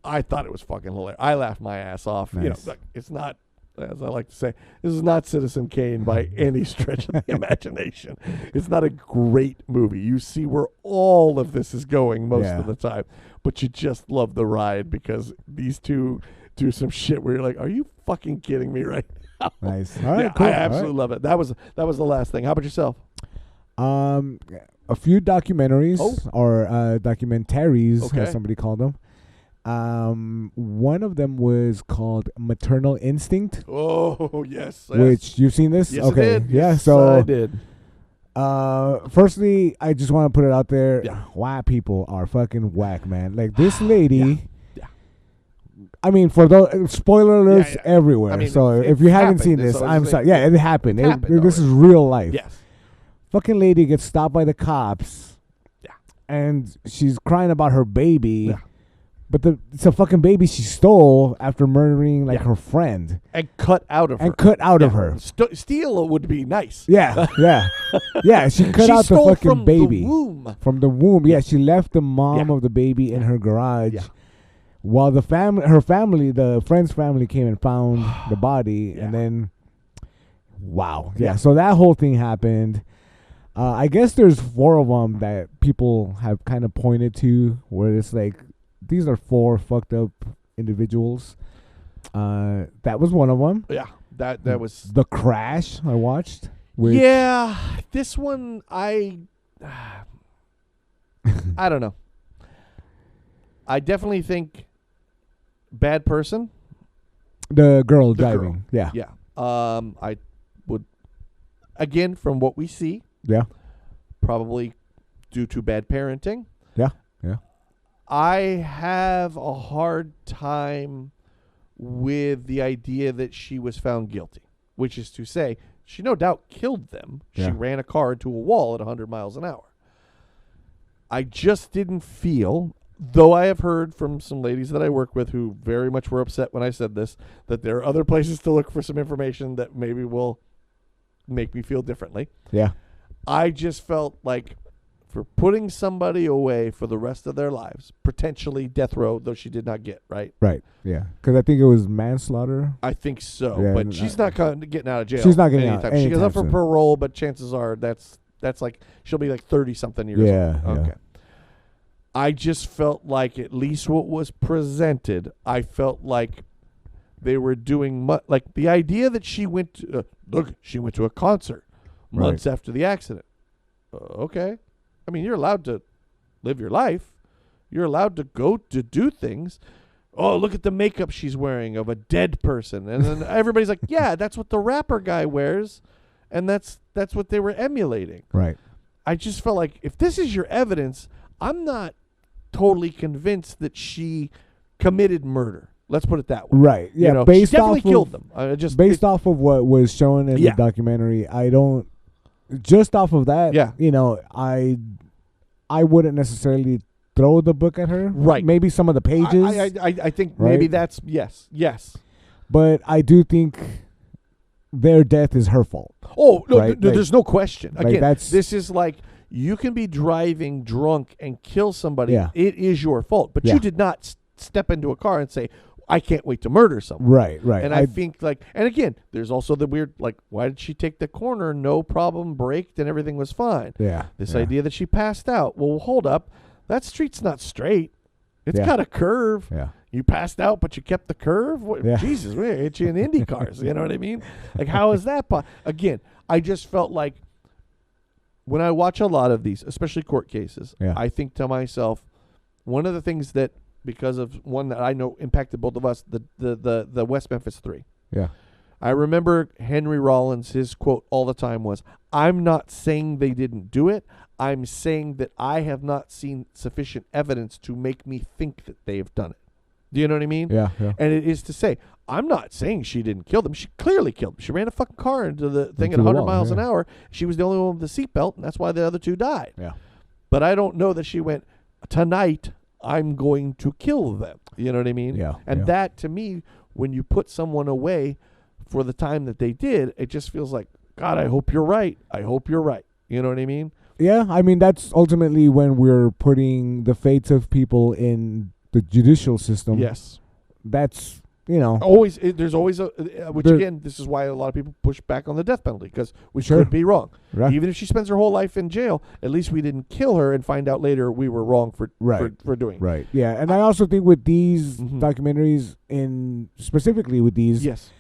I thought it was fucking hilarious. I laughed my ass off. You know, Nice. like, it's not, as I like to say, this is not Citizen Kane by any stretch of the imagination. It's not a great movie. You see where all of this is going most Yeah. of the time, but you just love the ride because these two do some shit where you're like, are you fucking kidding me right now? Nice. All right, Yeah, cool. I All absolutely love it. That was the last thing. How about yourself? right. A few documentaries or documentaries, Okay. as somebody called them. One of them was called Maternal Instinct, Oh, yes. which you've seen this? Yes, Okay. I did. Yeah. Yes, So I did. Firstly, I just want to put it out there. Yeah. White people are fucking whack, man. Like this lady. Yeah. I mean, for those spoiler alerts yeah. everywhere. I mean, so it if you haven't happened, seen so this, it's I'm like- sorry. Yeah, it happened. It happened This is already. real life. Yes. Fucking lady gets stopped by the cops. Yeah. And she's crying about her baby. Yeah. But it's a fucking baby she stole after murdering like Yeah. her friend And cut out of her. and cut out of Yeah. her. Steal would be nice. Yeah, yeah, yeah. She cut She out the stole fucking from baby the womb. from the womb. Yeah, she left the mom Yeah. of the baby in her garage, Yeah. while the family, the friend's family, came and found the body, Yeah. and then, wow, yeah. Yeah. So that whole thing happened. I guess there's 4 of them that people have kind of pointed to, where it's like, these are 4 fucked up individuals. That was one of them. Yeah. That was. The Crash I watched. Which, Yeah. This one, I don't know. I definitely think bad person. The girl The girl. driving. Yeah. Yeah. I would, again, from what we see, Yeah. probably due to bad parenting. Yeah. Yeah. I have a hard time with the idea that she was found guilty, which is to say, she no doubt killed them. Yeah. She ran a car into a wall at 100 miles an hour. I just didn't feel, though I have heard from some ladies that I work with who very much were upset when I said this, that there are other places to look for some information that maybe will make me feel differently. Yeah. I just felt like for putting somebody away for the rest of their lives, potentially death row, though she did not get, right? Right. Yeah. Because I think it was manslaughter. I think so, Yeah, but she's not getting out of jail. She's not getting out anytime. She goes anytime up for soon. parole, but chances are that's like she'll be like 30-something years Yeah, old. yeah. Okay. I just felt like at least what was presented, I felt like they were doing like the idea that she went to, she went to a concert months after the accident. Okay. I mean, you're allowed to live your life. You're allowed to go to do things. Oh, look at the makeup she's wearing of a dead person. And then everybody's like, yeah, that's what the rapper guy wears. And that's what they were emulating. Right. I just felt like if this is your evidence, I'm not totally convinced that she committed murder. Let's put it that way. Right. Yeah. You know, based she definitely off of, killed them. based off of what was shown in Yeah. the documentary, I don't. Just off of that, Yeah. you know, I wouldn't necessarily throw the book at her. Right. Maybe some of the pages. I think Right? maybe that's yes. But I do think their death is her fault. Oh no, Right? Like- there's no question. like Again, that's- this is like you can be driving drunk and kill somebody. Yeah. It is your fault, but Yeah. you did not step into a car and say, "I can't wait to murder someone." Right. Right. And I think like, and again, there's also the weird like, why did she take the corner? No problem, braked, and everything was fine. Yeah. This yeah. idea that she passed out. Well, hold up, that street's not straight. It's Yeah. got a curve. Yeah. You passed out, but you kept the curve? What, Yeah. Jesus, we hit you in Indy cars. You know what I mean? Like, how is that? Again, I just felt like when I watch a lot of these, especially court cases, Yeah. I think to myself, one of the things that, because of one that I know impacted both of us, the West Memphis 3. Yeah. I remember Henry Rollins, his quote all the time was, "I'm not saying they didn't do it. I'm saying that I have not seen sufficient evidence to make me think that they have done it." Do you know what I mean? Yeah. And it is to say, I'm not saying she didn't kill them. She clearly killed them. She ran a fucking car into the thing Into at the 100 wall, miles an yeah. hour. She was the only one with the seatbelt, and that's why the other two died. Yeah. But I don't know that she went, tonight I'm going to kill them. You know what I mean? Yeah. And yeah. that, to me, when you put someone away for the time that they did, it just feels like, God, I hope you're right. I hope you're right. You know what I mean? Yeah, I mean, that's ultimately when we're putting the fates of people in the judicial system. Yes. That's, you know. There's always a, which There- again, this is why a lot of people push back on the death penalty, because we Sure. could be wrong. Right. Even if she spends her whole life in jail, at least we didn't kill her and find out later we were wrong for doing it. Right. Yeah, and I also think with these Mhm. documentaries, specifically with these, Yes.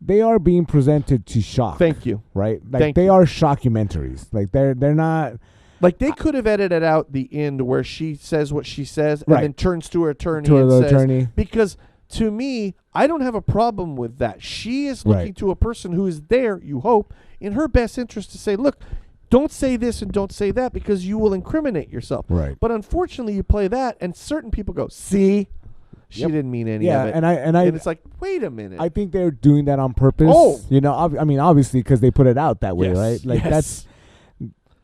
they are being presented to shock. Thank you. Right? Like Thank they you. are shockumentaries. Like they're not. Like they could have edited out the end where she says what she says Right. and then turns to her attorney To and the says, attorney. because to me, I don't have a problem with that. She is looking Right. to a person who is there, you hope, in her best interest to say, look, don't say this and don't say that because you will incriminate yourself. Right. But unfortunately, you play that and certain people go, see, she Yep. didn't mean any Yeah, of it. and I it's like, wait a minute. I think they're doing that on purpose. Oh. You know, I mean, obviously because they put it out that way, Yes, right? Like yes. that's.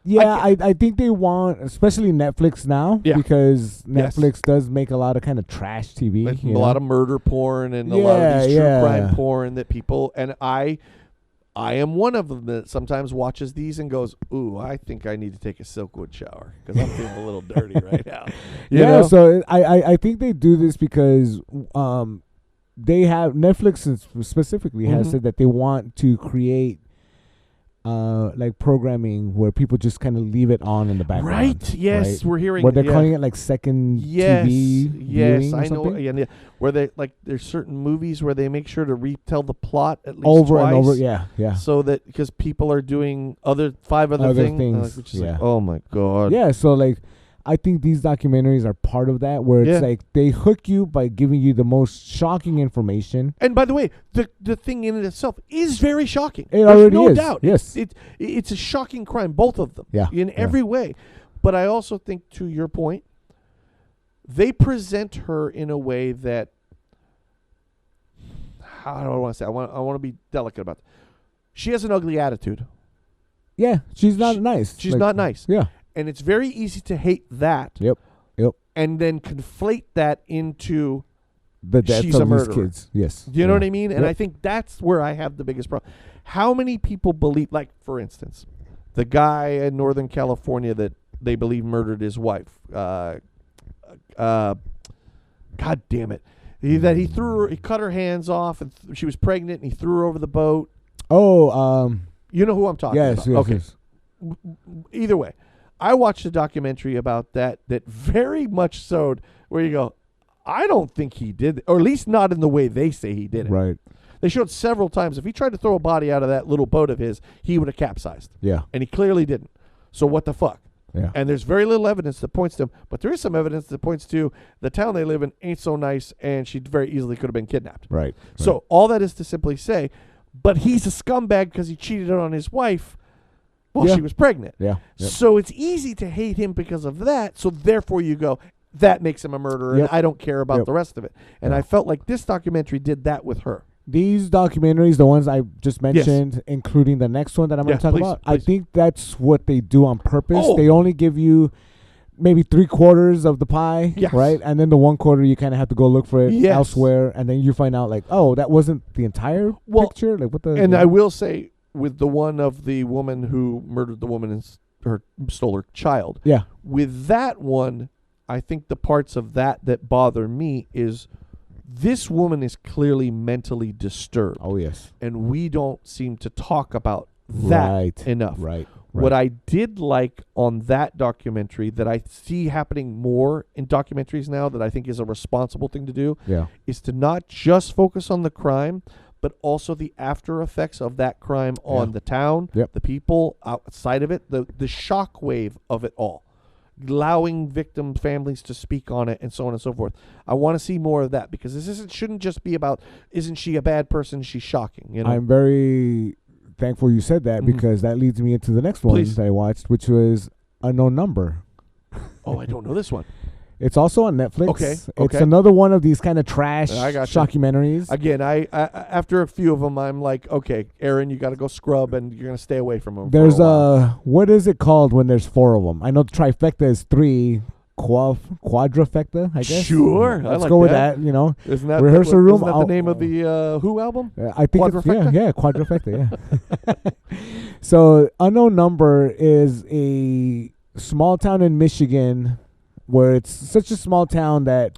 Yeah, I think they want, especially Netflix now, Yeah. because Yes. Netflix does make a lot of kind of trash TV. Like you a lot know? of murder porn and a lot of these true Yeah, crime yeah. porn that people, and I am one of them that sometimes watches these and goes, ooh, I think I need to take a Silkwood shower because I'm feeling a little dirty right now. You Yeah, know? so I think they do this because they have Netflix specifically has Mhm. said that they want to create like programming where people just kind of leave it on in the background. Right. Yes, right? we're hearing. Where they're yeah. calling it like second Yes, TV yes, viewing or I know. something? Yeah, where they like there's certain movies where they make sure to retell the plot at least Over twice, and over. Yeah, yeah. so that because people are doing five other things, which is like, yeah. oh my god, Yeah, so like I think these documentaries are part of that, where it's Yeah. like they hook you by giving you the most shocking information. And by the way, the thing in it itself is very shocking. It There's already no is. doubt. Yes. It's a shocking crime, both of them. Yeah, In yeah. every way. But I also think, to your point, they present her in a way that, how do I want to say? I want to be delicate about it. She has an ugly attitude. Yeah, she's not She- nice. She's Like, not nice. Yeah. And it's very easy to hate that Yep. Yep. and then conflate that into, The death She's of a these murderer. kids. Yes. do you know what I mean? And Yep. I think that's where I have the biggest problem. How many people believe, like, for instance, the guy in Northern California that they believe murdered his wife, God damn it. He cut her hands off, and she was pregnant, and he threw her over the boat. Oh, You know who I'm talking yes, about. yes, Okay. yes. Either way, I watched a documentary about that very much sowed where you go, I don't think he did it, or at least not in the way they say he did it. Right. They showed several times if he tried to throw a body out of that little boat of his, he would have capsized. Yeah. And he clearly didn't. So what the fuck? Yeah. And there's very little evidence that points to him, but there is some evidence that points to the town they live in ain't so nice, and she very easily could have been kidnapped. Right. So all that is to simply say, but he's a scumbag because he cheated on his wife while Yeah. she was pregnant. Yeah. Yep. So it's easy to hate him because of that. So therefore you go, that makes him a murderer, Yep. and I don't care about Yep. the rest of it. And Yeah. I felt like this documentary did that with her. These documentaries, the ones I just mentioned, including the next one that I'm going Yeah, to talk please, about, I please. think that's what they do on purpose. Oh. They only give you maybe 3/4 of the pie, Yes. right? And then the 1/4 you kind of have to go look for it Yes. elsewhere, and then you find out like, oh, that wasn't the entire picture. Like what the? And I will say, with the one of the woman who murdered the woman and stole her child, yeah, with that one, I think the parts of that bother me is this woman is clearly mentally disturbed, oh yes, and we don't seem to talk about that right, enough. right. What I did like on that documentary that I see happening more in documentaries now that I think is a responsible thing to do Yeah, is to not just focus on the crime, but also the after effects of that crime on Yeah. the town, Yep. the people outside of it, the shock wave of it all. allowing victim families to speak on it and so on and so forth. I want to see more of that because shouldn't just be about, isn't she a bad person? She's shocking. You know? I'm very thankful you said that because that leads me into the next one that I watched, which was Unknown Number. Oh, I don't know this one. It's also on Netflix. Okay. It's another one of these kind of trash I gotcha. documentaries. Again, I after a few of them, I'm like, okay, Aaron, you got to go scrub, and you're gonna stay away from them. There's what is it called when there's 4 of them? I know the trifecta is 3. Quadrifecta, I guess. Sure, Let's go with that. You know, isn't that rehearsal room? Isn't that the name of the Who album? I think Quadrifecta? Quadrifecta. Yeah. So, Unknown Number is a small town in Michigan where it's such a small town that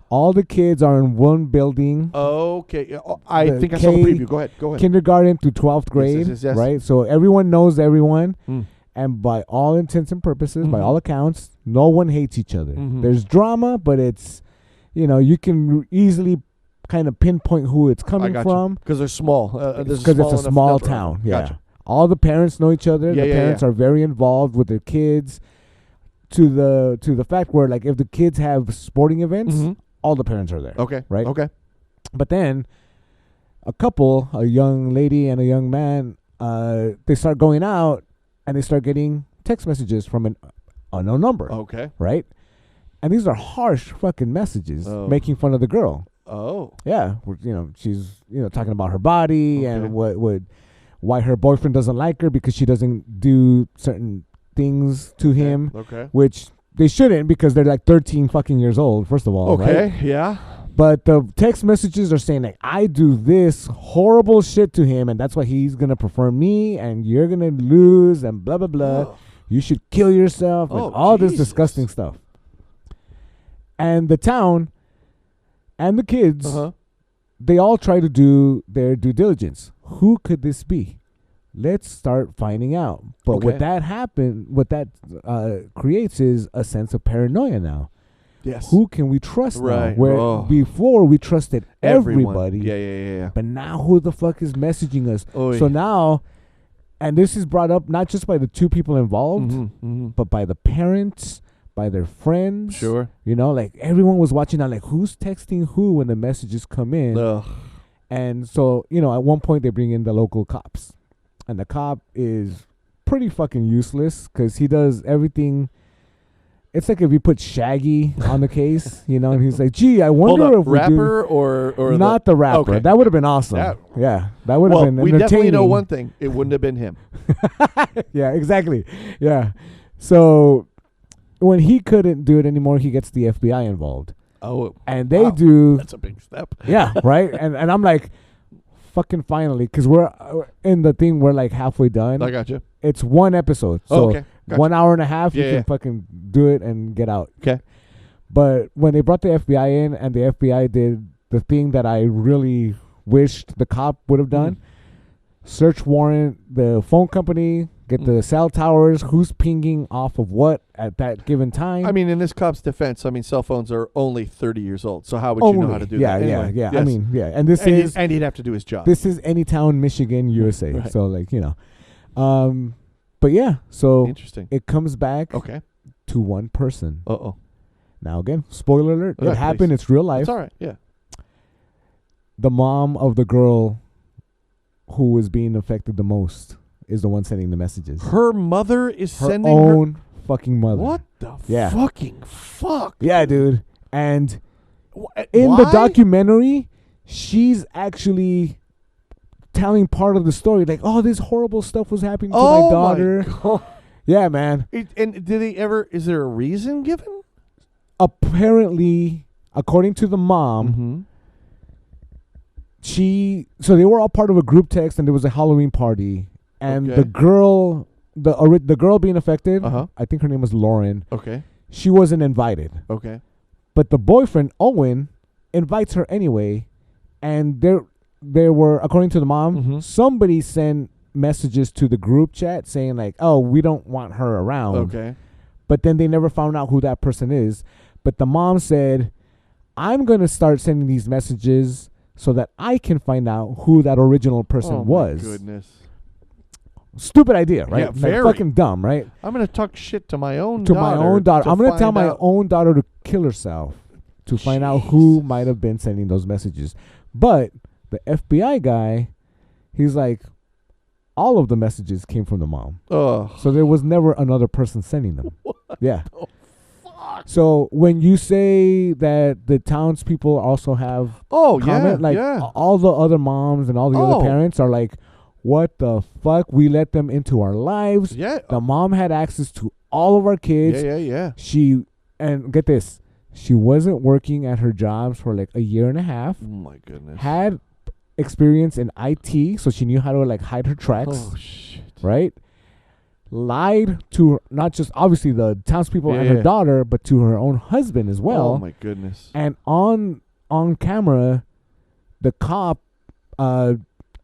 all the kids are in one building. Okay, I think I saw the preview. Go ahead. Kindergarten through 12th grade, yes. right? So everyone knows everyone. And by all intents and purposes, by all accounts, no one hates each other. There's drama, but it's, you can easily kind of pinpoint who it's coming from. Because they're small. Because it's a small town. Yeah. Gotcha. All the parents know each other. Yeah, the parents are very involved with their kids to the fact where, like, if the kids have sporting events, all the parents are there. Okay. Right? Okay. But then a couple, a young lady and a young man, they start going out and they start getting text messages from an unknown number. Okay. Right? And these are harsh fucking messages making fun of the girl. Oh. Yeah. She's, talking about her body and why her boyfriend doesn't like her because she doesn't do certain things to him. Okay. Which they shouldn't because they're like 13 fucking years old, first of all. Okay. Right? Yeah. But the text messages are saying, like, I do this horrible shit to him, and that's why he's going to prefer me, and you're going to lose, and blah, blah, blah. Oh. You should kill yourself, and all this disgusting stuff. And the town and the kids, they all try to do their due diligence. Who could this be? Let's start finding out. But what that creates is a sense of paranoia now. Yes. Who can we trust now? Now? Where before we trusted everybody. Yeah. But now who the fuck is messaging us? So now, and this is brought up not just by the 2 people involved, but by the parents, by their friends. Sure. Like everyone was watching out, like who's texting who when the messages come in. Ugh. And so, at one point they bring in the local cops. And the cop is pretty fucking useless because he does everything. It's like if you put Shaggy on the case, and he's like, "Gee, I wonder if we rapper or not the rapper." Okay. That would have been awesome. Yeah, that would have been entertaining. We definitely know one thing: it wouldn't have been him. Yeah, exactly. Yeah, so when he couldn't do it anymore, he gets the FBI involved. Oh, and they do. That's a big step. Yeah, right. And I'm like, fucking finally, because we're in the thing. We're like halfway done. I got you. It's one episode, so okay. Gotcha. 1 hour and a half. You can fucking do it and get out. Okay. But when they brought the FBI in, and the FBI did the thing that I really wished the cop would have done, search warrant the phone company, get the cell towers, who's pinging off of what at that given time. I mean, in this cop's defense, cell phones are only 30 years old. So how would you know how to do that? Anyway, yeah. Yes. I mean, yeah. And this is... And he'd have to do his job. This is Anytown, Michigan, USA. Right. So, like, but yeah, so interesting. It comes back to one person. Uh-oh. Now, again, spoiler alert. Okay, it happened. please. It's real life. It's all right, yeah. The mom of the girl who was being affected the most is the one sending the messages. Her mother is sending her own fucking mother. What the fucking fuck? Yeah, dude. And in the documentary, she's actually telling part of the story, like, oh, this horrible stuff was happening to my daughter. My God. Yeah, man. And is there a reason given? Apparently, according to the mom, so they were all part of a group text, and there was a Halloween party, and the girl being affected, I think her name was Lauren. Okay. She wasn't invited. Okay. But the boyfriend, Owen, invites her anyway, and there were, according to the mom, somebody sent messages to the group chat saying, like, oh, we don't want her around. Okay. But then they never found out who that person is. But the mom said, I'm going to start sending these messages so that I can find out who that original person was. Oh, my goodness. Stupid idea, right? Yeah, Like, very. fucking dumb, right? I'm gonna talk shit to my own To daughter. my own daughter. to I'm gonna tell find my out- own daughter to kill herself to find out who Jesus. might have been sending those messages. But the FBI guy, he's like, all of the messages came from the mom. Ugh. So there was never another person sending them. Yeah. the fuck? So when you say that the townspeople also have Oh comment, like all the other moms and all the Oh. other parents are like, what the fuck? We let them into our lives. yeah. The mom had access to all of our kids. Yeah. She, and get this, she wasn't working at her jobs for like a year and a half. Oh my goodness. Had experience in IT, so she knew how to like hide her tracks. Oh shit. Right? Lied to not just obviously the townspeople and Yeah. her daughter, but to her own husband as well. Oh my goodness. And on camera, the cop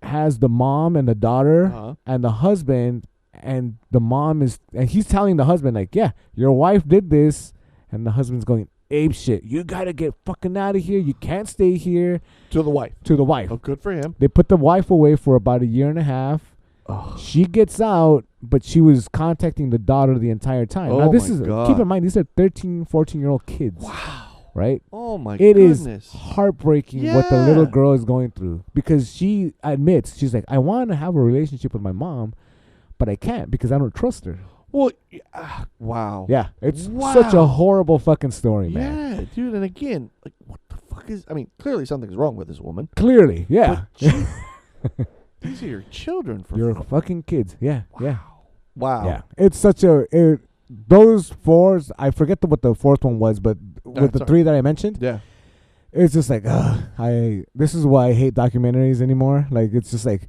has the mom and the daughter Uh-huh. and the husband, and the mom is, and he's telling the husband like, yeah, your wife did this, and the husband's going ape shit. You gotta get fucking out of here. You can't stay here. To the wife. To the wife. Oh, good for him. They put the wife away for about a year and a half. Oh. She gets out, but she was contacting the daughter the entire time. Oh Now this my is God. keep in mind these are 13, 14-year-old kids. Wow. Right? Oh my It is goodness. heartbreaking what the little Yeah. girl is going through, because she admits, she's like, I want to have a relationship with my mom, but I can't because I don't trust her. Well, wow. Yeah, it's such a Wow. horrible fucking story, man. Yeah, dude. And again, like, what the fuck is? I mean, clearly something's wrong with this woman. Clearly, yeah. But these are your children, for Your fuck- fucking kids. Yeah, yeah, Wow. yeah. It's such those fours. I forget what the fourth one was, but with the sorry. three that I mentioned, Yeah. it's just like, this is why I hate documentaries anymore. Like, it's just like,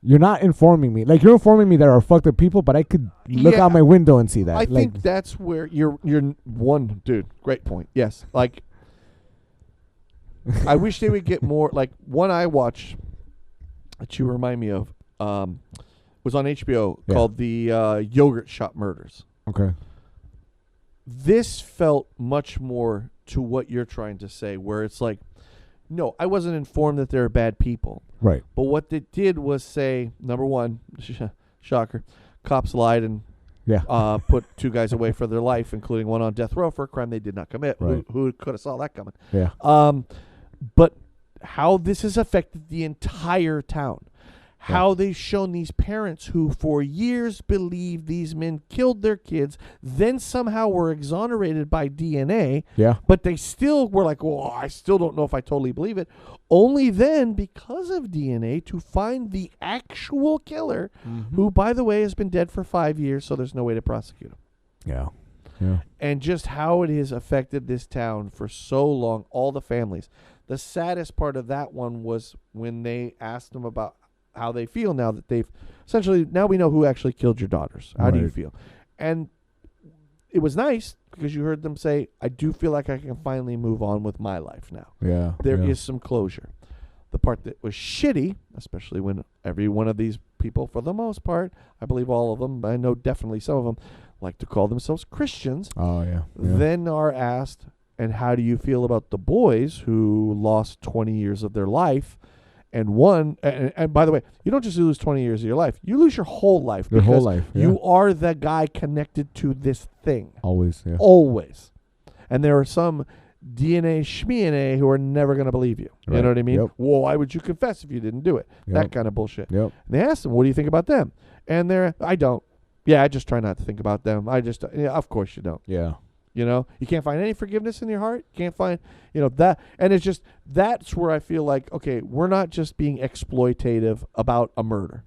you're not informing me. Like, you're informing me there are fucked up people, but I could look Yeah. out my window and see that. I like, think that's where you're one dude. Great point. Yes. Like, I wish they would get more. Like, one I watched that you remind me of was on HBO Yeah. called the Yogurt Shop Murders. okay. This felt much more to what you're trying to say, where it's like, no, I wasn't informed that they're bad people. Right. But what they did was say, number one, shocker, cops lied and Yeah. put two guys away for their life, including one on death row for a crime they did not commit. Right. Who could have saw that coming? Yeah. But how this has affected the entire town. How they've shown these parents who for years believed these men killed their kids, then somehow were exonerated by DNA, Yeah. but they still were like, well, I still don't know if I totally believe it. Only then, because of DNA, to find the actual killer, who, by the way, has been dead for 5 years, so there's no way to prosecute him. Yeah. Yeah. And just how it has affected this town for so long, all the families. The saddest part of that one was when they asked them about how they feel now that they've essentially, now we know who actually killed your daughters. How do you Right. feel? And it was nice because you heard them say, I do feel like I can finally move on with my life now. Yeah. There is yeah. some closure. The part that was shitty, especially when every one of these people, for the most part, I believe all of them, I know definitely some of them, like to call themselves Christians, Oh yeah. Yeah. then are asked, and how do you feel about the boys who lost 20 years of their life? And one, and by the way, you don't just lose 20 years of your life, you lose your whole life. Your whole because life, yeah. You are the guy connected to this thing. Always. Yeah. Always. And there are some DNA schmeana who are never going to believe you. You Right. know what I mean? Yep. Well, why would you confess if you didn't do it? Yep. That kind of bullshit. Yep. And they asked them, what do you think about them? And I don't. Yeah, I just try not to think about them. Yeah, of course you don't. Yeah. You know, you can't find any forgiveness in your heart. You can't find, that. And it's just, that's where I feel like, okay, we're not just being exploitative about a murder.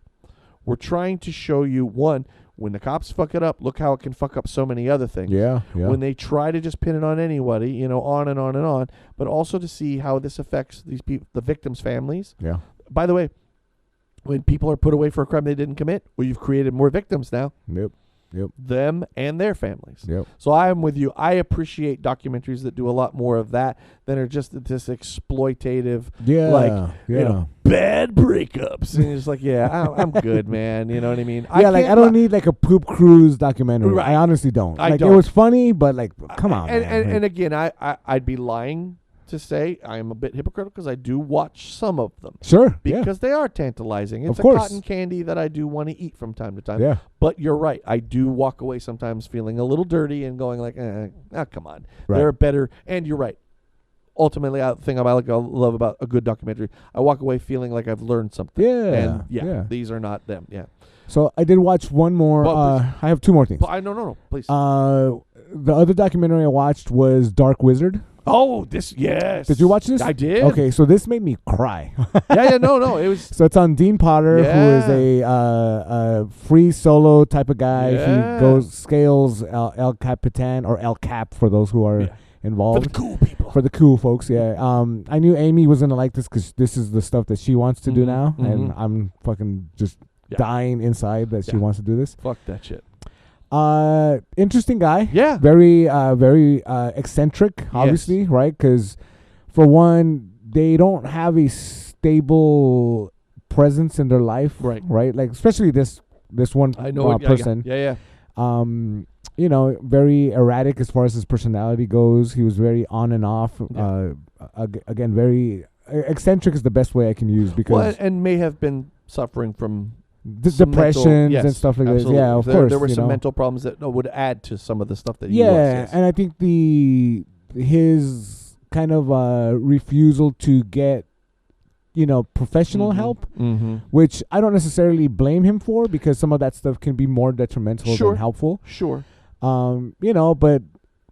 We're trying to show you, one, when the cops fuck it up, look how it can fuck up so many other things. Yeah. Yeah. When they try to just pin it on anybody, on and on and on, but also to see how this affects these people, the victims' families. Yeah. By the way, when people are put away for a crime they didn't commit, well, you've created more victims now. Yep. Yep. Them and their families. Yep. So I am with you. I appreciate documentaries that do a lot more of that than are just this exploitative, Yeah. like, yeah. bad breakups. And it's like, yeah, I'm good, man. You know what I mean? Yeah, like I don't need like a poop cruise documentary. Right. I honestly don't. I like don't. It was funny, but like, come on, man. And again, I'd be lying to say I am a bit hypocritical because I do watch some of them. Sure. Yeah. Because they are tantalizing. It's Of a course. cotton candy that I do want to eat from time to time. Yeah. But you're right. I do walk away sometimes feeling a little dirty and going like, come on. Right. There are better. And you're right. Ultimately, the thing I love about a good documentary, I walk away feling like I've learned something. Yeah. And yeah. these are not them. Yeah. So I did watch one more. Well, I have two more things. No, please. The other documentary I watched was Dark Wizard. Yes. Did you watch this? I did. Okay, so this made me cry. No, it was. So it's on Dean Potter, who is a free solo type of guy. Yeah. He scales El Capitan, or El Cap for those who are involved. For the cool people. For the cool folks, yeah. I knew Amy was gonna like this because this is the stuff that she wants to do now, and I'm fucking just dying inside that she wants to do this. Fuck that shit. Interesting guy. Yeah. Very eccentric, obviously, right? Because for one, they don't have a stable presence in their life, right? Like especially this one I know person. Yeah. Very erratic as far as his personality goes. He was very on and off. Again, very eccentric is the best way I can use because and may have been suffering from depressions and stuff like absolutely. that. Yeah, of course. There were some mental problems that would add to some of the stuff that he was. Yeah, and I think his kind of refusal to get professional help, which I don't necessarily blame him for because some of that stuff can be more detrimental than helpful. Sure. But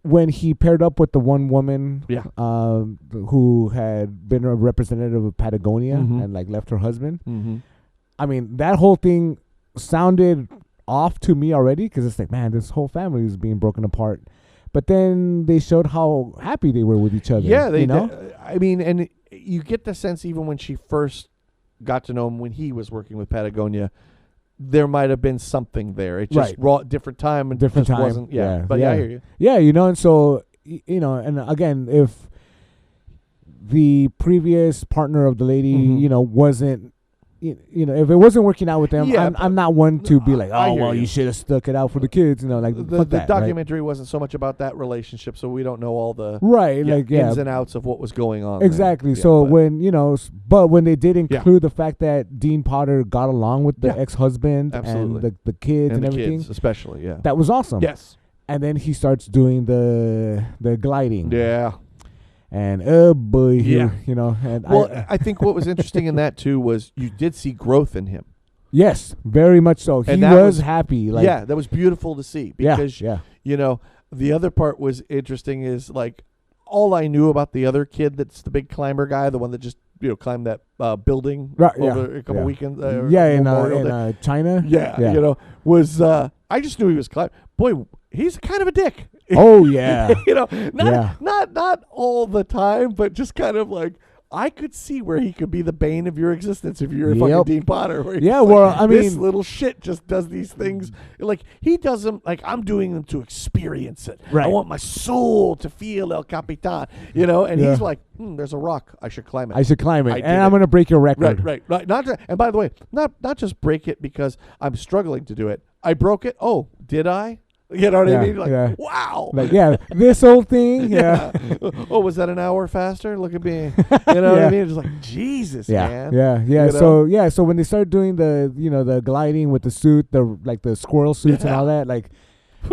when he paired up with the one woman who had been a representative of Patagonia and like left her husband, I mean, that whole thing sounded off to me already because it's like, man, this whole family is being broken apart. But then they showed how happy they were with each other. Yeah, they I mean, and you get the sense even when she first got to know him when he was working with Patagonia, there might have been something there. It just different time and different just time. wasn't. Yeah, but I hear you. Yeah, and so and again, if the previous partner of the lady, wasn't. If it wasn't working out with them, I'm not one to be like, oh, well, you should have stuck it out for the kids. The documentary wasn't so much about that relationship, so we don't know all the ins and outs of what was going on. Exactly. So when they did include the fact that Dean Potter got along with the ex-husband and the kids and everything, kids especially, that was awesome. Yes. And then he starts doing the gliding. Yeah. And oh boy, I think what was interesting in that too was you did see growth in him. Yes, very much so. He was happy. That was beautiful to see because the other part was interesting is like all I knew about the other kid that's the big climber guy, the one that just climbed that building over a couple weekends. In China. Yeah, was I just knew he was climbing. Boy, he's kind of a dick. Oh yeah, not all the time, but just kind of like I could see where he could be the bane of your existence if you're fucking Dean Potter. This little shit just does these things like he does them like I'm doing them to experience it. Right. I want my soul to feel El Capitan, and he's like, there's a rock, I should climb it. And I'm gonna break your record. Right. And by the way, not just break it because I'm struggling to do it. I broke it. Oh, did I? You know what I mean? Like, wow. This old thing. Yeah. Oh, was that an hour faster? Look at me. You know what I mean? It's like, Jesus, man. Yeah. So when they started doing the gliding with the suit, the squirrel suits and all that,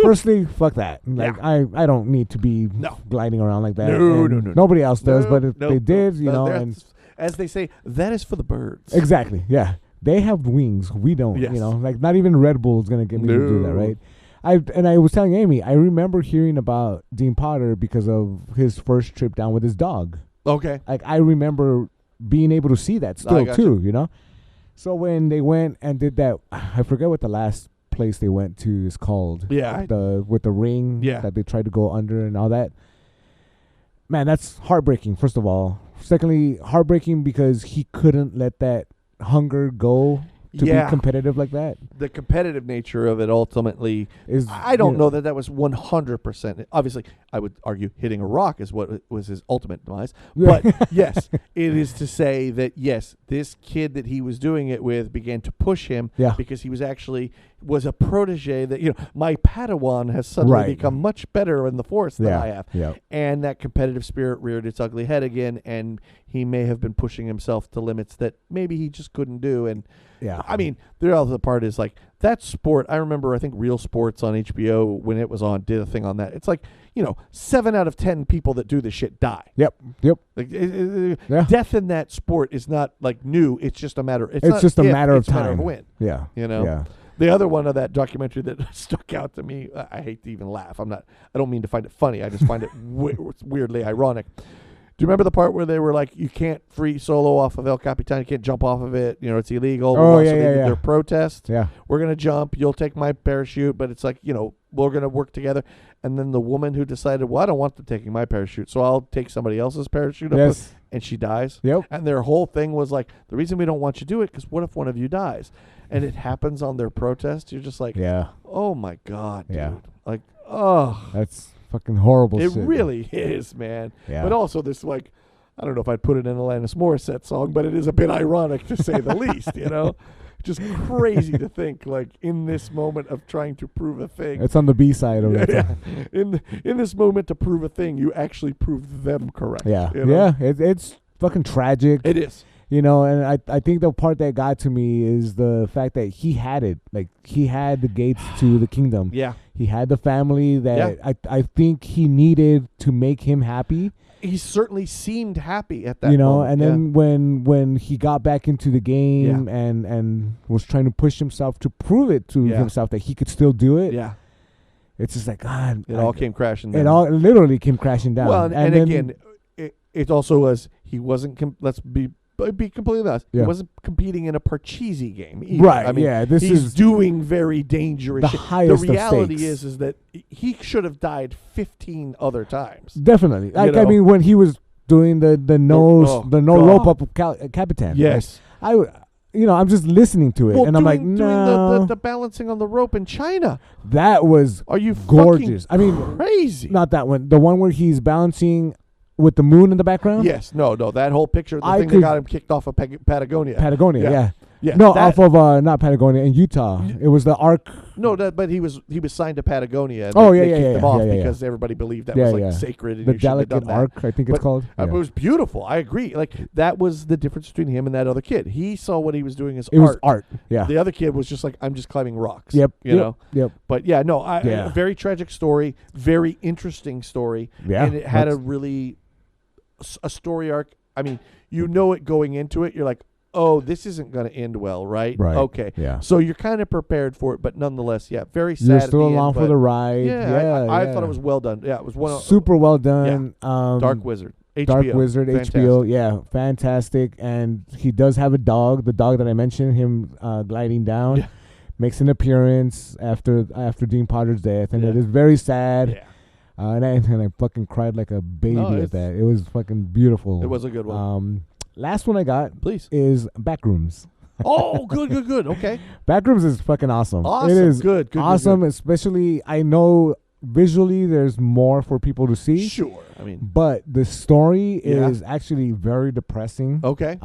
firstly, fuck that. I don't need to be gliding around like that. No. Nobody else does, but if they did, and as they say, that is for the birds. Exactly. Yeah. They have wings. We don't. Yes. Not even Red Bull is gonna get me to do that, right? I was telling Amy, I remember hearing about Dean Potter because of his first trip down with his dog. Okay. I remember being able to see that still too, So when they went and did that, I forget what the last place they went to is called. Yeah. With the ring that they tried to go under and all that. Man, that's heartbreaking, first of all. Secondly, heartbreaking because he couldn't let that hunger go to Yeah. be competitive like that. The competitive nature of it ultimately Is I don't know that was 100%. Obviously, I would argue hitting a rock is what was his ultimate demise. But yes, it is to say that yes, this kid that he was doing it with began to push him Yeah. because he was a protege that my Padawan has suddenly Right. become much better in the Force than I have. Yeah. And that competitive spirit reared its ugly head again, and he may have been pushing himself to limits that maybe he just couldn't do. And Yeah. I mean, the other part is like that sport. I remember, I think Real Sports on HBO when it was on did a thing on that. It's like 7 out of 10 people that do this shit die. Yep. Like Yeah. death in that sport is not like new. It's just a matter. It's not just a if, matter of it's a matter time. of when. Yeah. Yeah. The other one of that documentary that stuck out to me, I hate to even laugh. I don't mean to find it funny. I just find it weirdly ironic. Do you remember the part where they were like, you can't free solo off of El Capitan, you can't jump off of it, it's illegal. Oh, So yeah, they did yeah. their protest. Yeah. We're going to jump, you'll take my parachute, but it's like, we're going to work together. And then the woman who decided, well, I don't want them taking my parachute, so I'll take somebody else's parachute. Yes. And she dies. Yep. And their whole thing was like, the reason we don't want you to do it, because what if one of you dies? And it happens on their protest. You're just like, Yeah. oh my God, dude. Yeah. Like, oh. That's fucking horrible It shit. really is, man. Yeah. But also this, like, I don't know if I'd put it in a Alanis Morissette song, but it is a bit ironic to say the least, Just crazy to think, like, in this moment of trying to prove a thing. It's on the B side of it. Yeah. In this moment to prove a thing, you actually proved them correct. Yeah. you know? Yeah. It's fucking tragic. It is. And I think the part that got to me is the fact that he had it. Like, he had the gates to the kingdom. Yeah. He had the family that I think he needed to make him happy. He certainly seemed happy at that moment. And then when he got back into the game and was trying to push himself to prove it to himself that he could still do it. Yeah. It's just like, God. It all came crashing down. It all literally came crashing down. Well, and then, again, it also was, he wasn't, let's be completely honest, he Yeah. wasn't competing in a Parcheesi game either. Right, I mean, yeah, this he's is doing very dangerous the shit. highest The of reality stakes. is that he should have died 15 other times. Definitely. Like, know? I mean, when he was doing the no God. rope up of Capitan. Yes. I'm just listening to it, Well, and I'm like, doing no, the balancing on the rope in China. that was Are you gorgeous. I fucking mean, crazy? not that one. The one where he's balancing with the moon in the background. Yes. No. That whole picture, the I thing that could- got him kicked off of Patagonia. Patagonia. Yeah. Yeah, No, that- off of not Patagonia in Utah. It was the Ark. No, but he was signed to Patagonia. And Oh, they yeah, kicked yeah, him yeah, off yeah, yeah. because everybody believed that Yeah, was like yeah. sacred. And The you shouldn't have Delicate done that. Ark, I think it's But, called. It was beautiful. I agree. Like, that was the difference between him and that other kid. He saw what he was doing as It art. was art. Yeah. The other kid was just like, I'm just climbing rocks. Yep. You know. Yep. But yeah, no. Yeah. A very tragic story. Very interesting story. Yeah, And it had a that's- really a story arc. I mean, it going into it. You're like, oh, this isn't going to end well, right? Right. Okay. Yeah. So you're kind of prepared for it, but nonetheless, yeah, very sad. You're at still the along end, for but the ride. Yeah, I yeah. thought it was well done. Yeah, it was one of super well done. Dark Wizard. HBO. Dark Wizard, Fantastic. HBO, yeah, fantastic. And he does have a dog. The dog that I mentioned, him gliding down, Yeah. makes an appearance after Dean Potter's death, and Yeah. it is very sad. Yeah. And I fucking cried like a baby No, at it's- that. It was fucking beautiful. It was a good one. Last one I got Please. is Backrooms. Oh, good. Okay. Backrooms is fucking awesome. Awesome. It is Good. awesome, especially I know visually there's more for people to see. Sure. I mean, But the story Yeah. is actually very depressing. okay.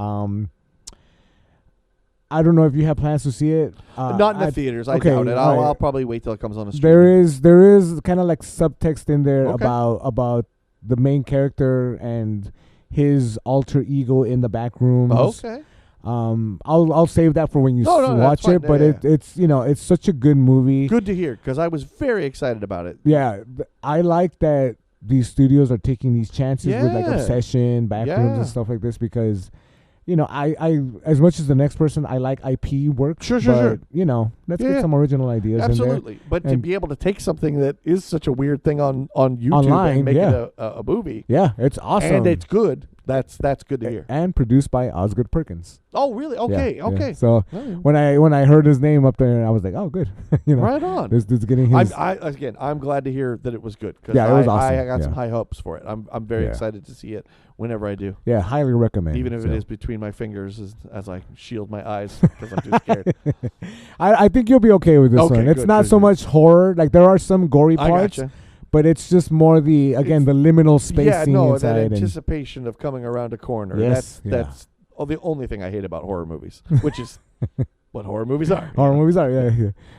I don't know if you have plans to see it. Not in the theaters. I okay, doubt it. all right. I'll probably wait till it comes on a stream. There is kind of like subtext in there Okay. about the main character and his alter ego in the back rooms. Okay. I'll save that for when you No, that's watch fine. it. But Yeah, it's it's such a good movie. Good to hear, because I was very excited about it. Yeah, I like that these studios are taking these chances with like Yeah. Obsession, Backrooms, Yeah. and stuff like this because, I as much as the next person, I like IP work. Sure. but, let's Yeah. get some original ideas in there. Absolutely. But to And- be able to take something that is such a weird thing on YouTube Online, and make yeah. it a movie, Yeah, it's awesome. and it's good, That's good to hear. And produced by Osgood Perkins. Oh, really? Okay, Yeah, okay. yeah. So Oh. when I heard his name up there, I was like, oh, good. Right on. This dude's getting his. I'm glad to hear that it was good because Yeah, it was awesome. I got some Yeah. high hopes for it. I'm very Yeah. excited to see it whenever I do, Yeah, highly recommend. even if so. it is between my fingers as I shield my eyes because I'm too scared. I think you'll be okay with this Okay, one. It's good, not good, so good. much horror. Like there are some gory I parts, gotcha. but it's just more the liminal spacing Yeah, no, inside. that and anticipation of coming around a corner. Yes, That's the only thing I hate about horror movies, which is what horror movies are. horror movies are,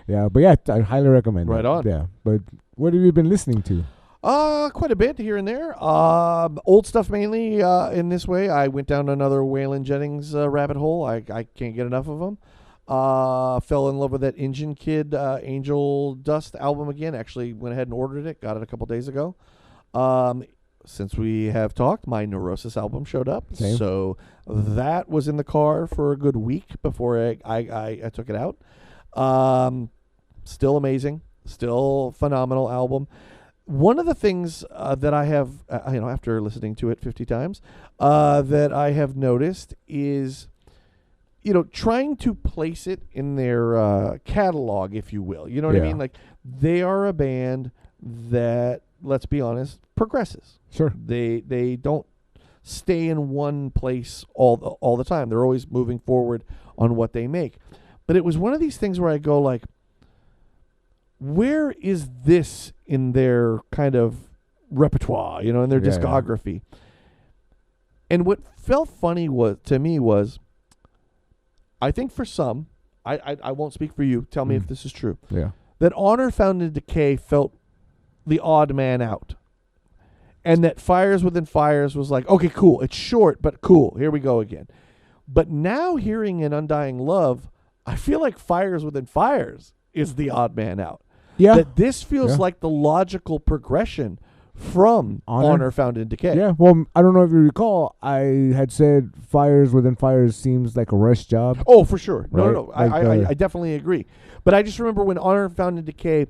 yeah. But yeah, I highly recommend. Right it. on. Yeah, but what have you been listening to? Quite a bit here and there. Old stuff mainly. In this way, I went down another Waylon Jennings rabbit hole. I can't get enough of them. Fell in love with that Engine Kid Angel Dust album again. Actually went ahead and ordered it. Got it a couple days ago. Since we have talked, my Neurosis album showed up. Same. So that was in the car for a good week before I took it out. Still amazing. Still phenomenal album. One of the things that I have, after listening to it 50 times, that I have noticed is, trying to place it in their catalog, if you will. You know what I Yeah. mean? Like, they are a band that, let's be honest, progresses. Sure. They don't stay in one place all the time. They're always moving forward on what they make. But it was one of these things where I go like, where is this in their kind of repertoire, in their Yeah, discography? And what felt funny to me was, I think for some, I won't speak for you, tell me if this is true, Yeah. that Honor Found in Decay felt the odd man out. And that Fires Within Fires was like, okay, cool, it's short, but cool, here we go again. But now hearing an Undying Love, I feel like Fires Within Fires is the odd man out. Yeah. That this feels Yeah. like the logical progression from Honor Found in Decay. Yeah, well, I don't know if you recall, I had said Fires Within Fires seems like a rush job. Oh, for sure. No, Right? no. Like, I definitely agree. But I just remember when Honor Found in Decay,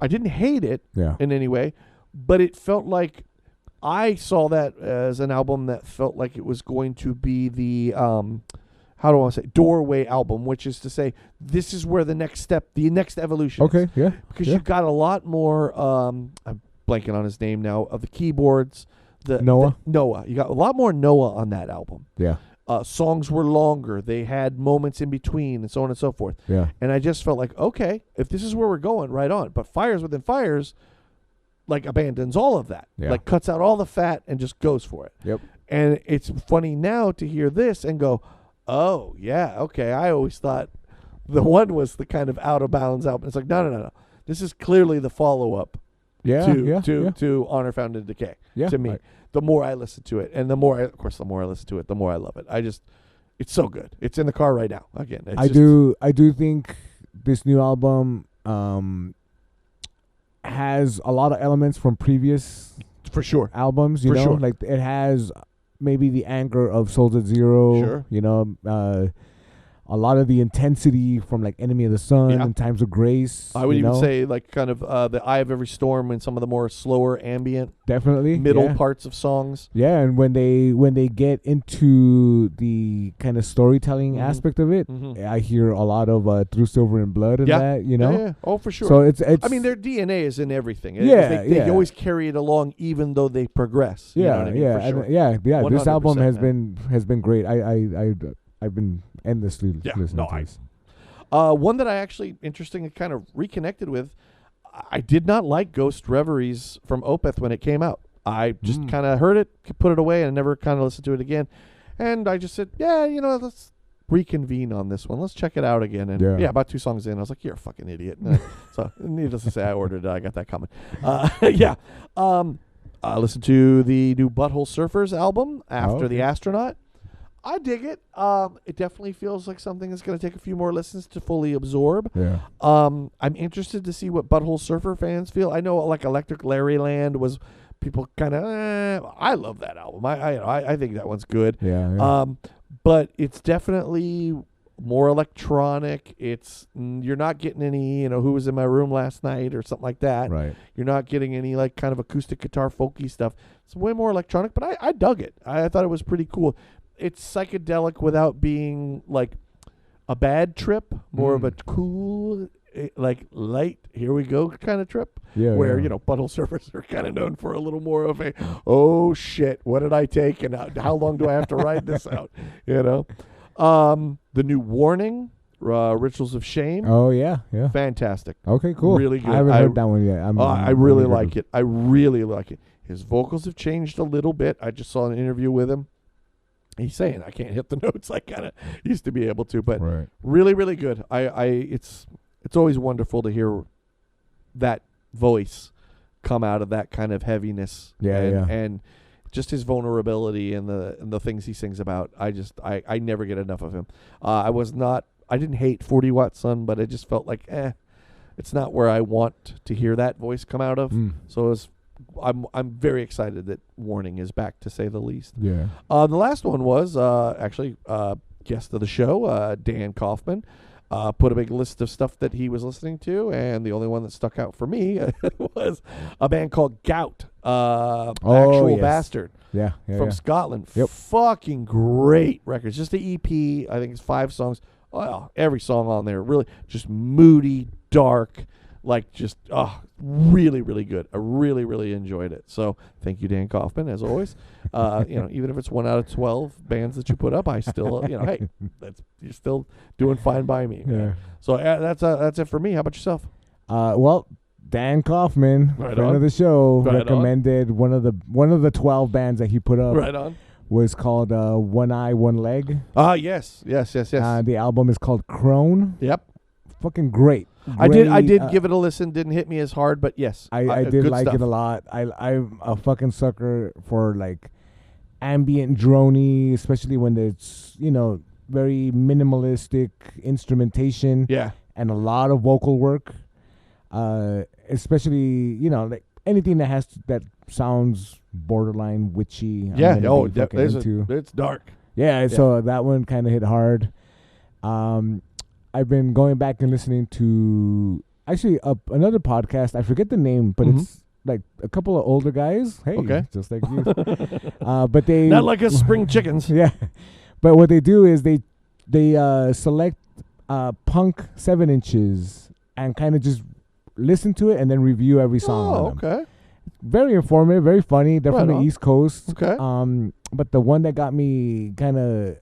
I didn't hate it Yeah. in any way, but it felt like I saw that as an album that felt like it was going to be the how do I say, doorway album, which is to say this is where the next step, the next evolution is. Okay, yeah. Because yeah. you got a lot more, I'm blanking on his name now, of the keyboards. Noah? Noah. You got a lot more Noah on that album. Yeah. Songs were longer. They had moments in between and so on and so forth. Yeah. And I just felt like, okay, if this is where we're going, right on. But Fires Within Fires, like, abandons all of that. Yeah. Like, cuts out all the fat and just goes for it. Yep. And it's funny now to hear this and go, oh, yeah, okay. I always thought the one was the kind of out of bounds album. It's like, no. This is clearly the follow-up Yeah. to Honor Found in Decay. Yeah, To me, the more I listen to it, and the more I listen to it, the more I love it. It's so good. It's in the car right now. Again, it's I do think this new album has a lot of elements from previous for sure. albums. You For know, sure. like it has maybe the anger of Souls at Zero. Sure. You know, a lot of the intensity from like Enemy of the Sun Yeah. and Times of Grace. I would you even know? say like kind of the Eye of Every Storm and some of the more slower ambient definitely middle yeah. parts of songs. Yeah, and when they get into the kind of storytelling Mhm. aspect of it, Mhm. I hear a lot of Through Silver and Blood and Yeah. that, you know. Yeah. Oh, for sure. So it's I mean, their DNA is in everything. Yeah, they yeah. always carry it along, even though they progress. You know yeah, what I mean? yeah, For and, sure. yeah. This album 100%, has been great. I've been endlessly listening to this. One that I actually interestingly kind of reconnected with. I did not like Ghost Reveries from Opeth when it came out. I just kind of heard it, put it away, and never kind of listened to it again. And I just said, yeah, let's reconvene on this one. Let's check it out again. And Yeah. about 2 songs in, I was like, you're a fucking idiot. So needless to say, I ordered it. I got that coming. Yeah. I listened to the new Butthole Surfers album after okay. The Astronaut. I dig it. It definitely feels like something that's going to take a few more listens to fully absorb. Yeah. I'm interested to see what Butthole Surfer fans feel. I know like Electric Larryland was people kind of. I love that album. I think that one's good. Yeah. But it's definitely more electronic. You're not getting any, who was in my room last night or something like that. Right. You're not getting any like kind of acoustic guitar folky stuff. It's way more electronic, but I dug it. I thought it was pretty cool. It's psychedelic without being like a bad trip, more of a cool, like light, here we go kind of trip. Yeah. Where, yeah. bundle servers are kind of known for a little more of a, oh shit, what did I take and how long do I have to ride this out? The new Warning, Rituals of Shame. Oh yeah. Yeah. Fantastic. Okay. Cool. Really good. I haven't heard that one yet. I really like it. I really like it. His vocals have changed a little bit. I just saw an interview with him. He's saying I can't hit the notes I kind of used to be able to, but Right. really, really good. It's always wonderful to hear that voice come out of that kind of heaviness. Yeah, and just his vulnerability and the things he sings about. I never get enough of him. I didn't hate 40 Watt Sun, but I just felt like it's not where I want to hear that voice come out of. So I'm very excited that Warning is back, to say the least. Yeah. The last one was actually guest of the show, Dan Kaufman. Put a big list of stuff that he was listening to, and the only one that stuck out for me was a band called Gout, Actual yes. Bastard, Yeah. from Scotland. Yep. Fucking great records. Just the EP, I think it's 5 songs. Oh, every song on there really just moody, dark, like just really, really good. I really, really enjoyed it. So thank you, Dan Kaufman, as always. Even if it's 1 out of 12 bands that you put up, I still, hey, you're still doing fine by me. Yeah. So that's it for me. How about yourself? Well, Dan Kaufman, Right friend on. of the show, Right on. recommended one of the 12 bands that he put up. Right on. Was called One Eye, One Leg. Yes. The album is called Crone. Yep. Fucking great. I did Great, give it a listen. Didn't hit me as hard, but yes. I did good like stuff. it a lot. I'm a fucking sucker for like ambient droney, especially when it's very minimalistic instrumentation. Yeah. And a lot of vocal work. Especially like anything that sounds borderline witchy. Yeah. I'm gonna be fucking into. It's dark. Yeah, so that one kind of hit hard. I've been going back and listening to actually another podcast. I forget the name, but it's like a couple of older guys. Hey, Okay. just like you. But they Not like us spring chickens. Yeah, but what they do is they select punk 7 inches and kind of just listen to it and then review every song. Oh, on them. okay. Very informative, very funny. They're Right from the on. East Coast. Okay. But the one that got me kind of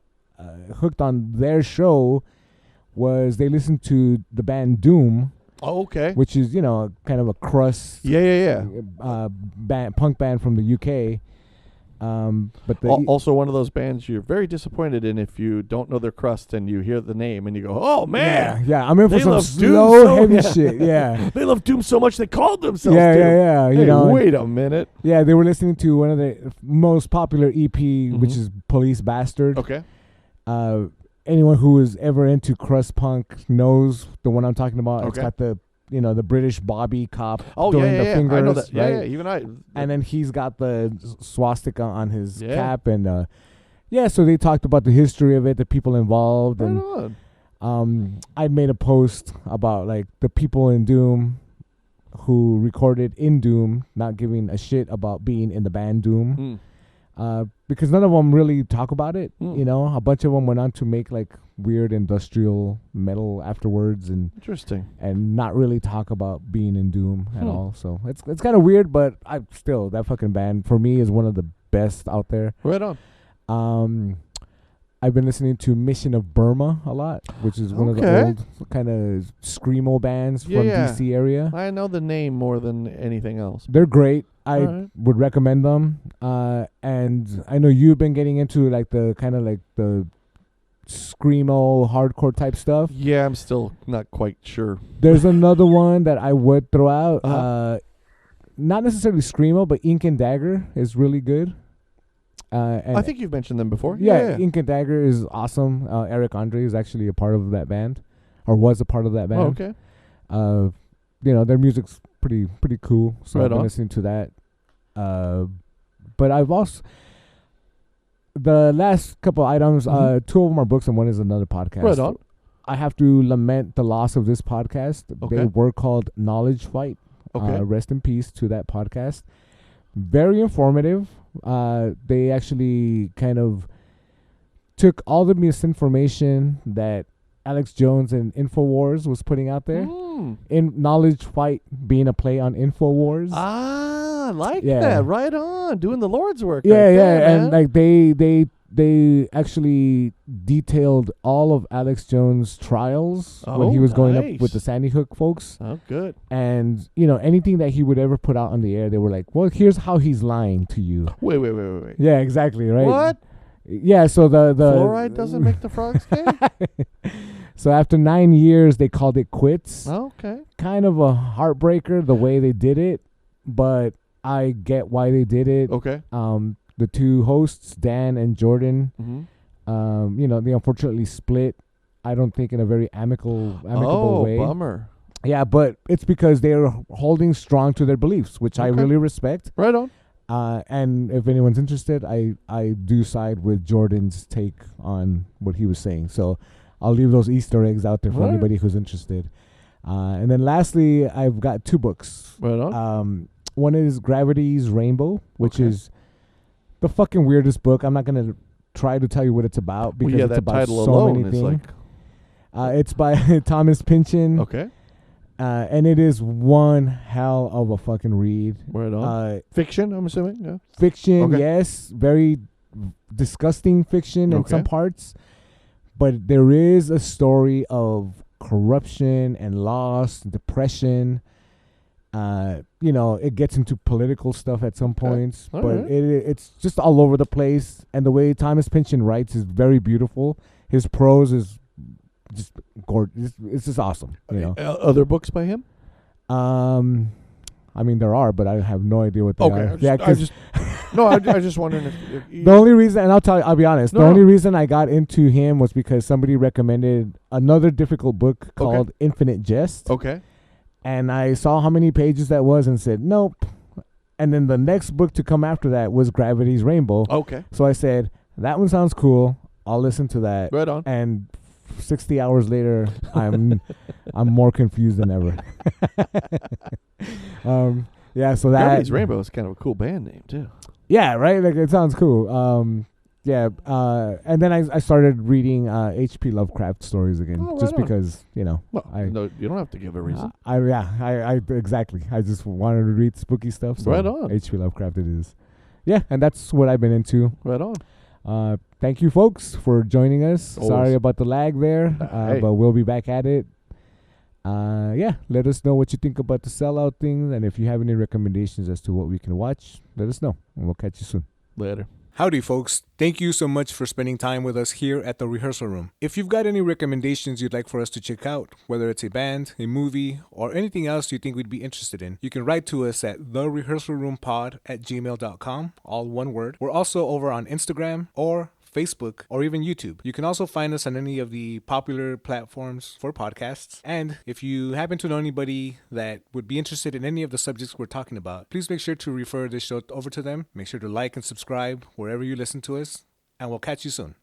hooked on their show was they listened to the band Doom, Oh, okay. which is kind of a crust Yeah. punk band from the UK. But the Also, one of those bands you're very disappointed in if you don't know their crust and you hear the name and you go, "Oh man, yeah, I'm in for they some love Doom slow, so- heavy yeah. shit. Yeah, they love Doom so much they called themselves yeah, Doom." yeah. Hey, wait a minute. Yeah, they were listening to one of the most popular EP, which is Police Bastard. Okay. Anyone who is ever into crust punk knows the one I'm talking about. It's Okay. got the the British Bobby cop Oh doing yeah, the yeah. fingers, I know that. right? Yeah, even I. And then he's got the swastika on his Yeah. cap, and so they talked about the history of it, the people involved, Right and on. I made a post about like the people in Doom who recorded in Doom, not giving a shit about being in the band Doom. Because none of them really talk about it. A bunch of them went on to make like weird industrial metal afterwards, and not really talk about being in Doom at all. So it's kind of weird, but that fucking band for me is one of the best out there. Right on. I've been listening to Mission of Burma a lot, which is one of the old kind of screamo bands from DC area. I know the name more than anything else. They're great. I Alright. would recommend them. And I know you've been getting into like the kind of like the screamo hardcore type stuff. Yeah, I'm still not quite sure. There's another one that I would throw out. Uh-huh. Not necessarily screamo, but Ink and Dagger is really good. And I think you've mentioned them before. yeah, Ink and Dagger is awesome. Eric Andre is actually a part of that band, or was a part of that band. Oh, okay. Their music's pretty cool. So Right I've been on. listening to that. But I've also the last couple items, two of them are books and one is another podcast. Right on. I have to lament the loss of this podcast. Okay. They were called Knowledge Fight. Okay. Rest in peace to that podcast. Very informative. They actually kind of took all the misinformation that Alex Jones and InfoWars was putting out there. In Knowledge Fight being a play on InfoWars. I like Yeah. that. Right on. Doing the Lord's work. Yeah, right yeah, there, and man. like they actually detailed all of Alex Jones' trials when he Oh, was going nice. up with the Sandy Hook folks. Oh, good. And anything that he would ever put out on the air, they were like, "Well, here's how he's lying to you." Wait. Yeah, exactly, right? What? Yeah, so the Fluoride doesn't make the frogs gay? So after 9 years, they called it quits. Oh, okay. Kind of a heartbreaker the way they did it, but I get why they did it. Okay. The two hosts, Dan and Jordan, Mm-hmm. they unfortunately split. I don't think in a very amicable way. Bummer. Yeah, but it's because they're holding strong to their beliefs, which I Okay. really respect. Right on. And if anyone's interested, I do side with Jordan's take on what he was saying. So I'll leave those Easter eggs out there for Right. anybody who's interested. And then lastly, I've got two books. Right on. One is Gravity's Rainbow, which Okay. is the fucking weirdest book. I'm not going to try to tell you what it's about because Well, yeah, it's that about title so alone many is things. like It's by Thomas Pynchon. okay. And it is one hell of a fucking read. Right on. Fiction, I'm assuming. Yeah. Fiction, Okay. yes, very disgusting fiction in some Okay. parts, but there is a story of corruption and loss, depression. It gets into political stuff at some points, All but right. it's just all over the place. And the way Thomas Pynchon writes is very beautiful. His prose is just gorgeous. It's just awesome. Other books by him? I mean, there are, but I have no idea what they are. I just wondering if The only reason, and I'll be honest, No, the no. only reason I got into him was because somebody recommended another difficult book called Infinite Jest. okay. And I saw how many pages that was and said, nope. And then the next book to come after that was Gravity's Rainbow. Okay. So I said, that one sounds cool. I'll listen to that. Right on. And 60 hours later, I'm more confused than ever. Yeah, so that Gravity's Rainbow is kind of a cool band name too. Yeah, right. Like it sounds cool. And then I started reading H.P. Lovecraft stories again, Oh, right just on. because No, you don't have to give a reason. I exactly. I just wanted to read spooky stuff. So Right on. H.P. Lovecraft it is. Yeah, and that's what I've been into. Right on. Thank you, folks, for joining us. Always. Sorry about the lag there, Hey. but we'll be back at it. Let us know what you think about the sellout thing, and if you have any recommendations as to what we can watch, let us know, and we'll catch you soon. Later. Howdy, folks. Thank you so much for spending time with us here at the rehearsal room. If you've got any recommendations you'd like for us to check out, whether it's a band, a movie, or anything else you think we'd be interested in, you can write to us at therehearsalroompod@gmail.com, all one word. We're also over on Instagram or Facebook, or even YouTube. You can also find us on any of the popular platforms for podcasts. And if you happen to know anybody that would be interested in any of the subjects we're talking about, please make sure to refer this show over to them. Make sure to like and subscribe wherever you listen to us, and we'll catch you soon.